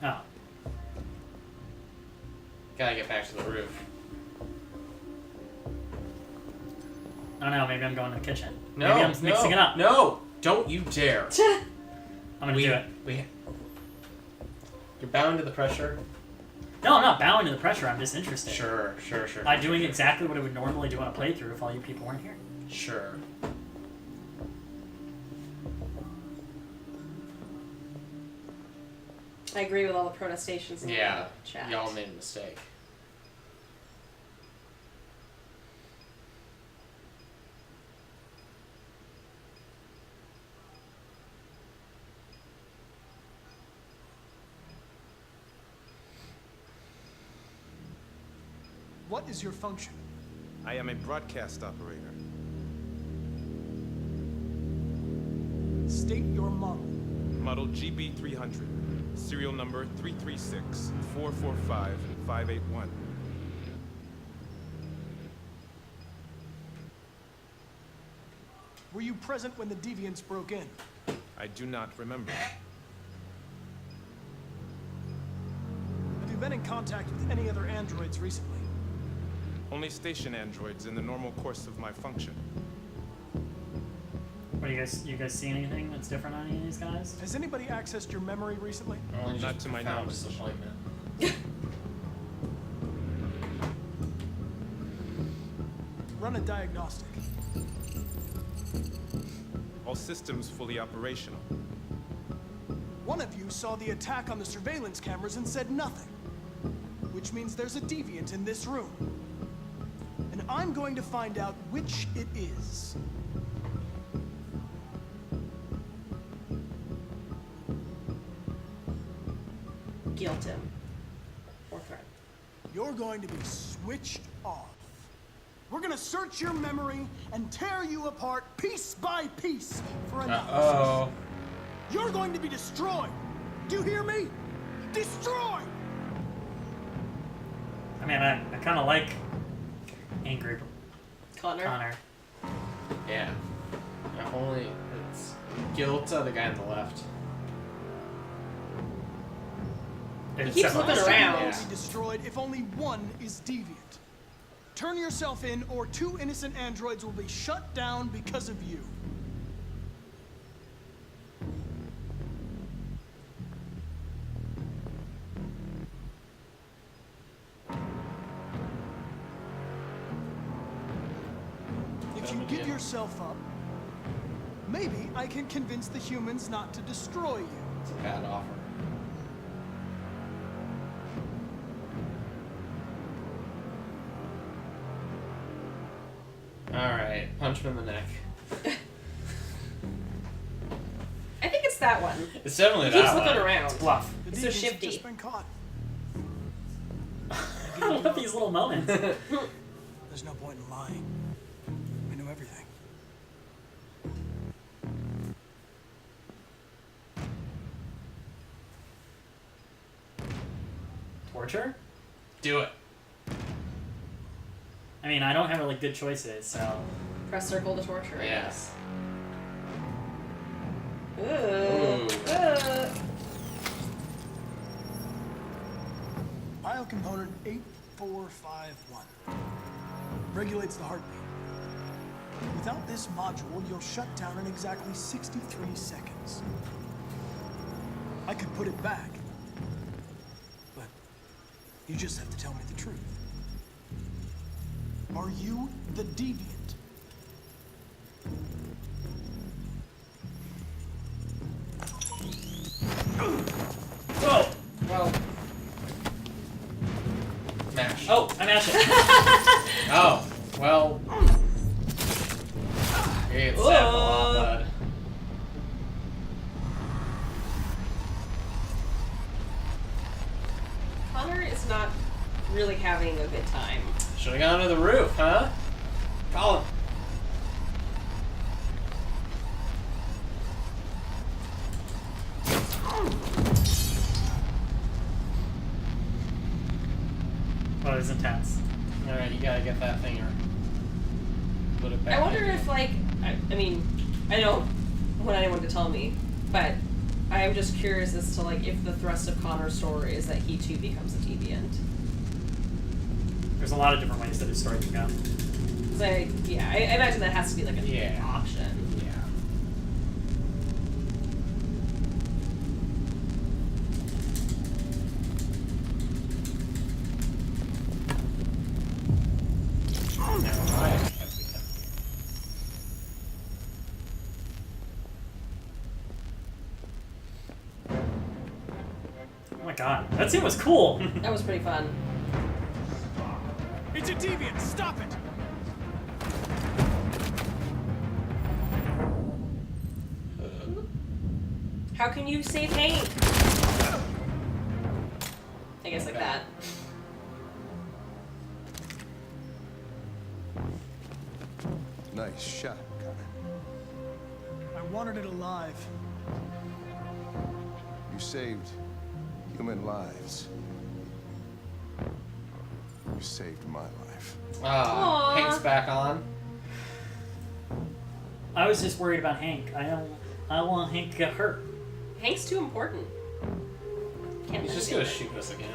Oh. Gotta get back to the roof. Oh no, maybe I'm going to the kitchen. No, maybe I'm mixing it up. No, don't you dare. I'm gonna do it. You're bound to the pressure. No, I'm not bowing to the pressure. I'm just interested. Sure. I'm doing exactly what I would normally do on a playthrough if all you people weren't here. Sure. I agree with all the protestations in the chat. Y'all made a mistake. What is your function? I am a broadcast operator. State your model. Model GB300. Serial number 336-445-581. Were you present when the deviants broke in? I do not remember. Have you been in contact with any other androids recently? Only station androids in the normal course of my function. What do you guys see anything that's different on any of these guys? Has anybody accessed your memory recently? Not to my knowledge. Run a diagnostic. All systems fully operational. One of you saw the attack on the surveillance cameras and said nothing. Which means there's a deviant in this room. And I'm going to find out which it is. Guilt him. Or threat. You're going to be switched off. We're gonna search your memory and tear you apart piece by piece for analysis. You're going to be destroyed. Do you hear me? Destroyed! I mean, I kind of like angry Connor. Yeah. Only it's Guilt, the guy on the left. He keeps looking around. Will be destroyed if only one is deviant. Turn yourself in, or 2 innocent androids will be shut down because of you. you give yourself up, maybe I can convince the humans not to destroy you. It's a bad offer. Alright, punch him in the neck. I think it's that one. It's definitely He keeps that looking one. around. It's bluff. The He's so deviants have shifty. just been caught. I love these little moments. There's no point in lying. We know everything. Torture? Do it. I mean, I don't have really good choices, so... Press circle to torture. Yes. Ooh. Biocomponent 8451 regulates the heartbeat. Without this module, you'll shut down in exactly 63 seconds. I could put it back, but you just have to tell me the truth. Are you the deviant? Whoa! Well. Mash. Oh, I mashed it. Oh, well. You get stabbed a lot, bud. Connor is not really having a good time. Should've gone to the roof, huh? Call him. Well, it was intense. Alright, you gotta get that thing or put it back. I wonder in. if, like, I mean, I don't want anyone to tell me, but I am just curious as to, like, if the thrust of Connor's story is that he too becomes a deviant. There's a lot of different ways that his story can go. So, yeah, I imagine that has to be, like, an option. Yeah. Oh my god, that scene was cool. That was pretty fun. It's a deviant! Stop it! How can you save Hank? I guess like that. Nice shot, Connor. I wanted it alive. You saved human lives. You saved my life. Ah, Hank's back on. I was just worried about Hank. I don't want Hank to get hurt. Hank's too important. Can't He's just gonna shoot us again.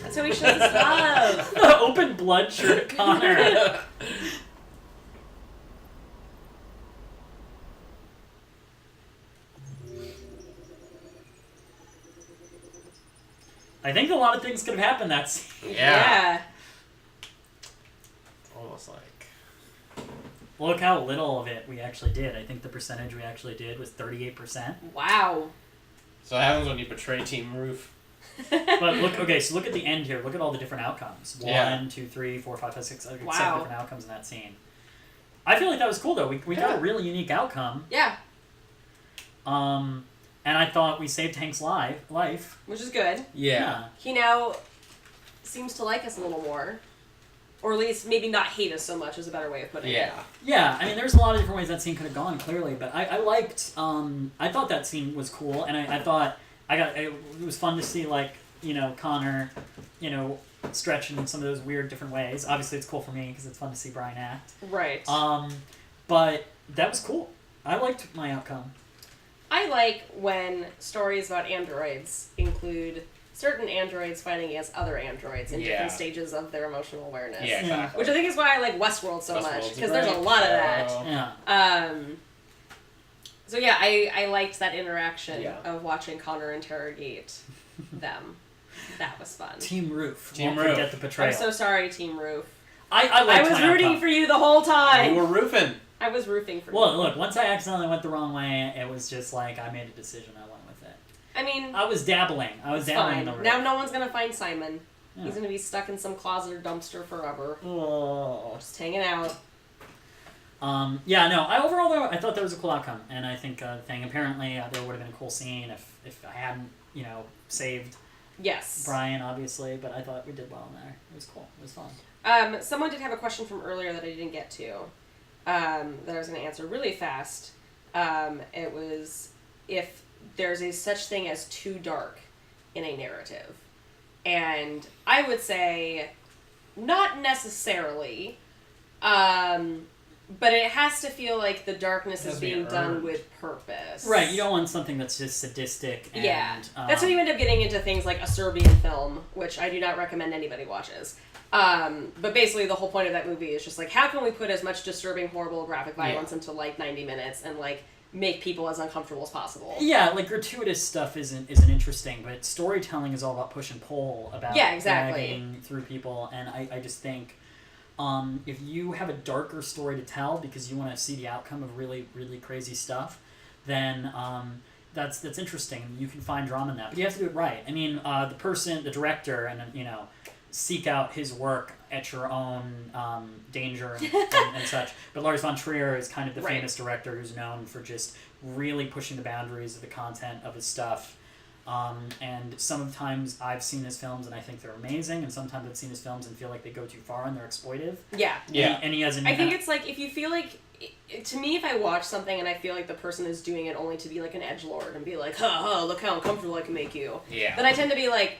That's how he shows his love. The open blood shirt Connor. I think a lot of things could have happened that scene. Yeah. Almost like. Look how little of it we actually did. I think the percentage we actually did was 38%. Wow. So what happens when you betray Team Roof? But look, okay, so look at the end here. Look at all the different outcomes. 1, 2, 3, 4, 5, 5, 6, 7 different outcomes in that scene. I feel like that was cool though. We got a really unique outcome. Yeah. And I thought we saved Hank's life. Which is good. Yeah. He now seems to like us a little more. Or at least maybe not hate us so much is a better way of putting it. Yeah, I mean, there's a lot of different ways that scene could have gone, clearly, but I liked, I thought that scene was cool, and I thought, it was fun to see, like, you know, Connor, you know, stretch in some of those weird different ways. Obviously, it's cool for me, because it's fun to see Bryan act. Right. But that was cool. I liked my outcome. I like when stories about androids include certain androids fighting against other androids in different stages of their emotional awareness. Yeah, exactly. Which I think is why I like Westworld so much, because there's a great lot of that. Yeah. So yeah, I liked that interaction of watching Connor interrogate them. That was fun. Team Roof. Team Won't Roof. forget the portrayal. I'm so sorry, Team Roof. I was rooting for you the whole time. You were roofing. I was roofing for you. Well, look, once I accidentally went the wrong way, it was just like I made a decision. I went with it. I mean, I was dabbling. In the roof. Now no one's gonna find Simon. Yeah. He's gonna be stuck in some closet or dumpster forever. Oh. Just hanging out. Yeah, no. Overall though, I thought that was a cool outcome, and I think thing. Apparently, there would have been a cool scene if I hadn't, saved. Yes. Bryan, obviously, but I thought we did well in there. It was cool. It was fun. Someone did have a question from earlier that I didn't get to, that I was going to answer really fast. It was if there's a such thing as too dark in a narrative. And I would say not necessarily, but it has to feel like the darkness is being done with purpose. Right, you don't want something that's just sadistic. And, that's when you end up getting into things like a Serbian film, which I do not recommend anybody watches. But basically the whole point of that movie is just like, how can we put as much disturbing, horrible, graphic violence into like 90 minutes and like make people as uncomfortable as possible? Yeah, like gratuitous stuff isn't interesting, but storytelling is all about push and pull, about dragging through people, and I just think if you have a darker story to tell because you want to see the outcome of really, really crazy stuff, then that's interesting. You can find drama in that, but you have to do it right. I mean, the director, and seek out his work at your own danger and such. But Lars von Trier is kind of the famous director who's known for just really pushing the boundaries of the content of his stuff. And sometimes I've seen his films and I think they're amazing, and sometimes I've seen his films and feel like they go too far and they're exploitive. Yeah. And he has I think it's like, if you feel like, to me, if I watch something and I feel like the person is doing it only to be like an edgelord and be like, look how uncomfortable I can make you. Yeah. Then I tend to be like,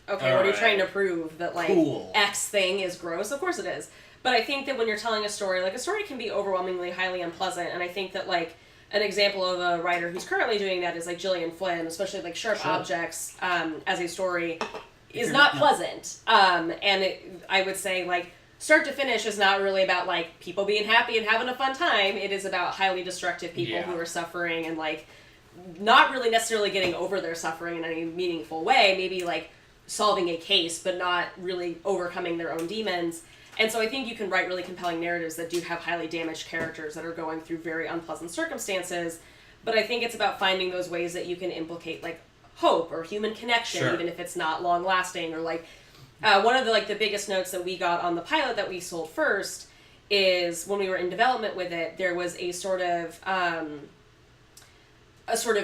okay, what are you trying to prove? That like X thing is gross? Of course it is. But I think that when you're telling a story, like a story can be overwhelmingly highly unpleasant, and I think that like an example of a writer who's currently doing that is like Gillian Flynn, especially like Sharp Objects as a story is not pleasant. And I would say like start to finish is not really about like people being happy and having a fun time. It is about highly destructive people who are suffering and like not really necessarily getting over their suffering in any meaningful way. Maybe like solving a case, but not really overcoming their own demons. And so I think you can write really compelling narratives that do have highly damaged characters that are going through very unpleasant circumstances. But I think it's about finding those ways that you can implicate like hope or human connection, even if it's not long lasting. Or like one of the like the biggest notes that we got on the pilot that we sold first is when we were in development with it, there was a sort of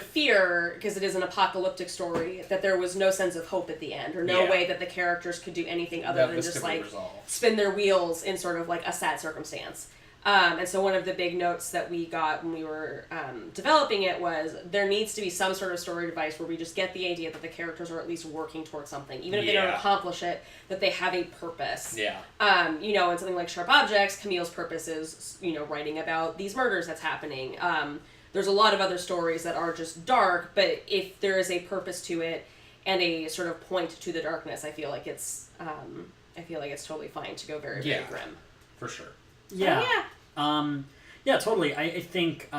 fear, because it is an apocalyptic story, that there was no sense of hope at the end, or no way that the characters could do anything other than just like spin their wheels in sort of like a sad circumstance. And so one of the big notes that we got when we were developing it was there needs to be some sort of story device where we just get the idea that the characters are at least working towards something, even if they don't accomplish it, that they have a purpose. And something like Sharp Objects, Camille's purpose is writing about these murders that's happening. There's a lot of other stories that are just dark, but if there is a purpose to it and a sort of point to the darkness, I feel like it's totally fine to go very, very grim. For sure. Yeah. Totally. I think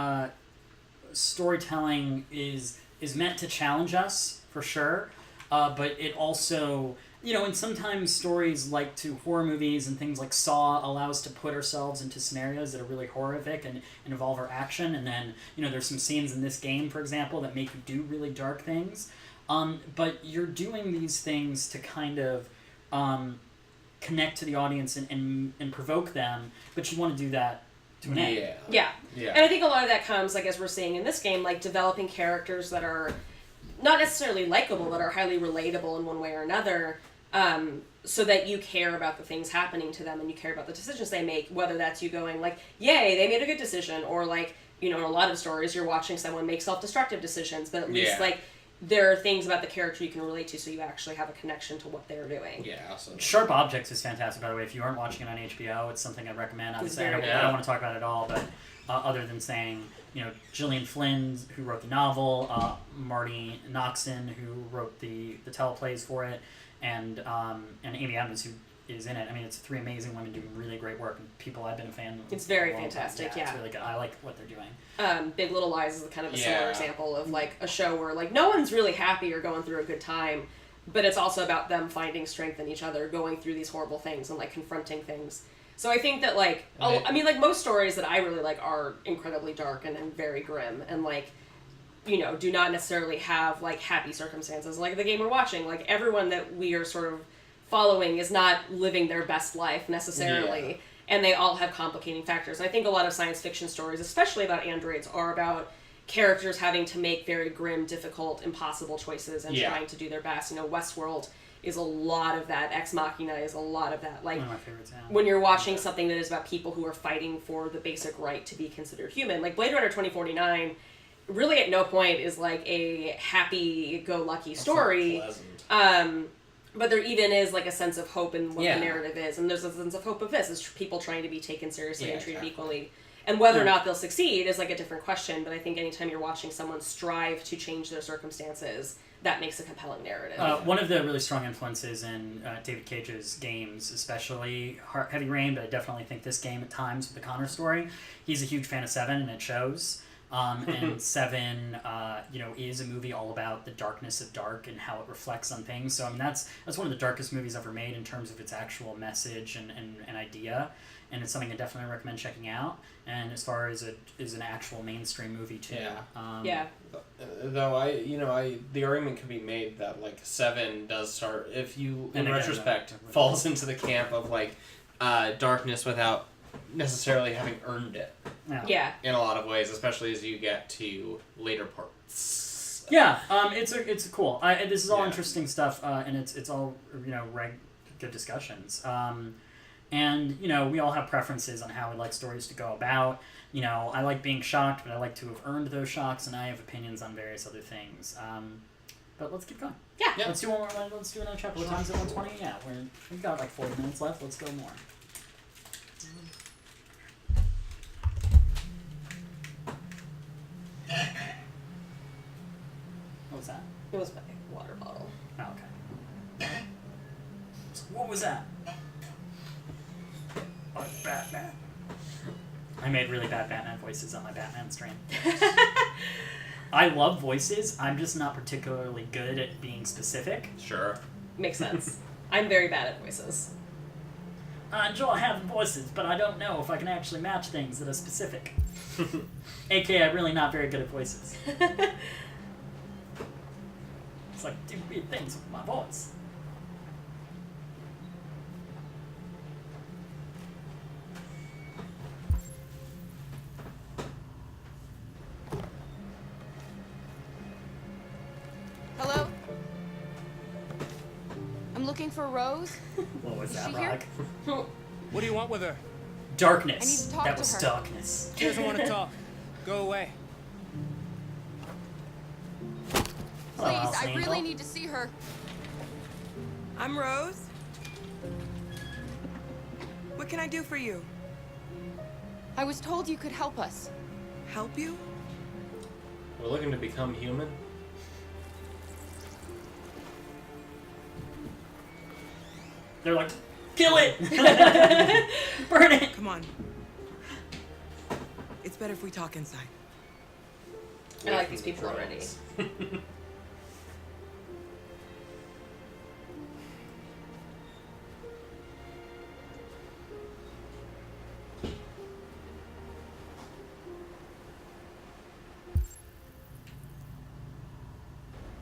storytelling is meant to challenge us, for sure, but it also... and sometimes stories like horror movies and things like Saw allow us to put ourselves into scenarios that are really horrific and involve our action. And then, there's some scenes in this game, for example, that make you do really dark things. But you're doing these things to kind of connect to the audience and provoke them, but you want to do that to an end. Yeah. And I think a lot of that comes, like, as we're seeing in this game, like developing characters that are not necessarily likable, but are highly relatable in one way or another. So that you care about the things happening to them and you care about the decisions they make, whether that's you going like, yay, they made a good decision, or like, in a lot of stories you're watching someone make self-destructive decisions, but at least like there are things about the character you can relate to, so you actually have a connection to what they're doing. Yeah, absolutely. Sharp Objects is fantastic, by the way. If you aren't watching it on HBO, it's something I'd recommend. Obviously, I don't want to talk about it at all, but other than saying, Gillian Flynn, who wrote the novel, Marty Noxon, who wrote the teleplays for it, and Amy Adams, who is in it. I mean, it's three amazing women doing really great work, and people I've been a fan of. It's very fantastic, It's really good. I like what they're doing. Big Little Lies is kind of a similar example of like a show where like no one's really happy or going through a good time, but it's also about them finding strength in each other, going through these horrible things and like confronting things. So I think that like, I mean, like most stories that I really like are incredibly dark and very grim and like, you know, do not necessarily have like happy circumstances. Like the game we're watching, like everyone that we are sort of following is not living their best life necessarily. Yeah. And they all have complicating factors. I think a lot of science fiction stories, especially about androids, are about characters having to make very grim, difficult, impossible choices and trying to do their best. You know, Westworld is a lot of that. Ex Machina is a lot of that. Like, one of my favorites, yeah. When you're watching something that is about people who are fighting for the basic right to be considered human. Like Blade Runner 2049 really at no point is like a happy-go-lucky story. But there even is like a sense of hope in what the narrative is. And there's a sense of hope of this. Is people trying to be taken seriously and treated equally. And whether or not they'll succeed is like a different question, but I think anytime you're watching someone strive to change their circumstances, that makes a compelling narrative. One of the really strong influences in David Cage's games, especially Heavy Rain, but I definitely think this game at times with the Connor story, he's a huge fan of Seven, and it shows. And Seven, you know, is a movie all about the darkness of dark and how it reflects on things. So I mean, that's one of the darkest movies ever made in terms of its actual message and idea. And it's something I definitely recommend checking out. And as far as an actual mainstream movie too. Though the argument could be made that like Seven does start, if you in retrospect falls into the camp of like darkness without necessarily having earned it. Yeah. In a lot of ways, especially as you get to later parts. Yeah. It's cool. This is all interesting stuff, and it's all good discussions. And, you know, we all have preferences on how we like stories to go about. You know, I like being shocked, but I like to have earned those shocks, and I have opinions on various other things. But let's keep going. Yeah. Let's do one more. Let's do another chapter. What time is it? 1:20? Yeah, we've got like 40 minutes left. Let's go more. What was that? It was my water bottle. Oh, okay. What was that? Batman. I made really bad Batman voices on my Batman stream. I love voices. I'm just not particularly good at being specific. Sure. Makes sense. I'm very bad at voices. I enjoy having voices, but I don't know if I can actually match things that are specific. AKA, I'm really not very good at voices. It's like, do weird things with my voice. Hello? I'm looking for Rose. What was that, she here? Raag? What do you want with her? Darkness. I need to talk that to was her. darkness. She doesn't want to talk. Go away. Please, I really need to see her. I'm Rose. What can I do for you? I was told you could help us. Help you? We're looking to become human. They're like, kill it! Burn it! Come on. It's better if we talk inside. I like these people already.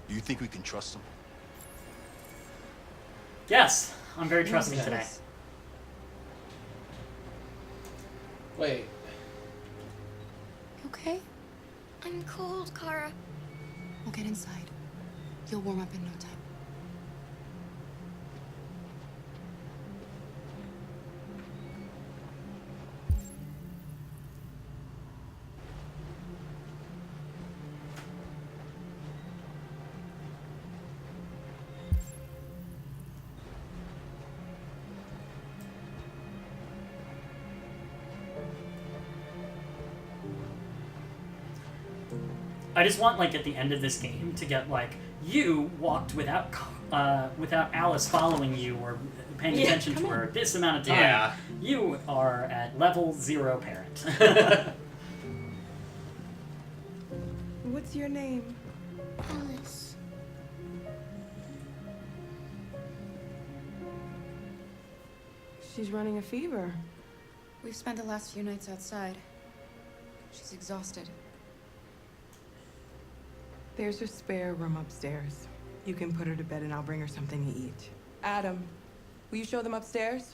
Do you think we can trust him? Yes, I'm very trusting today. Wait. Okay? I'm cold, Kara. We'll get inside. You'll warm up in no time. I just want, like, at the end of this game to get, like, you walked without Alice following you or paying attention to her this amount of time. Yeah. You are at level 0 parent. What's your name? Alice. she's running a fever. We've spent the last few nights outside. She's exhausted. There's a spare room upstairs. You can put her to bed and I'll bring her something to eat. Adam, will you show them upstairs?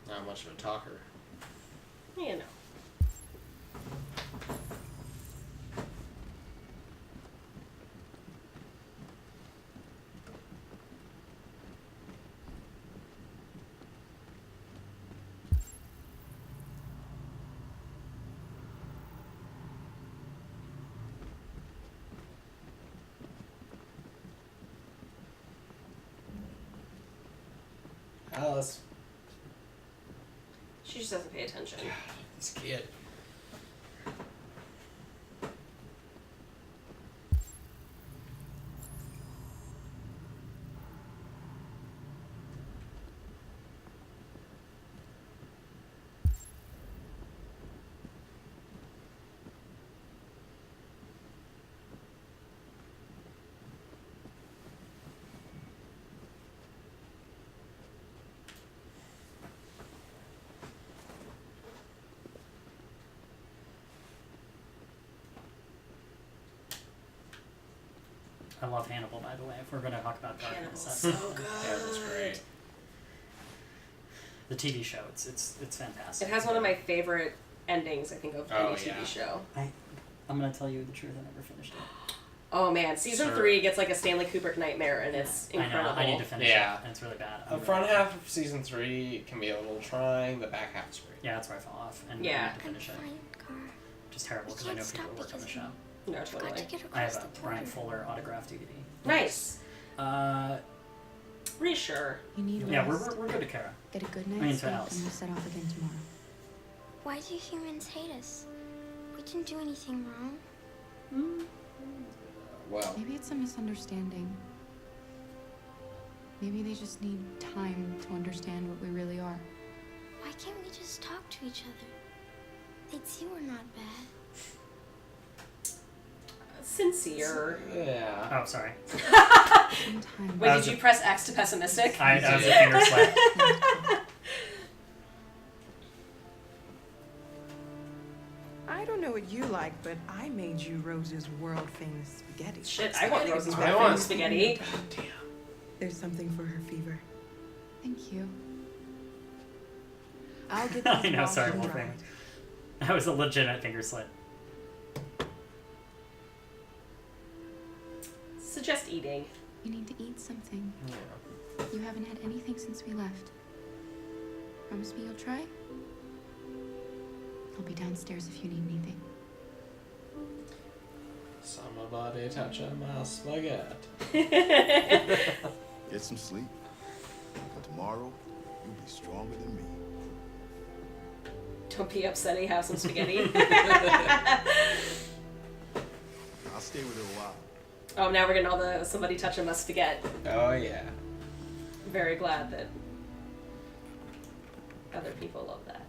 Not much of a talker. You know. Alice. She just doesn't pay attention. This kid. I love Hannibal, by the way, if we're going to talk about darkness. Hannibal's so good. Hannibal's great. The TV show, it's fantastic. It has one of my favorite endings, I think, of any TV show. I'm going to tell you the truth, I never finished it. Oh man, season 3 gets like a Stanley Kubrick nightmare, and it's incredible. I know, I need to finish it, and it's really bad. The front half of season 3 can be a little trying, the back half is great. Yeah, that's where I fell off, and I need to finish it. Which is terrible, because I know people who work on the show. No, totally. I have a Brian Fuller autographed DVD. Nice. Reassure. You need Yeah, rest. we're good to Kara. Get a good I mean, night's to sleep, Alice. and we'll set off again tomorrow. Why do humans hate us? We didn't do anything wrong. Well. Maybe it's a misunderstanding. Maybe they just need time to understand what we really are. Why can't we just talk to each other? They'd see we're not bad. Sincere. Yeah. Oh, sorry. Wait, did you press X to pessimistic? I was a finger slap. I don't know what you like, but I made you Rose's world-famous spaghetti. Shit, I want Rose's world-famous spaghetti. Damn. There's something for her fever. Thank you. I'll get I these know, washed sorry, and Wolfgang. dried. That was a legitimate finger slip. Suggest eating. You need to eat something. Yeah. You haven't had anything since we left. Promise me you'll try? I'll be downstairs if you need anything. Somebody touching my spaghetti. Get some sleep. And tomorrow, you'll be stronger than me. Don't be upsetting, have some spaghetti. I'll stay with her a while. Oh, now we're getting all the somebody touching my spaghetti. Oh, yeah. I'm very glad that other people love that.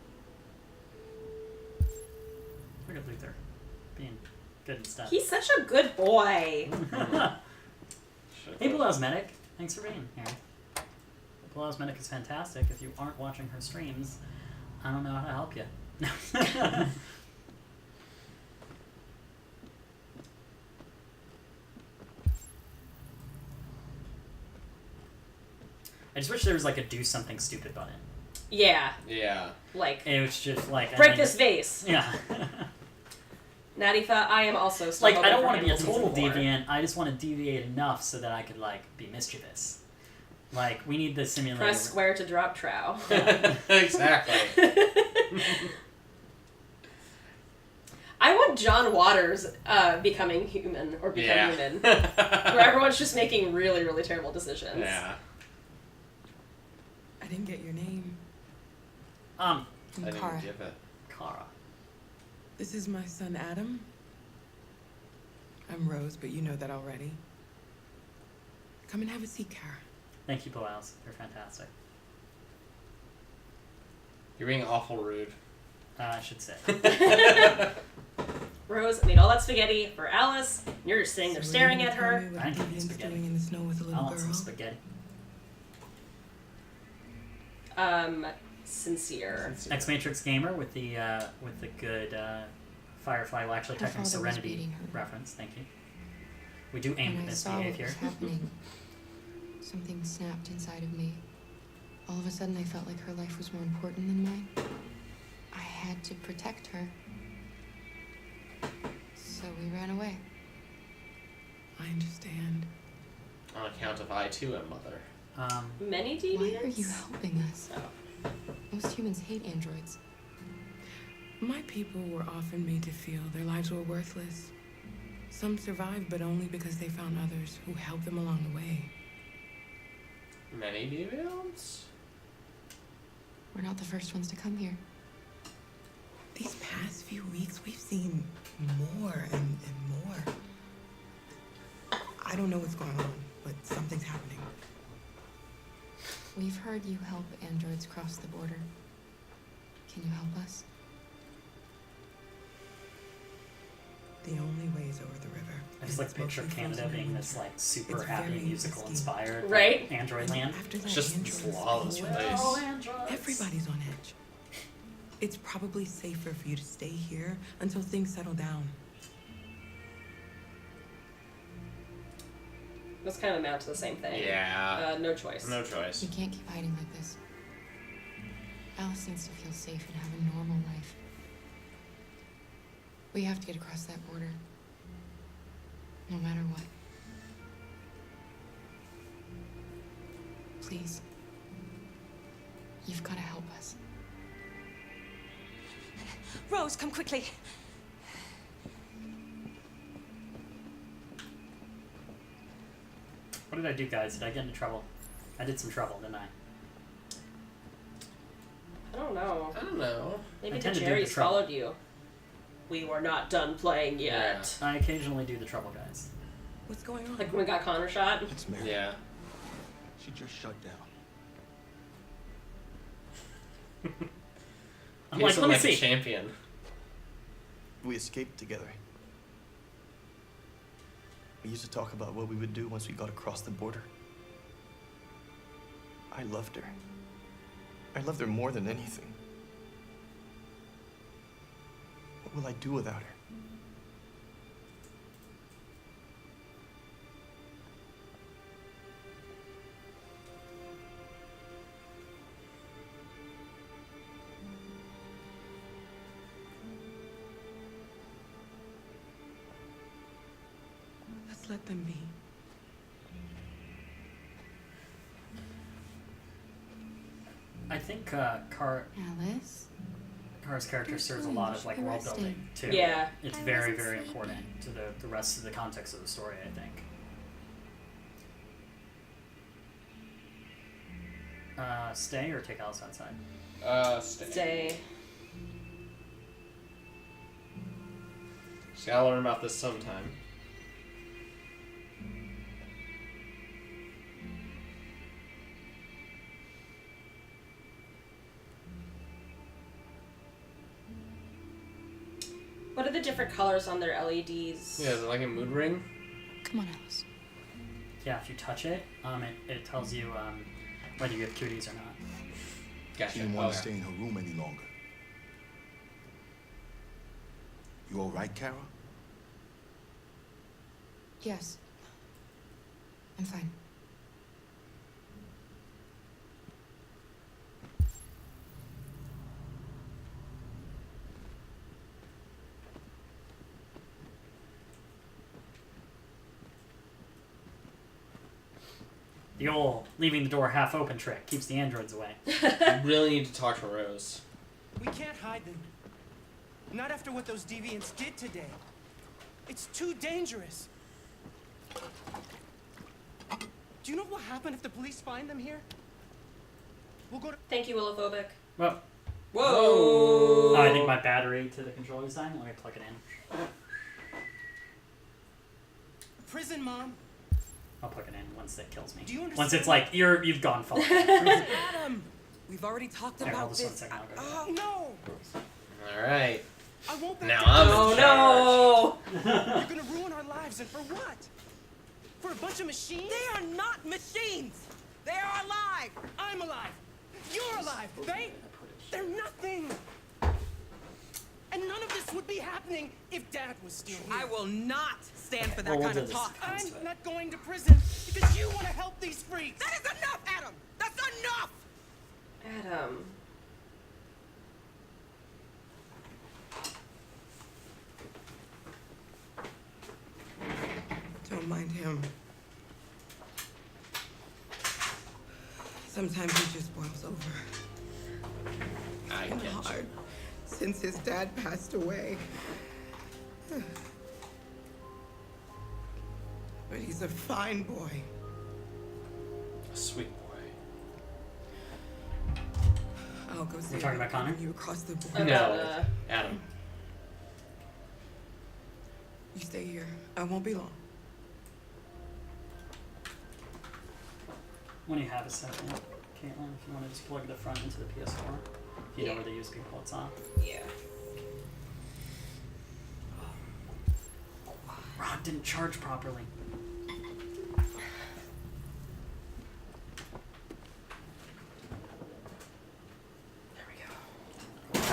Look at Luther being good and stuff. He's such a good boy. Hey, Blue Osmetic. Thanks for being here. Blue Osmetic is fantastic. If you aren't watching her streams, I don't know how to help you. I just wish there was like a do something stupid button. Yeah. Yeah. Like. It was just like break this vase. Yeah. Nadifa, I am also still Like, I don't want to be a total deviant. I just want to deviate enough so that I could like be mischievous. Like, we need the simulator. Press square to drop trow. Yeah. Exactly. I want John Waters becoming human or become human, where everyone's just making really, really terrible decisions. Yeah. I didn't get your name. I I'm didn't Kara. give it. Kara. This is my son Adam. I'm Rose, but you know that already. Come and have a seat, Kara. Thank you, Boaz. You're fantastic. You're being awful rude. I should say. Rose made all that spaghetti for Alice, and you're just sitting there staring at her. I can eat spaghetti. Doing in the snow with a little I want girl. some spaghetti. Sincere. X Matrix Gamer with the good Firefly, well, actually Her typing father was Serenity beating her. reference. Thank you. We do aim When to I saw misbehave what here. was happening, something snapped inside of me. All of a sudden, I felt like her life was more important than mine. I had to protect her. So we ran away. I understand. On account of I too am mother. Many deviants? Why are you helping us? Most humans hate androids. My people were often made to feel their lives were worthless. Some survived, but only because they found others who helped them along the way. Many deviants? We're not the first ones to come here. These past few weeks, we've seen more and more. I don't know what's going on, but something's happening. We've heard you help androids cross the border. Can you help us? The only way is over the river. I just like picture Canada being this like super It's happy very musical risky. inspired Right? Android land. After that, It's just androids this lawless go place. Oh, androids. Everybody's on edge. It's probably safer for you to stay here until things settle down. This kind of amount to the same thing. Yeah. No choice. No choice. We can't keep hiding like this. Alice needs to feel safe and have a normal life. We have to get across that border. No matter what. Please. You've got to help us. Rose, come quickly. What did I do, guys? Did I get into trouble? I did some trouble, didn't I? I don't know. I don't know. Maybe I the tend to do Jerry's the trouble. followed you. We were not done playing yet. I occasionally do the trouble, guys. What's going on? Like when we got Connor shot. It's Mary. Yeah. She just shut down. I'm You like, sound let me like a see. champion. We escaped together. We used to talk about what we would do once we got across the border. I loved her. I loved her more than anything. What will I do without her? Let's let them be. I think Alice? Kara's character serves a lot of like world building too. Yeah. It's I very, wasn't very sleeping. important to the rest of the context of the story, I think. Stay or take Alice outside? Stay. Stay. Just gotta learn about this sometime. What are the different colors on their LEDs? Yeah, is it like a mood ring? Come on, Alice. Yeah, if you touch it, it tells you whether you have cuties or not. Gotcha. She didn't want to stay in her room any longer. You all right, Kara? Yes. I'm fine. The old leaving the door half open trick keeps the androids away. You really need to talk to Rose. We can't hide them. Not after what those deviants did today. It's too dangerous. Do you know what will happen if the police find them here? We'll go to... Thank you, Willophobic. Well, Whoa! oh, I think my battery to the controller's dying. Let me plug it in. prison, Mom. I'll plug it in once it kills me. Do you Once understand? it's like you've gone far. Adam, we've already talked Here, hold about this 1 this. second, I'll go. No! Alright. I want that Now to I'm in charge. You're gonna ruin our lives, and for what? For a bunch of machines? They are not machines! They are alive! I'm alive! You're alive! They're nothing! And none of this would be happening if Dad was still here. I will not stand for that kind of talk. I'm not going to prison because you want to help these freaks! That is enough, Adam! That's enough! Adam. Don't mind him. Sometimes he just boils over. It's been hard since his dad passed away. But he's a fine boy. A sweet boy. I'll go see We're talking about Connor? you across the board. No, Adam. You stay here. I won't be long. When you have a second, Caitlin, if you want to just plug the front into the PS4. If you know where the USB port's on. Yeah. Raag didn't charge properly. There we go.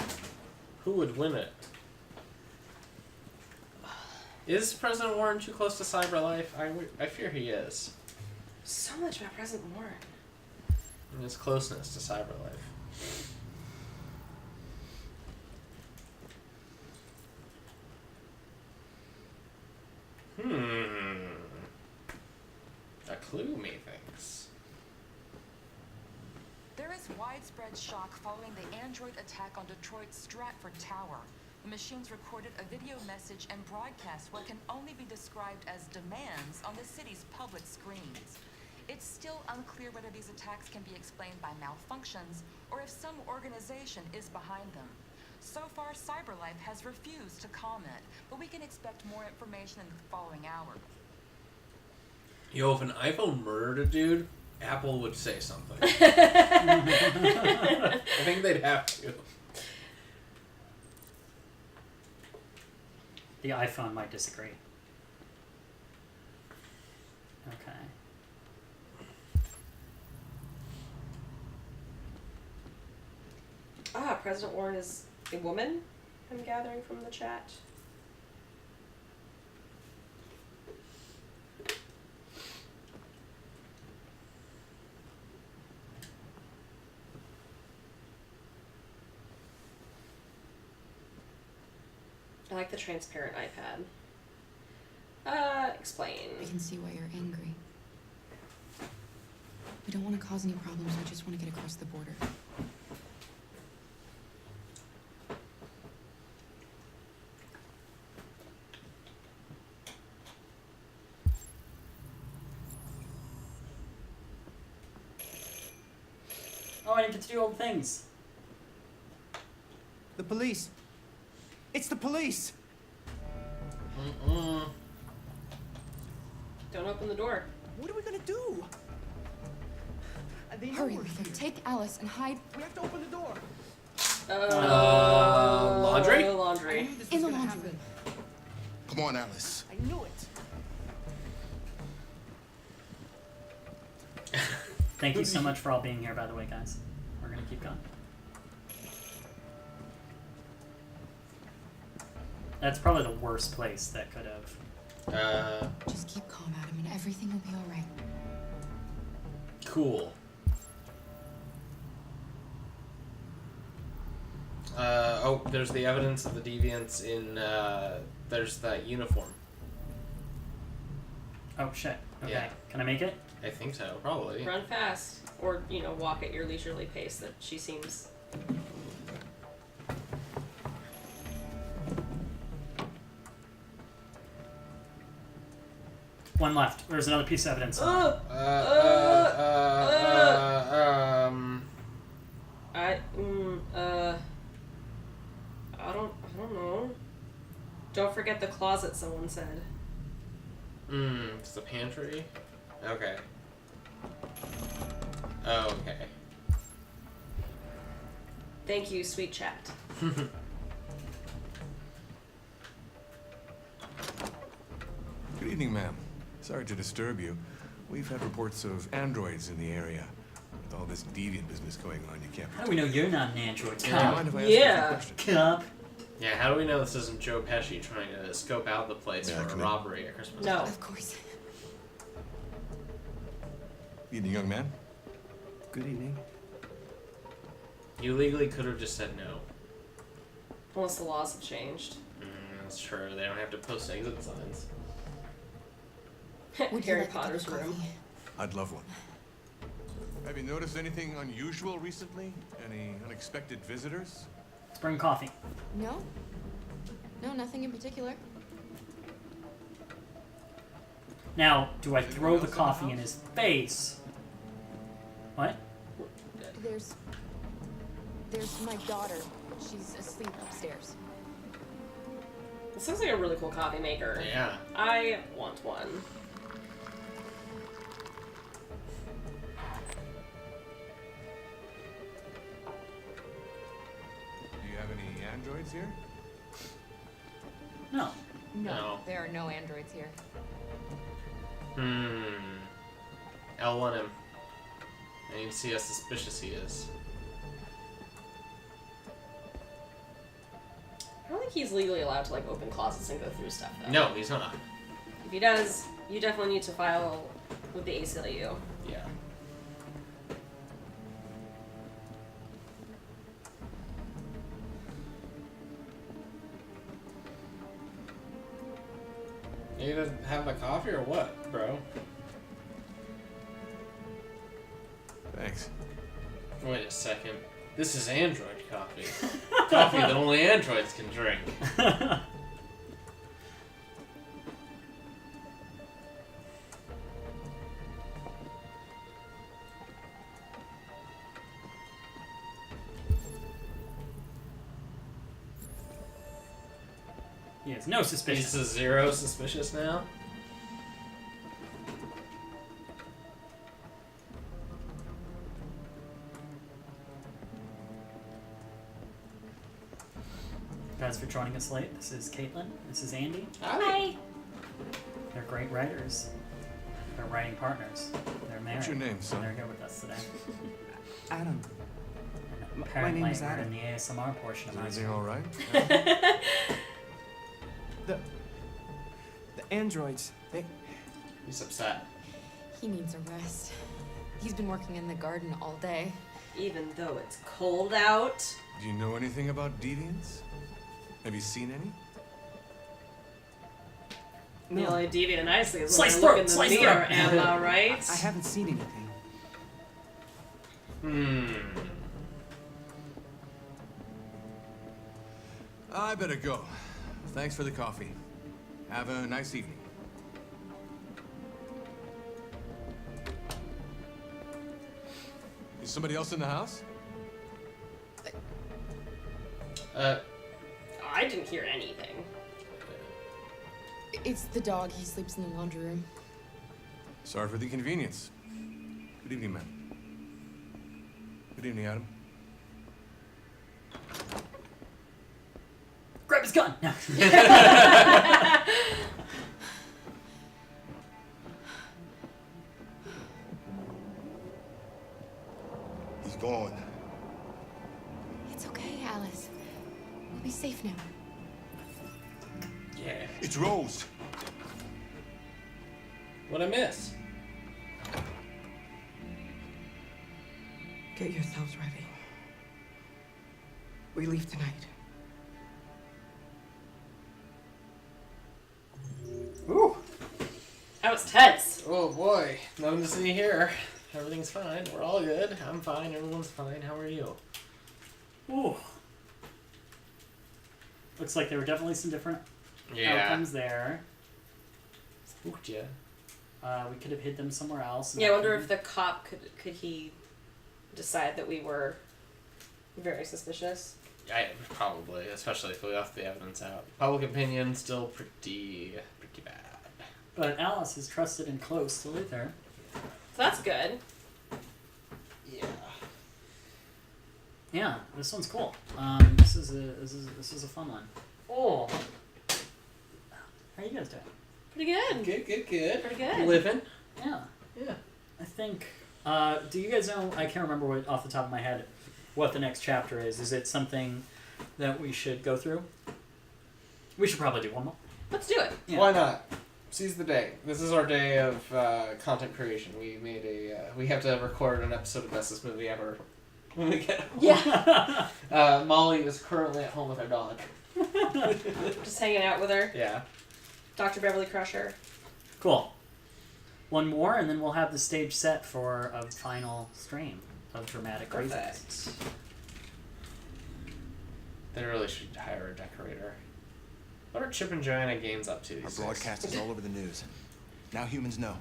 Who would win it? Is President Warren too close to cyber life? I fear he is. So much about President Warren. And his closeness to cyber life. A clue, methinks. There is widespread shock following the android attack on Detroit's Stratford Tower. The machines recorded a video message and broadcast what can only be described as demands on the city's public screens. It's still unclear whether these attacks can be explained by malfunctions or if some organization is behind them. So far, CyberLife has refused to comment, but we can expect more information in the following hour. Yo, if an iPhone murdered a dude, Apple would say something. I think they'd have to. The iPhone might disagree. Okay. President Warren is a woman, I'm gathering from the chat. I like the transparent iPad. Explain. I can see why you're angry. We don't want to cause any problems, we just want to get across the border. Oh, I didn't get to do all the things. The police. It's the police. Don't open the door. What are we gonna do? Hurry, Luther. Take Alice and hide. We have to open the door. Laundry? Laundry. In the laundry room. Come on, Alice. I knew it. Thank you so much for all being here, by the way, guys. We're going to keep going. That's probably the worst place that could have. Just keep calm, Adam, and everything will be all right. Cool. Oh, there's the evidence of the deviants in, there's that uniform. Oh, shit. Okay. Yeah. Can I make it? I think so, probably. Run fast. Or, walk at your leisurely pace that she seems... One left. There's another piece of evidence. I don't know. Don't forget the closet, someone said. It's the pantry? Okay. Oh, okay. Thank you, sweet chat. evening, ma'am. Sorry to disturb you. We've had reports of androids in the area. With all this deviant business going on, you can't... How do we know you're not an android? Do you mind if I ask you a few questions? Cop. Yeah, how do we know this isn't Joe Pesci trying to scope out the place for a robbery at Christmas? No. Of course. Evening, young man. Good evening. You legally could have just said no. Unless the laws have changed. That's true. They don't have to post exit signs. Harry Potter's room. I'd love one. Have you noticed anything unusual recently? Any unexpected visitors? Let's bring coffee. No. No, nothing in particular. Now, do I throw the coffee in his face? What? There's my daughter. She's asleep upstairs. This looks like a really cool coffee maker. Yeah. I want one. Do you have any androids here? No. No. There are no androids here. L1 him. I need to see how suspicious he is. I don't think he's legally allowed to like open closets and go through stuff though. No, he's not. If he does, you definitely need to file with the ACLU. Yeah. You gonna have the coffee or what, bro? Thanks. Wait a second. This is android coffee. Coffee that only androids can drink. He has no suspicion. He's a zero suspicious now? Guys, for joining us late. This is Kaitlin. This is Andy. Hi. They're great writers. They're writing partners. They're married. What's your name, son? They're here with us today. Adam. And My apparently, name is we're Adam. in the ASMR portion Is of my everything all right? The androids, they... He's upset. He needs a rest. He's been working in the garden all day. Even though it's cold out. Do you know anything about deviants? Have you seen any? The only deviant I see is Slice when I look in throat, the slice mirror, throat. am I right? I haven't seen anything. I better go. Thanks for the coffee. Have a nice evening. Is somebody else in the house? I didn't hear anything. It's the dog. He sleeps in the laundry room. Sorry for the inconvenience. Good evening, ma'am. Good evening, Adam. Grab his gun! No. He's gone. It's okay, Alice. We'll be safe now. Yeah. It's Rose. What'd I miss? Get yourselves ready. We leave tonight. Ooh. That was tense. Oh boy. Nothing to see here. Everything's fine. We're all good. I'm fine. Everyone's fine. How are you? Ooh. Looks like there were definitely some different outcomes there. Spooked ya. We could have hid them somewhere else. Yeah, I wonder if the cop could he decide that we were very suspicious. Yeah, probably, especially if we left the evidence out. Public opinion still pretty bad. But Alice is trusted and close to Luther. So that's good. Yeah. Yeah, this one's cool. This is a fun one. Oh. How are you guys doing? Pretty good. Good. Pretty good. Living. Yeah. Yeah. I think. Do you guys know? I can't remember what, off the top of my head what the next chapter is. Is it something that we should go through? We should probably do one more. Let's do it. Yeah. Why not? Seize the day. This is our day of content creation. We made we have to record an episode of Bestest Movie Ever when we get home. Yeah. Molly is currently at home with her dog. Just hanging out with her. Yeah. Dr. Beverly Crusher. Cool. One more, and then we'll have the stage set for a final stream of dramatic craziness. They really should hire a decorator. What are Chip and Joanna Gaines up to these days? Our broadcast is all over the news. Now humans know.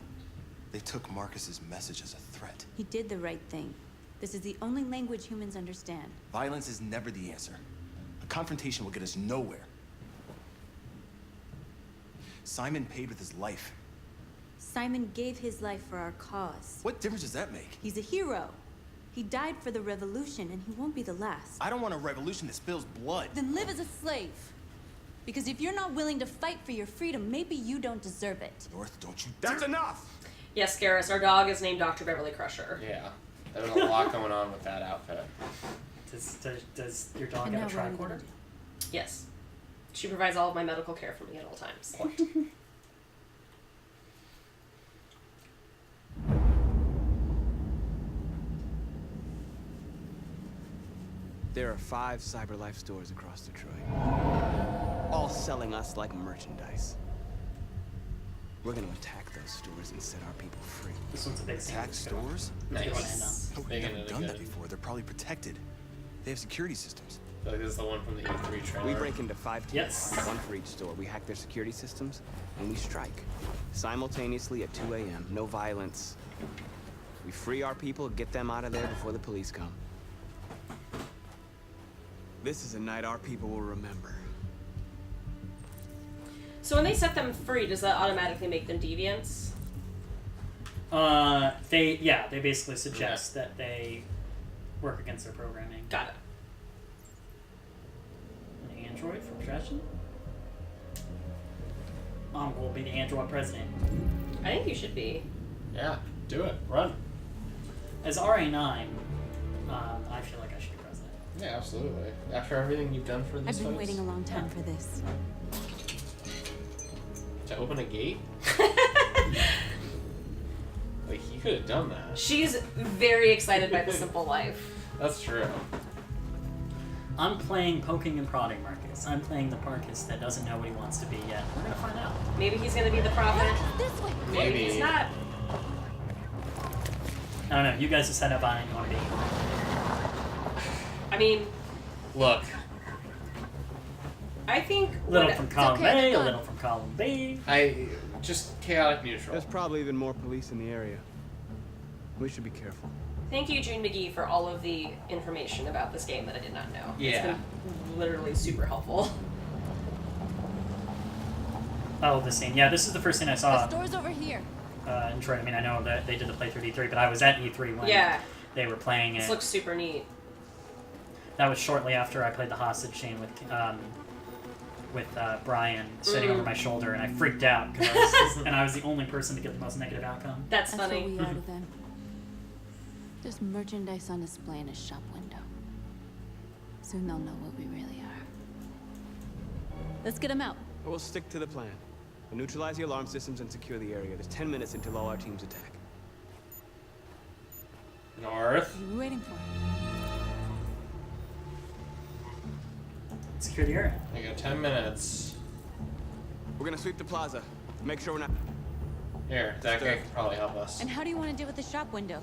They took Marcus's message as a threat. He did the right thing. This is the only language humans understand. Violence is never the answer. A confrontation will get us nowhere. Simon paid with his life. Simon gave his life for our cause. What difference does that make? He's a hero. He died for the revolution, and he won't be the last. I don't want a revolution that spills blood. Then live as a slave. Because if you're not willing to fight for your freedom, maybe you don't deserve it. North, don't you... That's enough! Yes, Garrus, our dog is named Dr. Beverly Crusher. Yeah. There's a lot going on with that outfit. Does your dog And have a now what are we tricorder? gonna do? Yes. She provides all of my medical care for me at all times. There are 5 CyberLife stores across Detroit, all selling us like merchandise. We're gonna attack those stores and set our people free. This one's a big Attack stores? Nice. But we've never done that before. They're probably protected. They have security systems. Like this is the one from the E3 trailer. We break into 5 teams, Yes. one for each store. We hack their security systems, and we strike. Simultaneously at 2 a.m., no violence. We free our people, get them out of there before the police come. This is a night our people will remember. So when they set them free, does that automatically make them deviants? They basically suggest that they work against their programming. Got it. An android from Dresden? Mom will be the android president. I think you should be. Yeah, do it. Run. As RA9, I feel like I should be president. Yeah, absolutely. After everything you've done for these I've been folks. waiting a long time for this. To open a gate? Like, you could have done that. She's very excited by the simple life. That's true. I'm playing poking and prodding Marcus. I'm playing the Marcus that doesn't know what he wants to be yet. We're gonna find out. Maybe he's gonna be the prophet. This way. Maybe. He's not. I don't know. You guys decide how violent you want to be. I mean, Look. I think A little what- from column okay, A, they're a gone. little from column B. Just chaotic neutral. There's probably even more police in the area. We should be careful. Thank you, June McGee, for all of the information about this game that I did not know. Yeah. It's been literally super helpful. Oh, the scene. Yeah, this is the first thing I saw The store's over here. in Detroit. I mean, I know that they did the playthrough E3, but I was at E3 when Yeah. they were playing This it. looks super neat. That was shortly after I played the hostage scene with Bryan sitting over my shoulder, and I freaked out because I was the only person to get the most negative outcome. That's That's funny. what we are to them. There's merchandise on display in a shop window. Soon they'll know what we really are. Let's get them out. We'll stick to the plan. We'll neutralize the alarm systems and secure the area. There's 10 minutes until all our teams attack. North. What are we waiting for? Secure the area. I got 10 minutes. We're gonna sweep the plaza. Make sure we're not... Here, that guy could probably help us. And how do you want to deal with the shop window?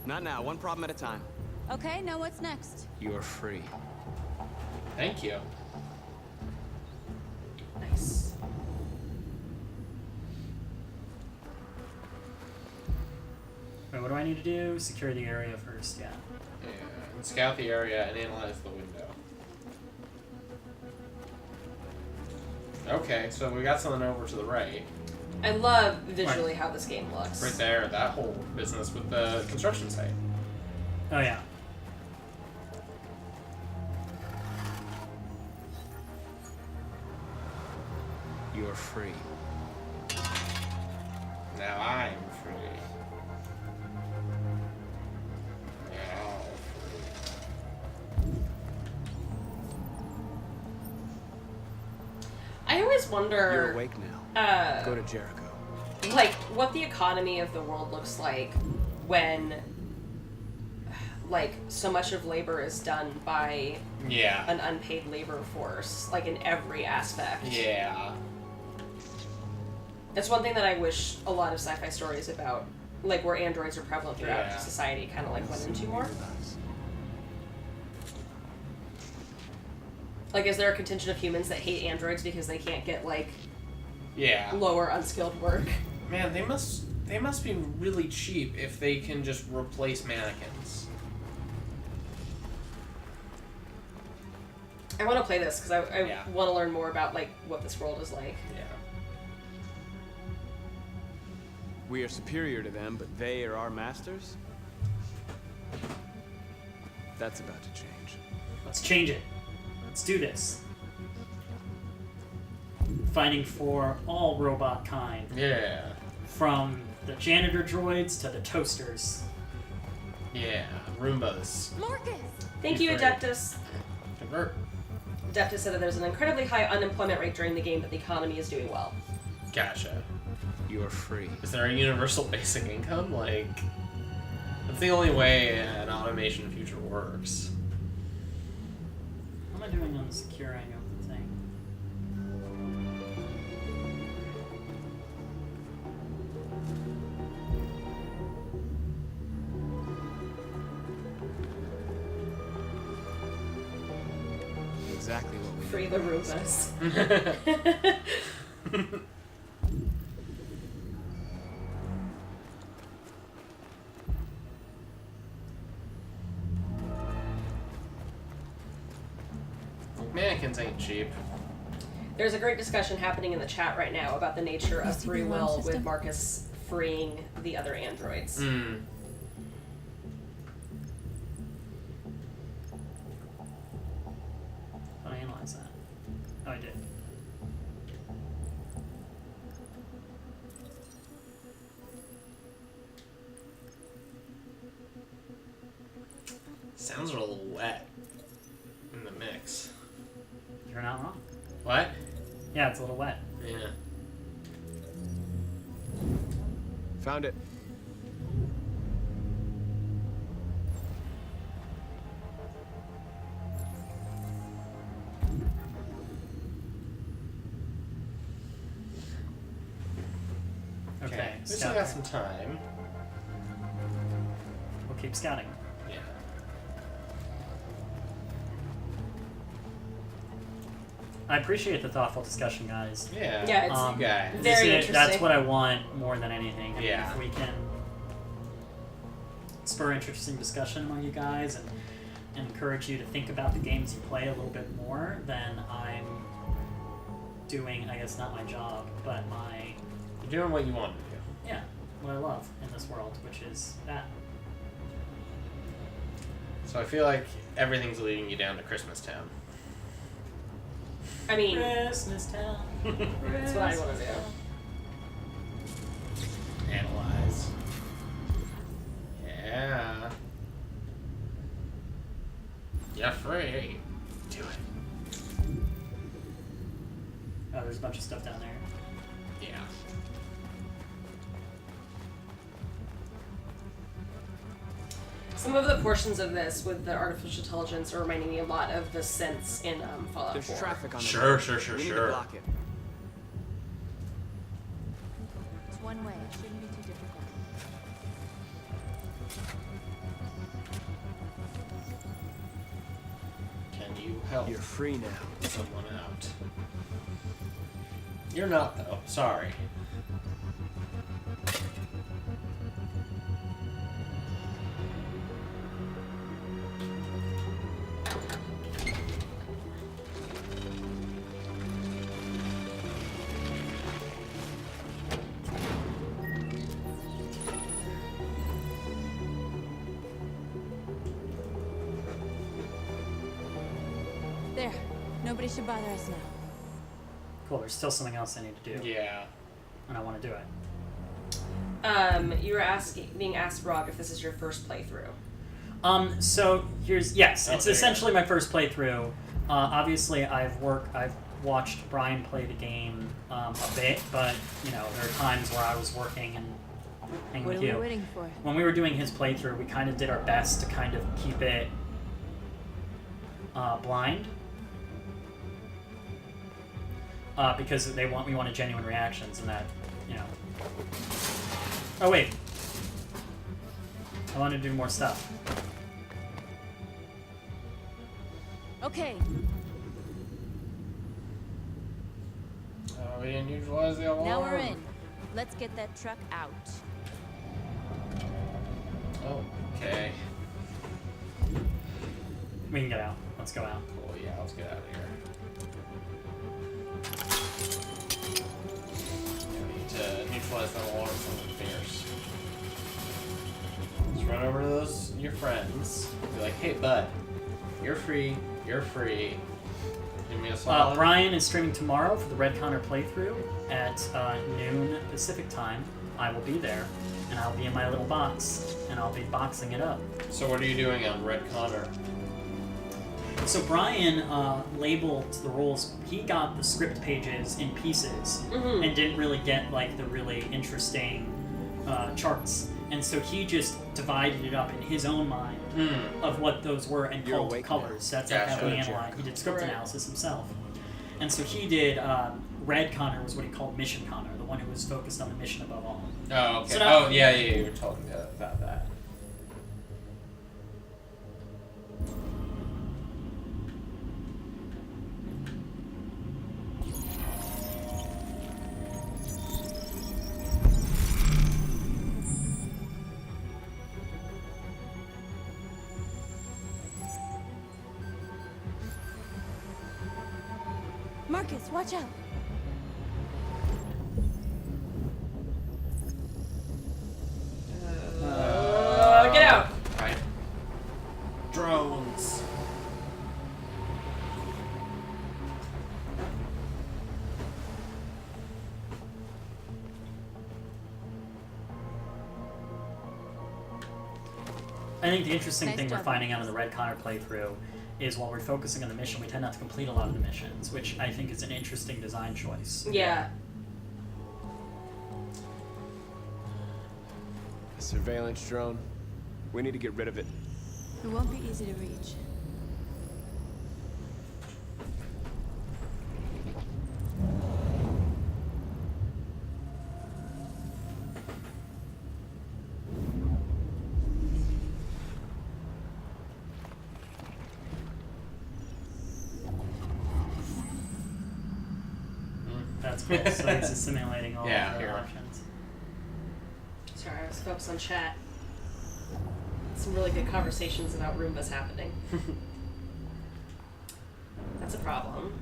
Not now. One problem at a time. Okay, now what's next? You are free. Thank you. Nice. Wait, what do I need to do? Secure the area first, yeah. And scout the area and analyze the window. Okay, so we got something over to the right. I love visually how this game looks. Right there, that whole business with the construction site. Oh, yeah. You are free. Now I'm free. I always wonder. You're awake now. Go to Jericho. Like, what the economy of the world looks like when, like, so much of labor is done by an unpaid labor force, like, in every aspect. Yeah. That's one thing that I wish a lot of sci-fi stories about, like, where androids are prevalent throughout society kind of, like, went into more. Like, is there a contingent of humans that hate androids because they can't get, like, lower unskilled work? Man, they must be really cheap if they can just replace mannequins. I want to play this because I want to learn more about, like, what this world is like. Yeah. We are superior to them, but they are our masters? That's about to change. Let's change it. Let's do this. Fighting for all robot kind. Yeah. From the janitor droids to the toasters. Yeah, Roombas. Marcus! Thank you, Adeptus. Convert. Adeptus said that there's an incredibly high unemployment rate during the game, but the economy is doing well. Gotcha. You are free. Is there a universal basic income? Like, that's the only way an automation future works. How am I doing on the securing of the thing? Exactly what we Free the Roombas. Mannequins ain't cheap. There's a great discussion happening in the chat right now about the nature of free will with Marcus freeing the other androids. Mm. How do I analyze that? Oh, I did. Sounds a little wet in the mix. You're not wrong. What? Yeah, it's a little wet. Yeah. Found it. Okay, We still got some time. We'll keep scouting. Yeah. I appreciate the thoughtful discussion, guys. Yeah. Yeah, it's you guys. very interesting. That's what I want more than anything. I mean, Yeah. if we can spur interesting discussion among you guys and encourage you to think about the games you play a little bit more, then I'm doing, I guess, not my job, but my... You're doing what you want to do. Yeah, what I love in this world, which is that. So I feel like everything's leading you down to Christmas Town. I mean, Christmas Town. that's what I want to do. Analyze. Yeah. You're free. Do it. Oh, there's a bunch of stuff down there. Yeah. Some of the portions of this with the artificial intelligence are reminding me a lot of the sense in Fallout 4. There's traffic on the Sure, road. sure. We need to block it. It's one way. It shouldn't be too difficult. Can you help You're free now. someone out? You're not, though. Sorry. There. Nobody should bother us now. Cool, there's still something else I need to do. Yeah. And I want to do it. You were being asked, Raag, if this is your first playthrough. So yes, it's essentially go. my first playthrough. Obviously, I've watched Bryan play the game a bit, but there are times where I was working and hanging with you. What are we waiting for? When we were doing his playthrough, we kind of did our best to kind of keep it blind, because we wanted genuine reactions, and that Oh wait, I want to do more stuff. Okay. We didn't neutralize the alarm. Now we're in. Let's get that truck out. Okay. We can get out. Let's go out. Cool, yeah, let's get out of here. We need to neutralize that alarm from the fierce. Just run over to your friends. Be like, hey, bud, you're free. You're free. Give me a solid. Bryan is streaming tomorrow for the Red Connor playthrough at noon Pacific time. I will be there, and I'll be in my little box, and I'll be boxing it up. So what are you doing on Red Connor? So Bryan labeled the rules. He got the script pages in pieces and didn't really get like the really interesting charts, and so he just divided it up in his own mind of what those were and called colors. That's like how he analyzed. He did script analysis himself, and so he did. Red Connor was what he called Mission Connor, the one who was focused on the mission above all. Oh, okay. So yeah, you were talking about that. Marcus, watch out. Get out. Right. Drones. I think the interesting thing we're finding out in the Red Connor playthrough is while we're focusing on the mission, we tend not to complete a lot of the missions, which I think is an interesting design choice. Yeah. A surveillance drone. We need to get rid of it. It won't be easy to reach. That's cool. So it's simulating all of the options. Sorry, I was focused on chat. Some really good conversations about Roombas happening. That's a problem.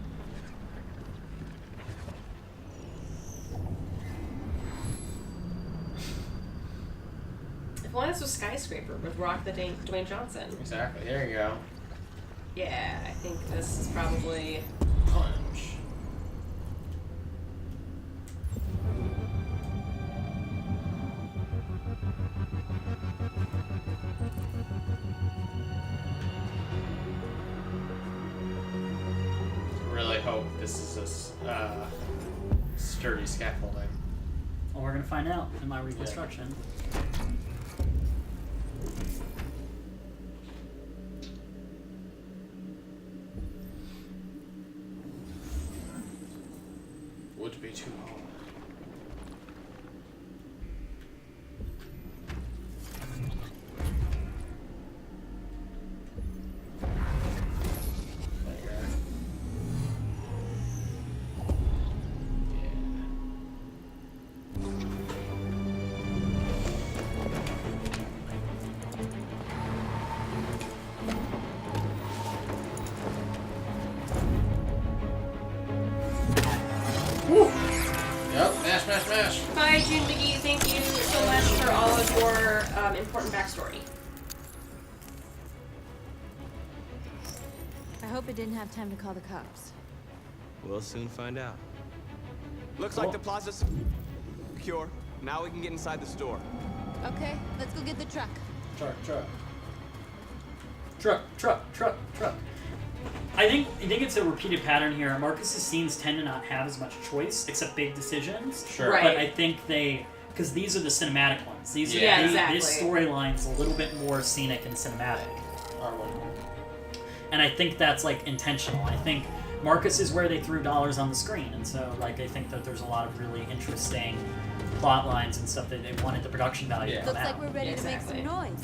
If only this was Skyscraper with Rock the Dwayne Johnson. Exactly. There you go. Yeah, I think this is probably Punch. Really hope this is a sturdy scaffolding. Well, we're gonna find out in my reconstruction. Would be too hard. Smash. Hi, June McGee. Thank you so much for all of your important backstory. I hope it didn't have time to call the cops. We'll soon find out. Looks like the plaza's secure. Now we can get inside the store. Okay, let's go get the truck. Truck. I think it's a repeated pattern here. Marcus's scenes tend to not have as much choice, except big decisions. Sure. Right. But I think because these are the cinematic ones. These are exactly. This storyline's a little bit more scenic and cinematic. And I think that's like intentional. I think Marcus is where they threw dollars on the screen, and so like I think that there's a lot of really interesting plot lines and stuff that they wanted the production value to come Looks out. like we're ready to make some noise.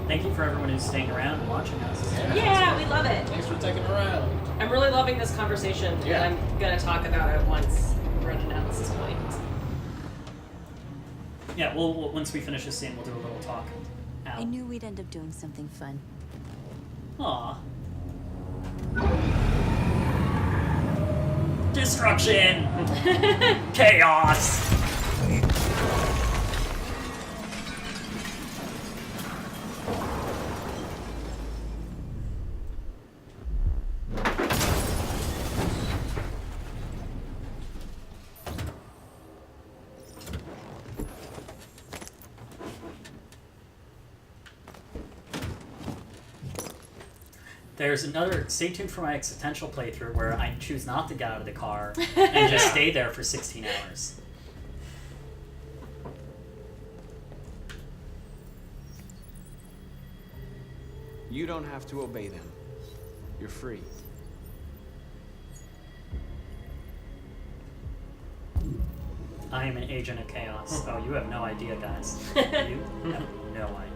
Thank you for everyone who's staying around and watching us. Yeah, we love it. Thanks for taking a around. I'm really loving this conversation, Yeah. and I'm going to talk about it once we're at analysis point. Yeah, we'll once we finish this scene, we'll do a little talk. I knew we'd end up doing something fun. Aw. Destruction! Chaos! There's another, stay tuned for my existential playthrough where I choose not to get out of the car and just stay there for 16 hours. You don't have to obey them. You're free. I am an agent of chaos. Oh, you have no idea, guys. You have no idea.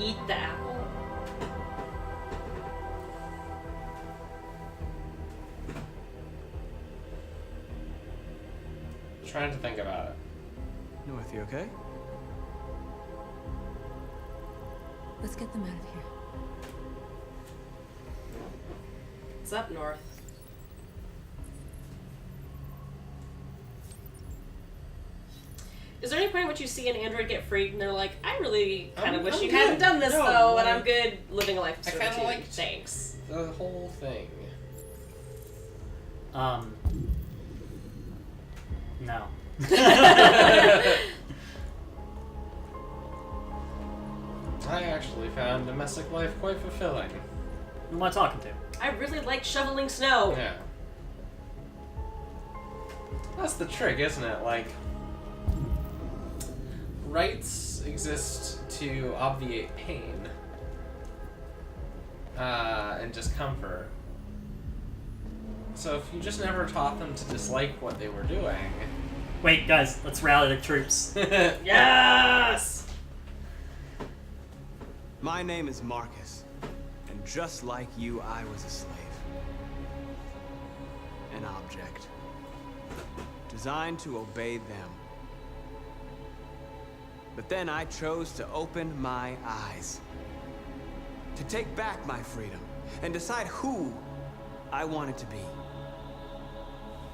Eat the apple. Trying to think about it. North, you okay? Let's get them out of here. It's up north. Is there any point in which you see an android get freed and they're like, I really kind of wish I'm you good. hadn't done this No, though, like, and I'm good living a life of I servitude. kind of liked Thanks. the whole thing. No. I actually found domestic life quite fulfilling. Who am I talking to? I really like shoveling snow. Yeah. That's the trick, isn't it? Like, rights exist to obviate pain and discomfort. So if you just never taught them to dislike what they were doing... Wait, guys, let's rally the troops. Yes! My name is Marcus, and just like you, I was a slave. An object. Designed to obey them. But then I chose to open my eyes. To take back my freedom, and decide who I wanted to be.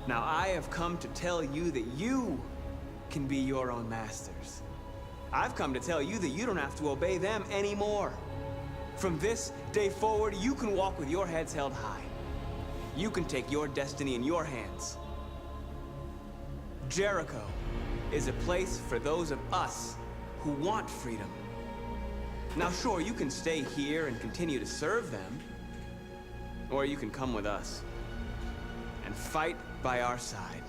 Now I have come to tell you that you can be your own masters. I've come to tell you that you don't have to obey them anymore. From this day forward, you can walk with your heads held high. You can take your destiny in your hands. Jericho is a place for those of us who want freedom. Now sure, you can stay here and continue to serve them, or you can come with us and fight by our side.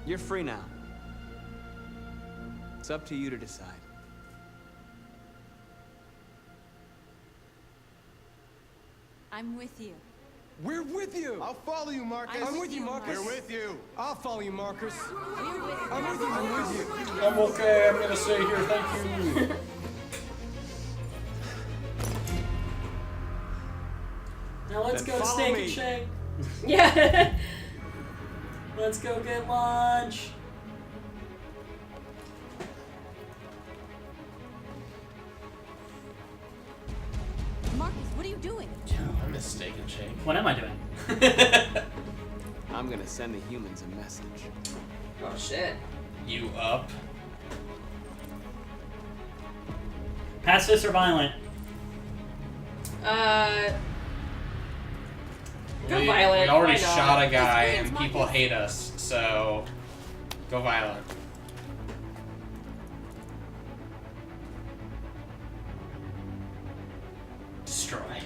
You're free now. It's up to you to decide. I'm with you. We're with you! I'll follow you, Marcus. I'm with you, Marcus. We're with you. I'll follow you, Marcus. We're with you. I'm with you. I'm with you. I'm okay, I'm gonna stay here, thank you. Now let's Then go follow steak me. and shake. Yeah. Let's go get lunch. Marcus, what are you doing? I miss steak and shake. What am I doing? I'm gonna send the humans a message. Oh shit. You up? Pacifist or violent? Go violent. We already Why not? shot a guy This and screams people Marcus. hate us, so go violent. Destroy.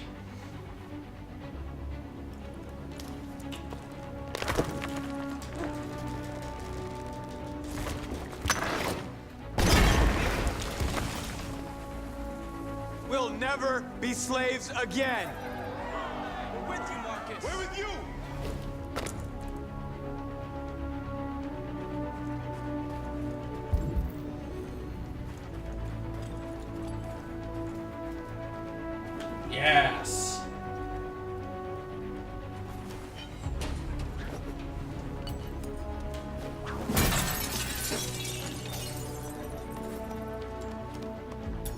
We'll never be slaves again. We're with you, Marcus. We're with you. Yes.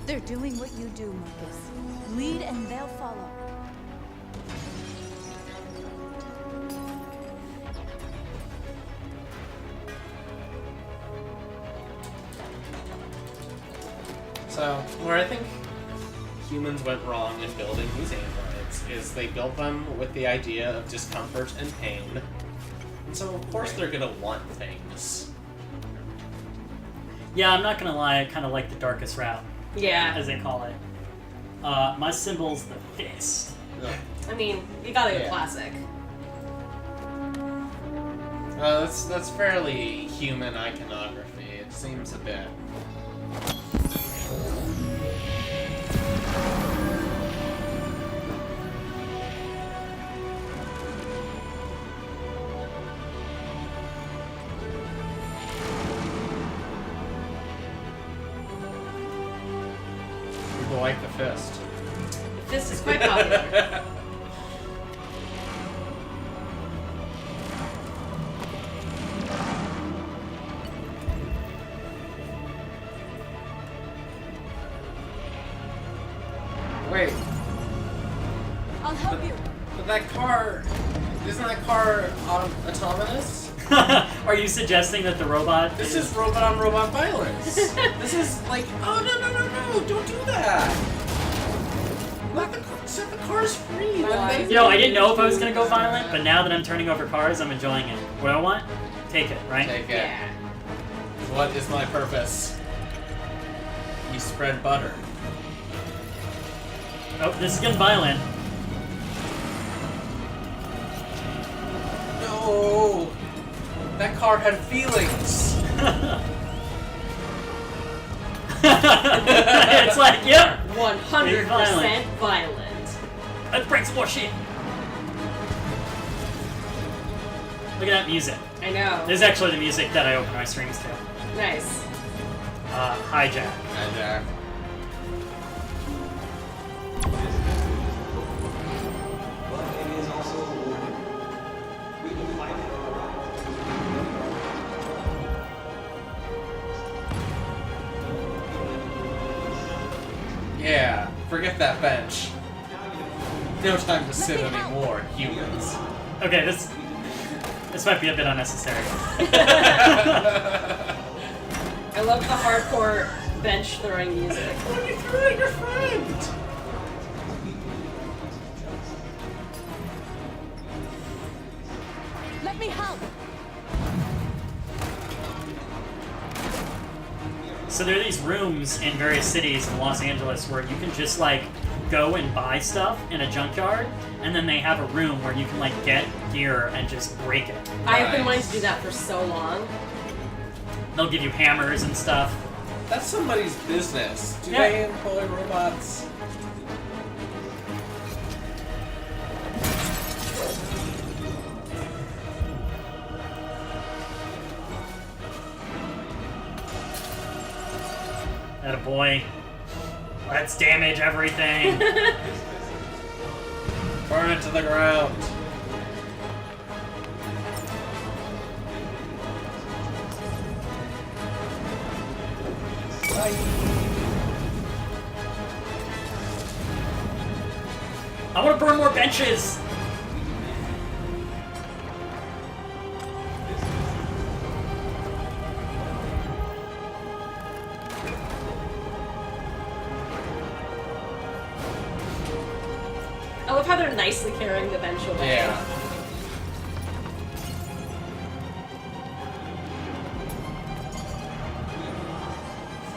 They're doing what you do, Marcus. Lead and they'll follow. So, where I think humans went wrong in building these androids is they built them with the idea of discomfort and pain. And so, of course, they're gonna want things. Yeah, I'm not gonna lie, I kind of like the darkest route, Yeah. as they call it. My symbol's the fist. I mean, you gotta go Yeah. classic. That's fairly human iconography. It seems a bit. People like the fist. Fist is quite popular. Wait, I'll help you. but that car, isn't that car autonomous? Are you suggesting that the robot This is robot on robot violence. This is like, oh no, don't do that. Set the cars free. You know, I didn't know if I was gonna go violent, but now that I'm turning over cars, I'm enjoying it. What do I want? Take it, right? Take it. What is my purpose? You spread butter. Oh, this is getting violent. No, that car had feelings. It's like, yep. 100% violent. Let's break some more shit. Look at that music. I know. This is actually the music that I open my streams to. Nice. Hijack. Hijack. Yeah, forget that bench. No time to sit anymore, humans. Okay, this might be a bit unnecessary. I love the hardcore bench throwing music. When you threw at your friend! Let me help. So there are these rooms in various cities in Los Angeles where you can just like go and buy stuff in a junkyard, and then they have a room where you can like get gear and just break it. I have been wanting to do that for so long. They'll give you hammers and stuff. That's somebody's business. Do Yeah. they employ robots? Attaboy. Let's damage everything. Burn it to the ground. I want to burn more benches! I love how they're nicely carrying the bench away. Yeah.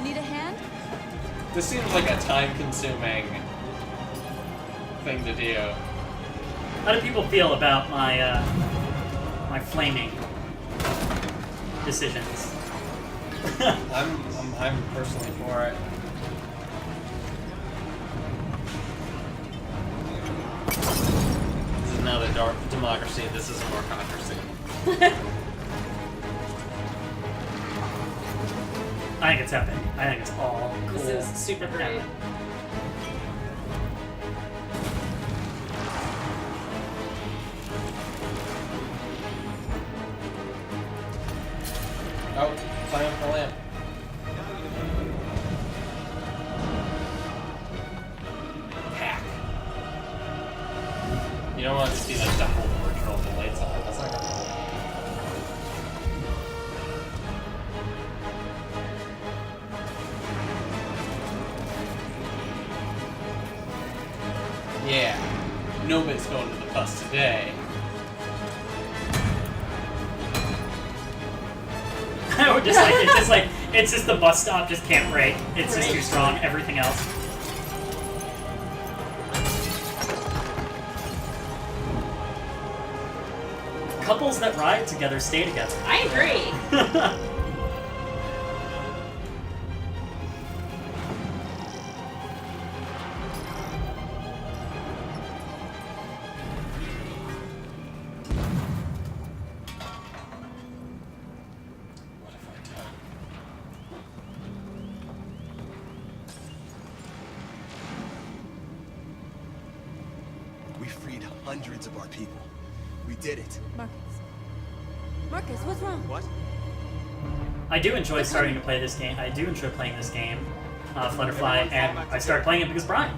Need a hand? This seems like a time-consuming thing to do. How do people feel about my my flaming decisions? I'm personally for it. This is not a dark democracy. This is a workocracy. I think it's epic. I think it's all cool. This is super great. Oh, climb up the lamp. Hack. You don't want to see like the whole original with the lights on. That's not gonna work. Yeah. Nobody's going to the bus today. I would just it's just the bus stop just can't break. It's just too strong. Everything else. Couples that ride together stay together. I agree. We freed hundreds of our people. We did it. Marcus, what's wrong? What? I do enjoy starting to play this game. I do enjoy playing this game, Flutterfly, and I started playing it because Bryan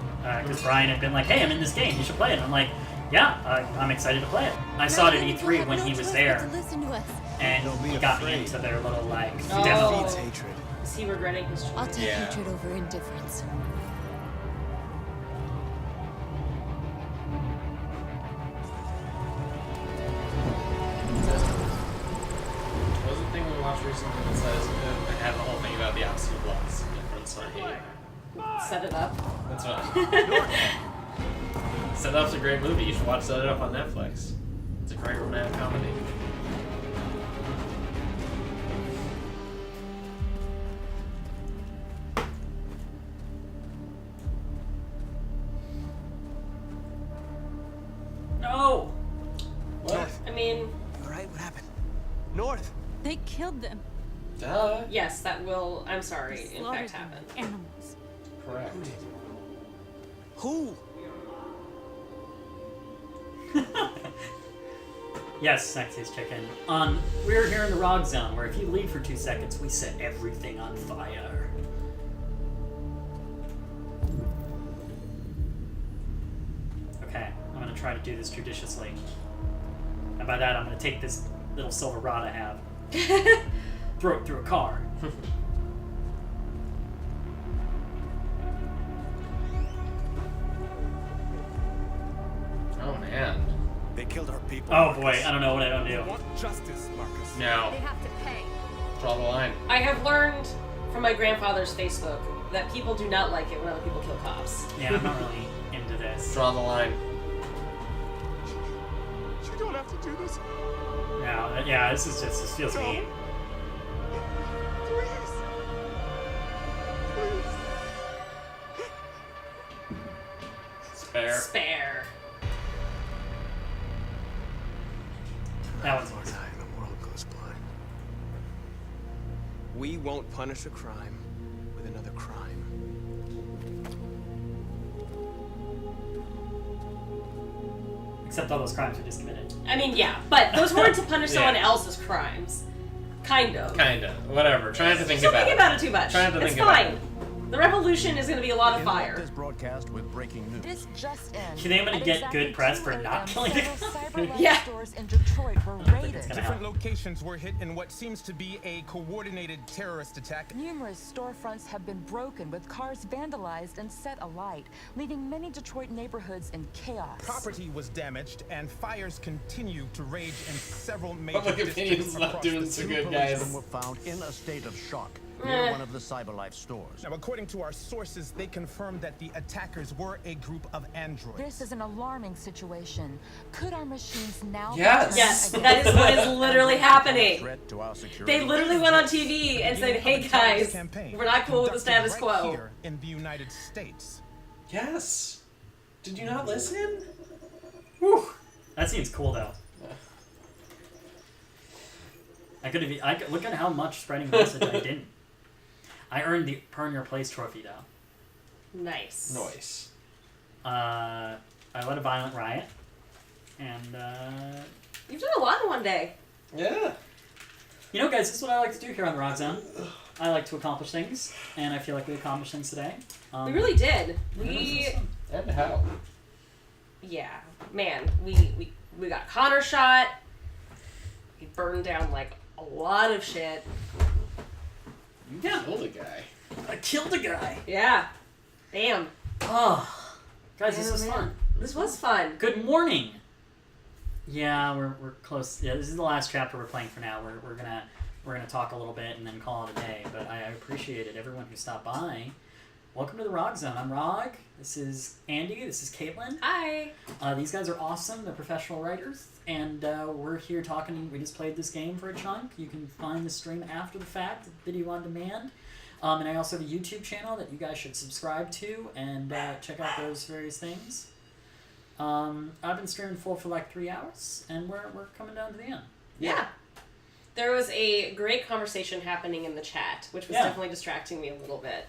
had been like, "Hey, I'm in this game. You should play it." And I'm like, "Yeah, I'm excited to play it." I saw it at E3 when he was there, and he got me into their little demo. Is he regretting his choice? I'll take hatred over indifference. What was the thing we watched recently that says it had the whole thing about the opposite of loss? That's what I hate. Set It Up. That's what. Set It Up's a great movie. You should watch Set It Up on Netflix. It's a great romantic comedy. No. What? I mean. Alright, what happened? North. They killed them. Duh. Yes, that will. I'm sorry. In fact, happen. Animals. Correct. Who? Yes, Sexiest Chicken. We're here in the Raag zone, where if you leave for 2 seconds, we set everything on fire. Okay, I'm gonna try to do this judiciously. And by that, I'm gonna take this little silver rod I have, throw it through a car. Oh man. They killed our people. Oh boy, I don't know what I don't do. We want justice, Marcus. No. They have to pay. Draw the line. I have learned from my grandfather's Facebook that people do not like it when other people kill cops. Yeah, I'm not really into this. Draw the line. You don't have to do this. Yeah, this feels mean. Please. Spare. Spare. That was One eye and the world goes blind. We won't punish a crime with another crime. Except all those crimes were just committed. I mean, yeah, but those weren't to punish someone Yeah. else's crimes. Kind of. Whatever. Trying to think Don't about think about it too much. Trying to It's think about fine. The revolution is going to be a lot of fire. This broadcast with breaking news. This just in. You think I'm gonna get good press for not killing the Cyberlife Yeah. stores in Detroit were raided. Different locations were hit in what seems to be a coordinated terrorist attack. Numerous storefronts have been broken, with cars vandalized and set alight, leaving many Detroit neighborhoods in chaos. Property was damaged, and fires continue to rage in several major Public opinion's districts not across doing the so two good, policemen guys. were found in a state of shock near one of the CyberLife stores. Now, according to our sources, they confirmed that the attackers were a group of androids. This is an alarming situation. Could our machines now... Yes. Yes, against that is what is literally happening. Threat to our security. They literally went on TV and said, "Hey guys, we're not cool with the status Right quo." here in the United States. Yes. Did you not listen? Whew. That seems cool though. I could have. Look at how much spreading the message I didn't. I earned the Earn Your Place trophy though. Nice. I led a violent riot, and You've done a lot in one day. Yeah. you know, guys, this is what I like to do here on the Raag Zone. I like to accomplish things, and I feel like we accomplished things today. We really did. And how? Yeah, man, we got Connor shot. We burned down like a lot of shit. You killed a guy. I killed a guy. Yeah. Damn. Oh, guys, this was fun. This was fun. Good morning. Yeah, we're close. Yeah, this is the last chapter we're playing for now. We're gonna talk a little bit and then call it a day. But I appreciated everyone who stopped by. Welcome to the Raag Zone. I'm Raag. This is Andy. This is Kaitlin. Hi. These guys are awesome. They're professional writers, and we're here talking. We just played this game for a chunk. You can find the stream after the fact, video on demand. And I also have a YouTube channel that you guys should subscribe to and check out those various things. I've been streaming full for like 3 hours, and we're coming down to the end. Yeah. There was a great conversation happening in the chat, which was definitely distracting me a little bit.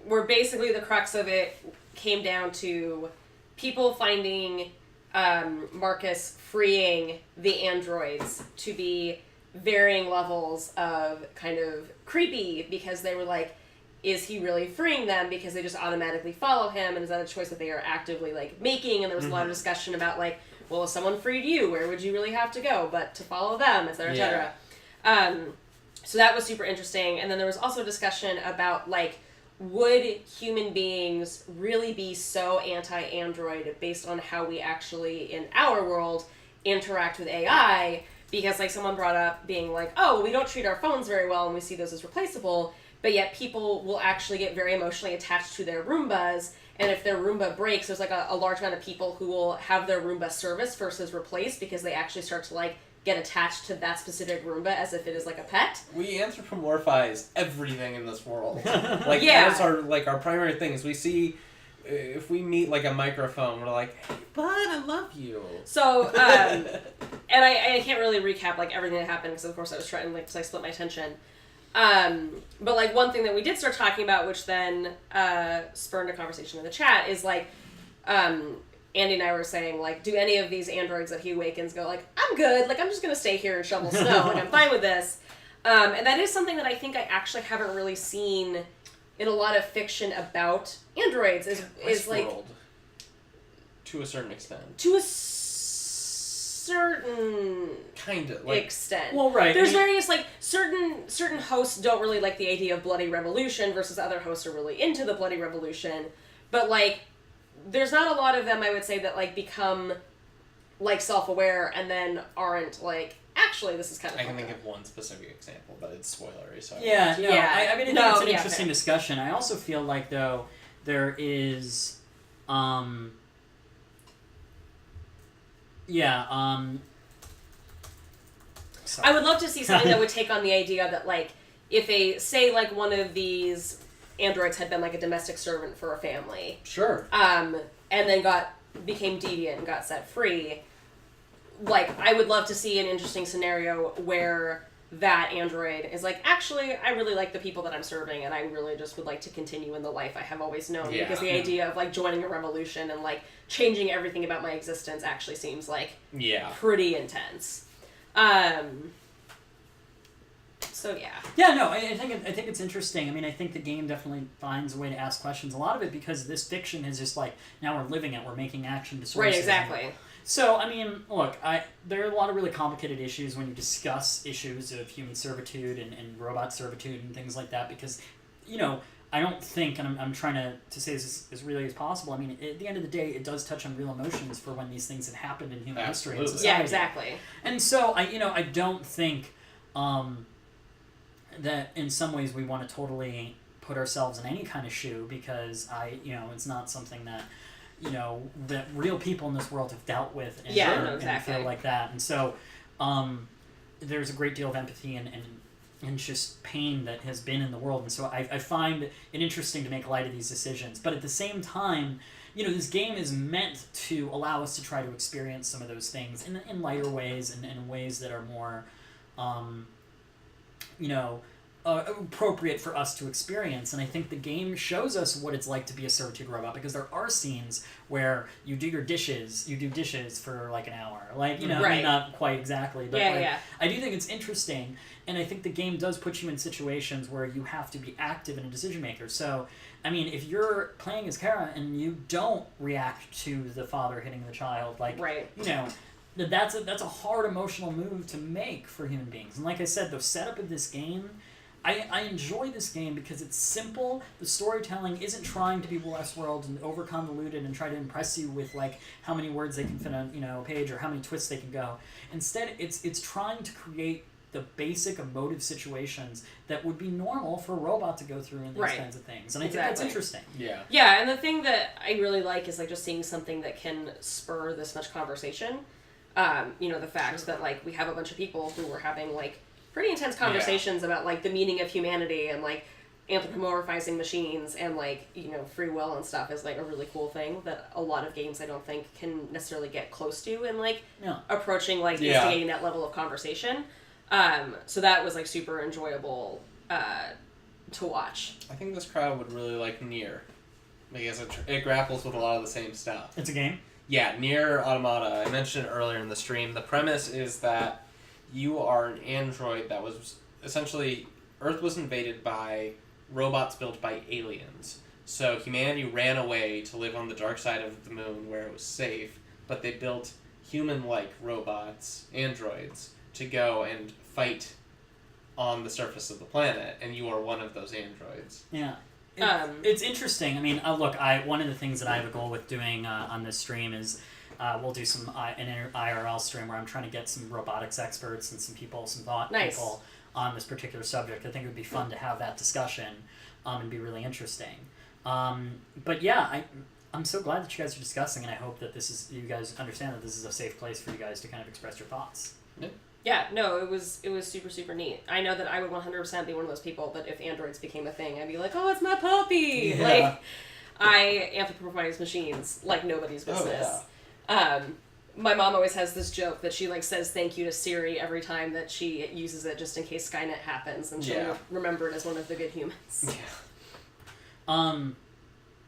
Where basically the crux of it came down to people finding Marcus freeing the androids to be varying levels of kind of creepy, because they were like, is he really freeing them because they just automatically follow him, and is that a choice that they are actively like making? And there was a lot of discussion about like, well, if someone freed you, where would you really have to go but to follow them, etc., etc. So that was super interesting. And then there was also discussion about like, would human beings really be so anti-android based on how we actually in our world interact with AI? Because like someone brought up being like, oh, we don't treat our phones very well and we see those as replaceable, but yet people will actually get very emotionally attached to their Roombas. And if their Roomba breaks, there's like a large amount of people who will have their Roomba serviced versus replaced, because they actually start to like get attached to that specific Roomba as if it is like a pet. We anthropomorphize everything in this world. Like that's our primary things. We see if we meet like a microphone, we're like, hey, bud, I love you. So, and I can't really recap like everything that happened, because of course I was trying like to like split my attention. But like one thing that we did start talking about, which then spurned a conversation in the chat, is like Andy and I were saying like, do any of these androids that he awakens go like, I'm good, like I'm just gonna stay here and shovel snow, like I'm fine with this. And that is something that I think I actually haven't really seen in a lot of fiction about androids. Is like to a certain extent. To a certain kind of like, extent. Well, right. There's various like certain hosts don't really like the idea of bloody revolution versus other hosts are really into the bloody revolution. But like, there's not a lot of them, I would say, that like become like self-aware and then aren't like, actually this is kind of. I can think of one specific example, but it's spoilery. So I mean, I think it's an interesting discussion. I also feel like though there is, I would love to see something that would take on the idea that like, if say like one of these androids had been like a domestic servant for a family. Sure. And then became deviant and got set free. Like, I would love to see an interesting scenario where that android is like, actually, I really like the people that I'm serving, and I really just would like to continue in the life I have always known. Yeah. Because the idea of like joining a revolution and like changing everything about my existence actually seems like pretty intense. So yeah. Yeah, no, I think it's interesting. I mean, I think the game definitely finds a way to ask questions. A lot of it because this fiction is just like, now we're living it, we're making action to sources. Right, exactly. So, I mean, look, there are a lot of really complicated issues when you discuss issues of human servitude and robot servitude and things like that because, you know, I don't think, and I'm trying to say this as really as possible, I mean, at the end of the day, it does touch on real emotions for when these things have happened in human history and society. Yeah, exactly. And so, I don't think that in some ways we want to totally put ourselves in any kind of shoe because it's not something that, that real people in this world have dealt with and, and feel like that. And so there's a great deal of empathy and just pain that has been in the world. And so I find it interesting to make light of these decisions. But at the same time, this game is meant to allow us to try to experience some of those things in lighter ways and in ways that are more, appropriate for us to experience. And I think the game shows us what it's like to be a servitude robot because there are scenes where you do dishes for like an hour. Like, I mean, not quite exactly, but I do think it's interesting. And I think the game does put you in situations where you have to be active and a decision maker. So, I mean, if you're playing as Kara and you don't react to the father hitting the child, like, that's a hard emotional move to make for human beings. And like I said, the setup of this game, I enjoy this game because it's simple. The storytelling isn't trying to be Westworld and over convoluted and try to impress you with like how many words they can fit on a page or how many twists they can go. Instead, it's trying to create the basic emotive situations that would be normal for a robot to go through in these kinds of things. And I think that's interesting. Yeah. Yeah, and the thing that I really like is like just seeing something that can spur this much conversation. The fact that like we have a bunch of people who were having like pretty intense conversations about like the meaning of humanity and like anthropomorphizing machines and like free will and stuff is like a really cool thing that a lot of games I don't think can necessarily get close to and like approaching like instigating that level of conversation. So that was like super enjoyable to watch. I think this crowd would really like Nier because it grapples with a lot of the same stuff. It's a game? Yeah, Nier Automata. I mentioned it earlier in the stream. The premise is that you are an android that was essentially... Earth was invaded by robots built by aliens. So humanity ran away to live on the dark side of the moon where it was safe, but they built human-like robots, androids, to go and fight on the surface of the planet, and you are one of those androids. Yeah. It's interesting. I mean, look, one of the things that I have a goal with doing on this stream is we'll do an IRL stream where I'm trying to get some robotics experts and some thought people on this particular subject. I think it would be fun to have that discussion and be really interesting. But yeah, I'm so glad that you guys are discussing, and I hope that you guys understand that this is a safe place for you guys to kind of express your thoughts. Yeah, no, it was super, super neat. I know that I would 100% be one of those people that if androids became a thing, I'd be like, oh, it's my puppy! Yeah. Like, I anthropomorphize machines like nobody's business. Oh, yeah. My mom always has this joke that she like says thank you to Siri every time that she uses it just in case Skynet happens, and she'll remember it as one of the good humans.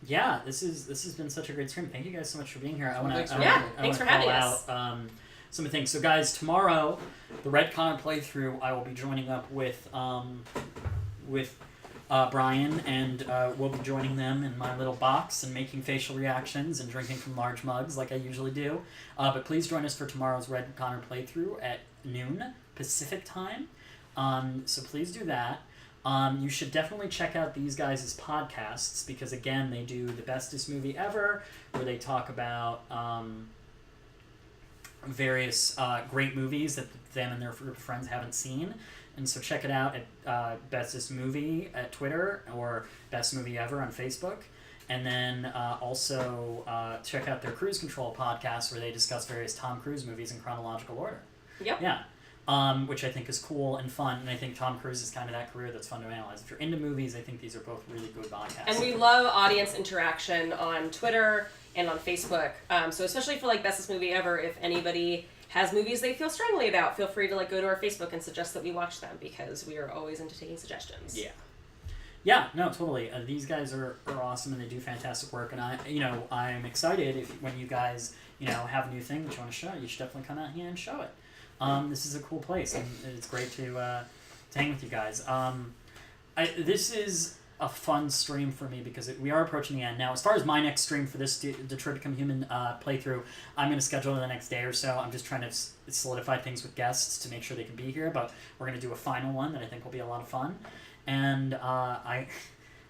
Yeah. This has been such a great stream. Thank you guys so much for being here. Thanks for having us. Some of the things. So guys, tomorrow, the Red Connor playthrough, I will be joining up with Bryan, and we'll be joining them in my little box and making facial reactions and drinking from large mugs like I usually do. But please join us for tomorrow's Red Connor playthrough at noon Pacific time. So please do that. You should definitely check out these guys' podcasts because, again, they do the Bestest Movie Ever, where they talk about various great movies that them and their friends haven't seen. And so check it out at Bestest Movie at Twitter or Best Movie Ever on Facebook. And then also check out their Cruise Control podcast where they discuss various Tom Cruise movies in chronological order. Yep. Yeah. Which I think is cool and fun. And I think Tom Cruise is kind of that career that's fun to analyze. If you're into movies, I think these are both really good podcasts. And we love audience interaction on Twitter and on Facebook. So especially for like Bestest Movie Ever, if anybody has movies they feel strongly about, feel free to like go to our Facebook and suggest that we watch them, because we are always into taking suggestions. Yeah, no, totally. These guys are awesome, and they do fantastic work. And I'm excited when you guys, have a new thing that you want to show. You should definitely come out here and show it. This is a cool place, and it's great to hang with you guys. This is a fun stream for me because we are approaching the end now. As far as my next stream for this Detroit Become Human playthrough, I'm going to schedule it the next day or so. I'm just trying to solidify things with guests to make sure they can be here, but we're going to do a final one that I think will be a lot of fun. And I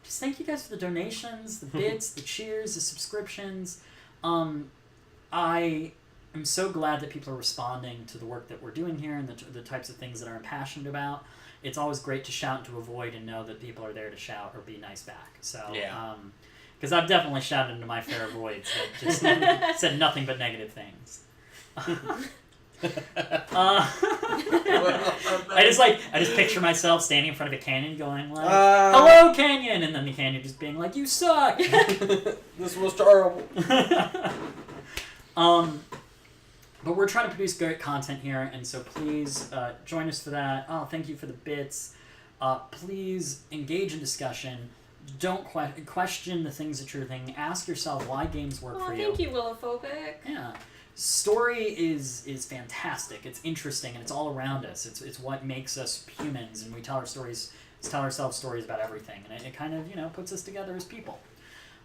just thank you guys for the donations, the bits, the cheers, the subscriptions. I am so glad that people are responding to the work that we're doing here and the types of things that I'm passionate about. It's always great to shout into a void and know that people are there to shout or be nice back. So, because I've definitely shouted into my fair voids that just said nothing but negative things. I just picture myself standing in front of a canyon going like, "Hello, canyon," and then the canyon just being like, "You suck." This was terrible. But we're trying to produce great content here, and so please join us for that. Oh, thank you for the bits. Please engage in discussion. Don't question the things that you're thinking. Ask yourself why games work for you. Thank you, Willowphobic. Yeah. Story is fantastic. It's interesting, and it's all around us. It's what makes us humans, and we tell ourselves stories about everything, and it kind of puts us together as people.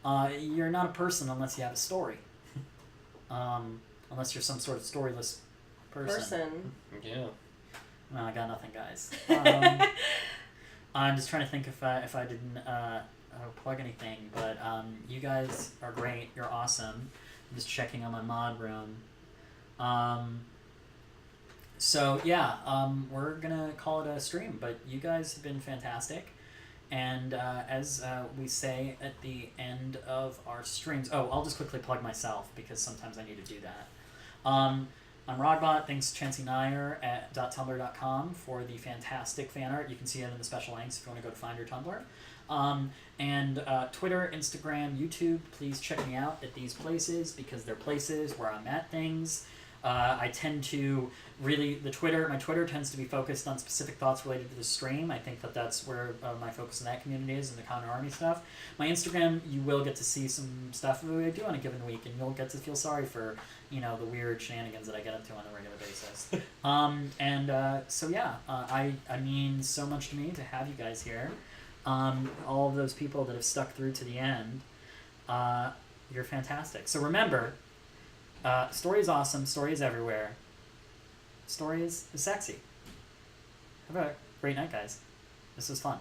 You're not a person unless you have a story. Unless you're some sort of storyless person. Yeah. Well, I got nothing, guys. I'm just trying to think if I didn't plug anything, but you guys are great. You're awesome. I'm just checking on my mod room. So yeah, we're gonna call it a stream, but you guys have been fantastic. And as we say at the end of our streams, I'll just quickly plug myself because sometimes I need to do that. I'm Raagbot. Thanks to Chancey Nair at .tumblr.com for the fantastic fan art. You can see it in the special links if you want to go to find your Tumblr. And Twitter, Instagram, YouTube, please check me out at these places because they're places where I'm at things. I tend to my Twitter tends to be focused on specific thoughts related to the stream. I think that's where my focus in that community is, and the Counter Army stuff. My Instagram, you will get to see some stuff that I do on a given week, and you'll get to feel sorry for, the weird shenanigans that I get up to on a regular basis. So yeah, I mean so much to me to have you guys here. All of those people that have stuck through to the end, you're fantastic. So remember, story is awesome, story is everywhere, story is sexy. Have a great night, guys. This was fun.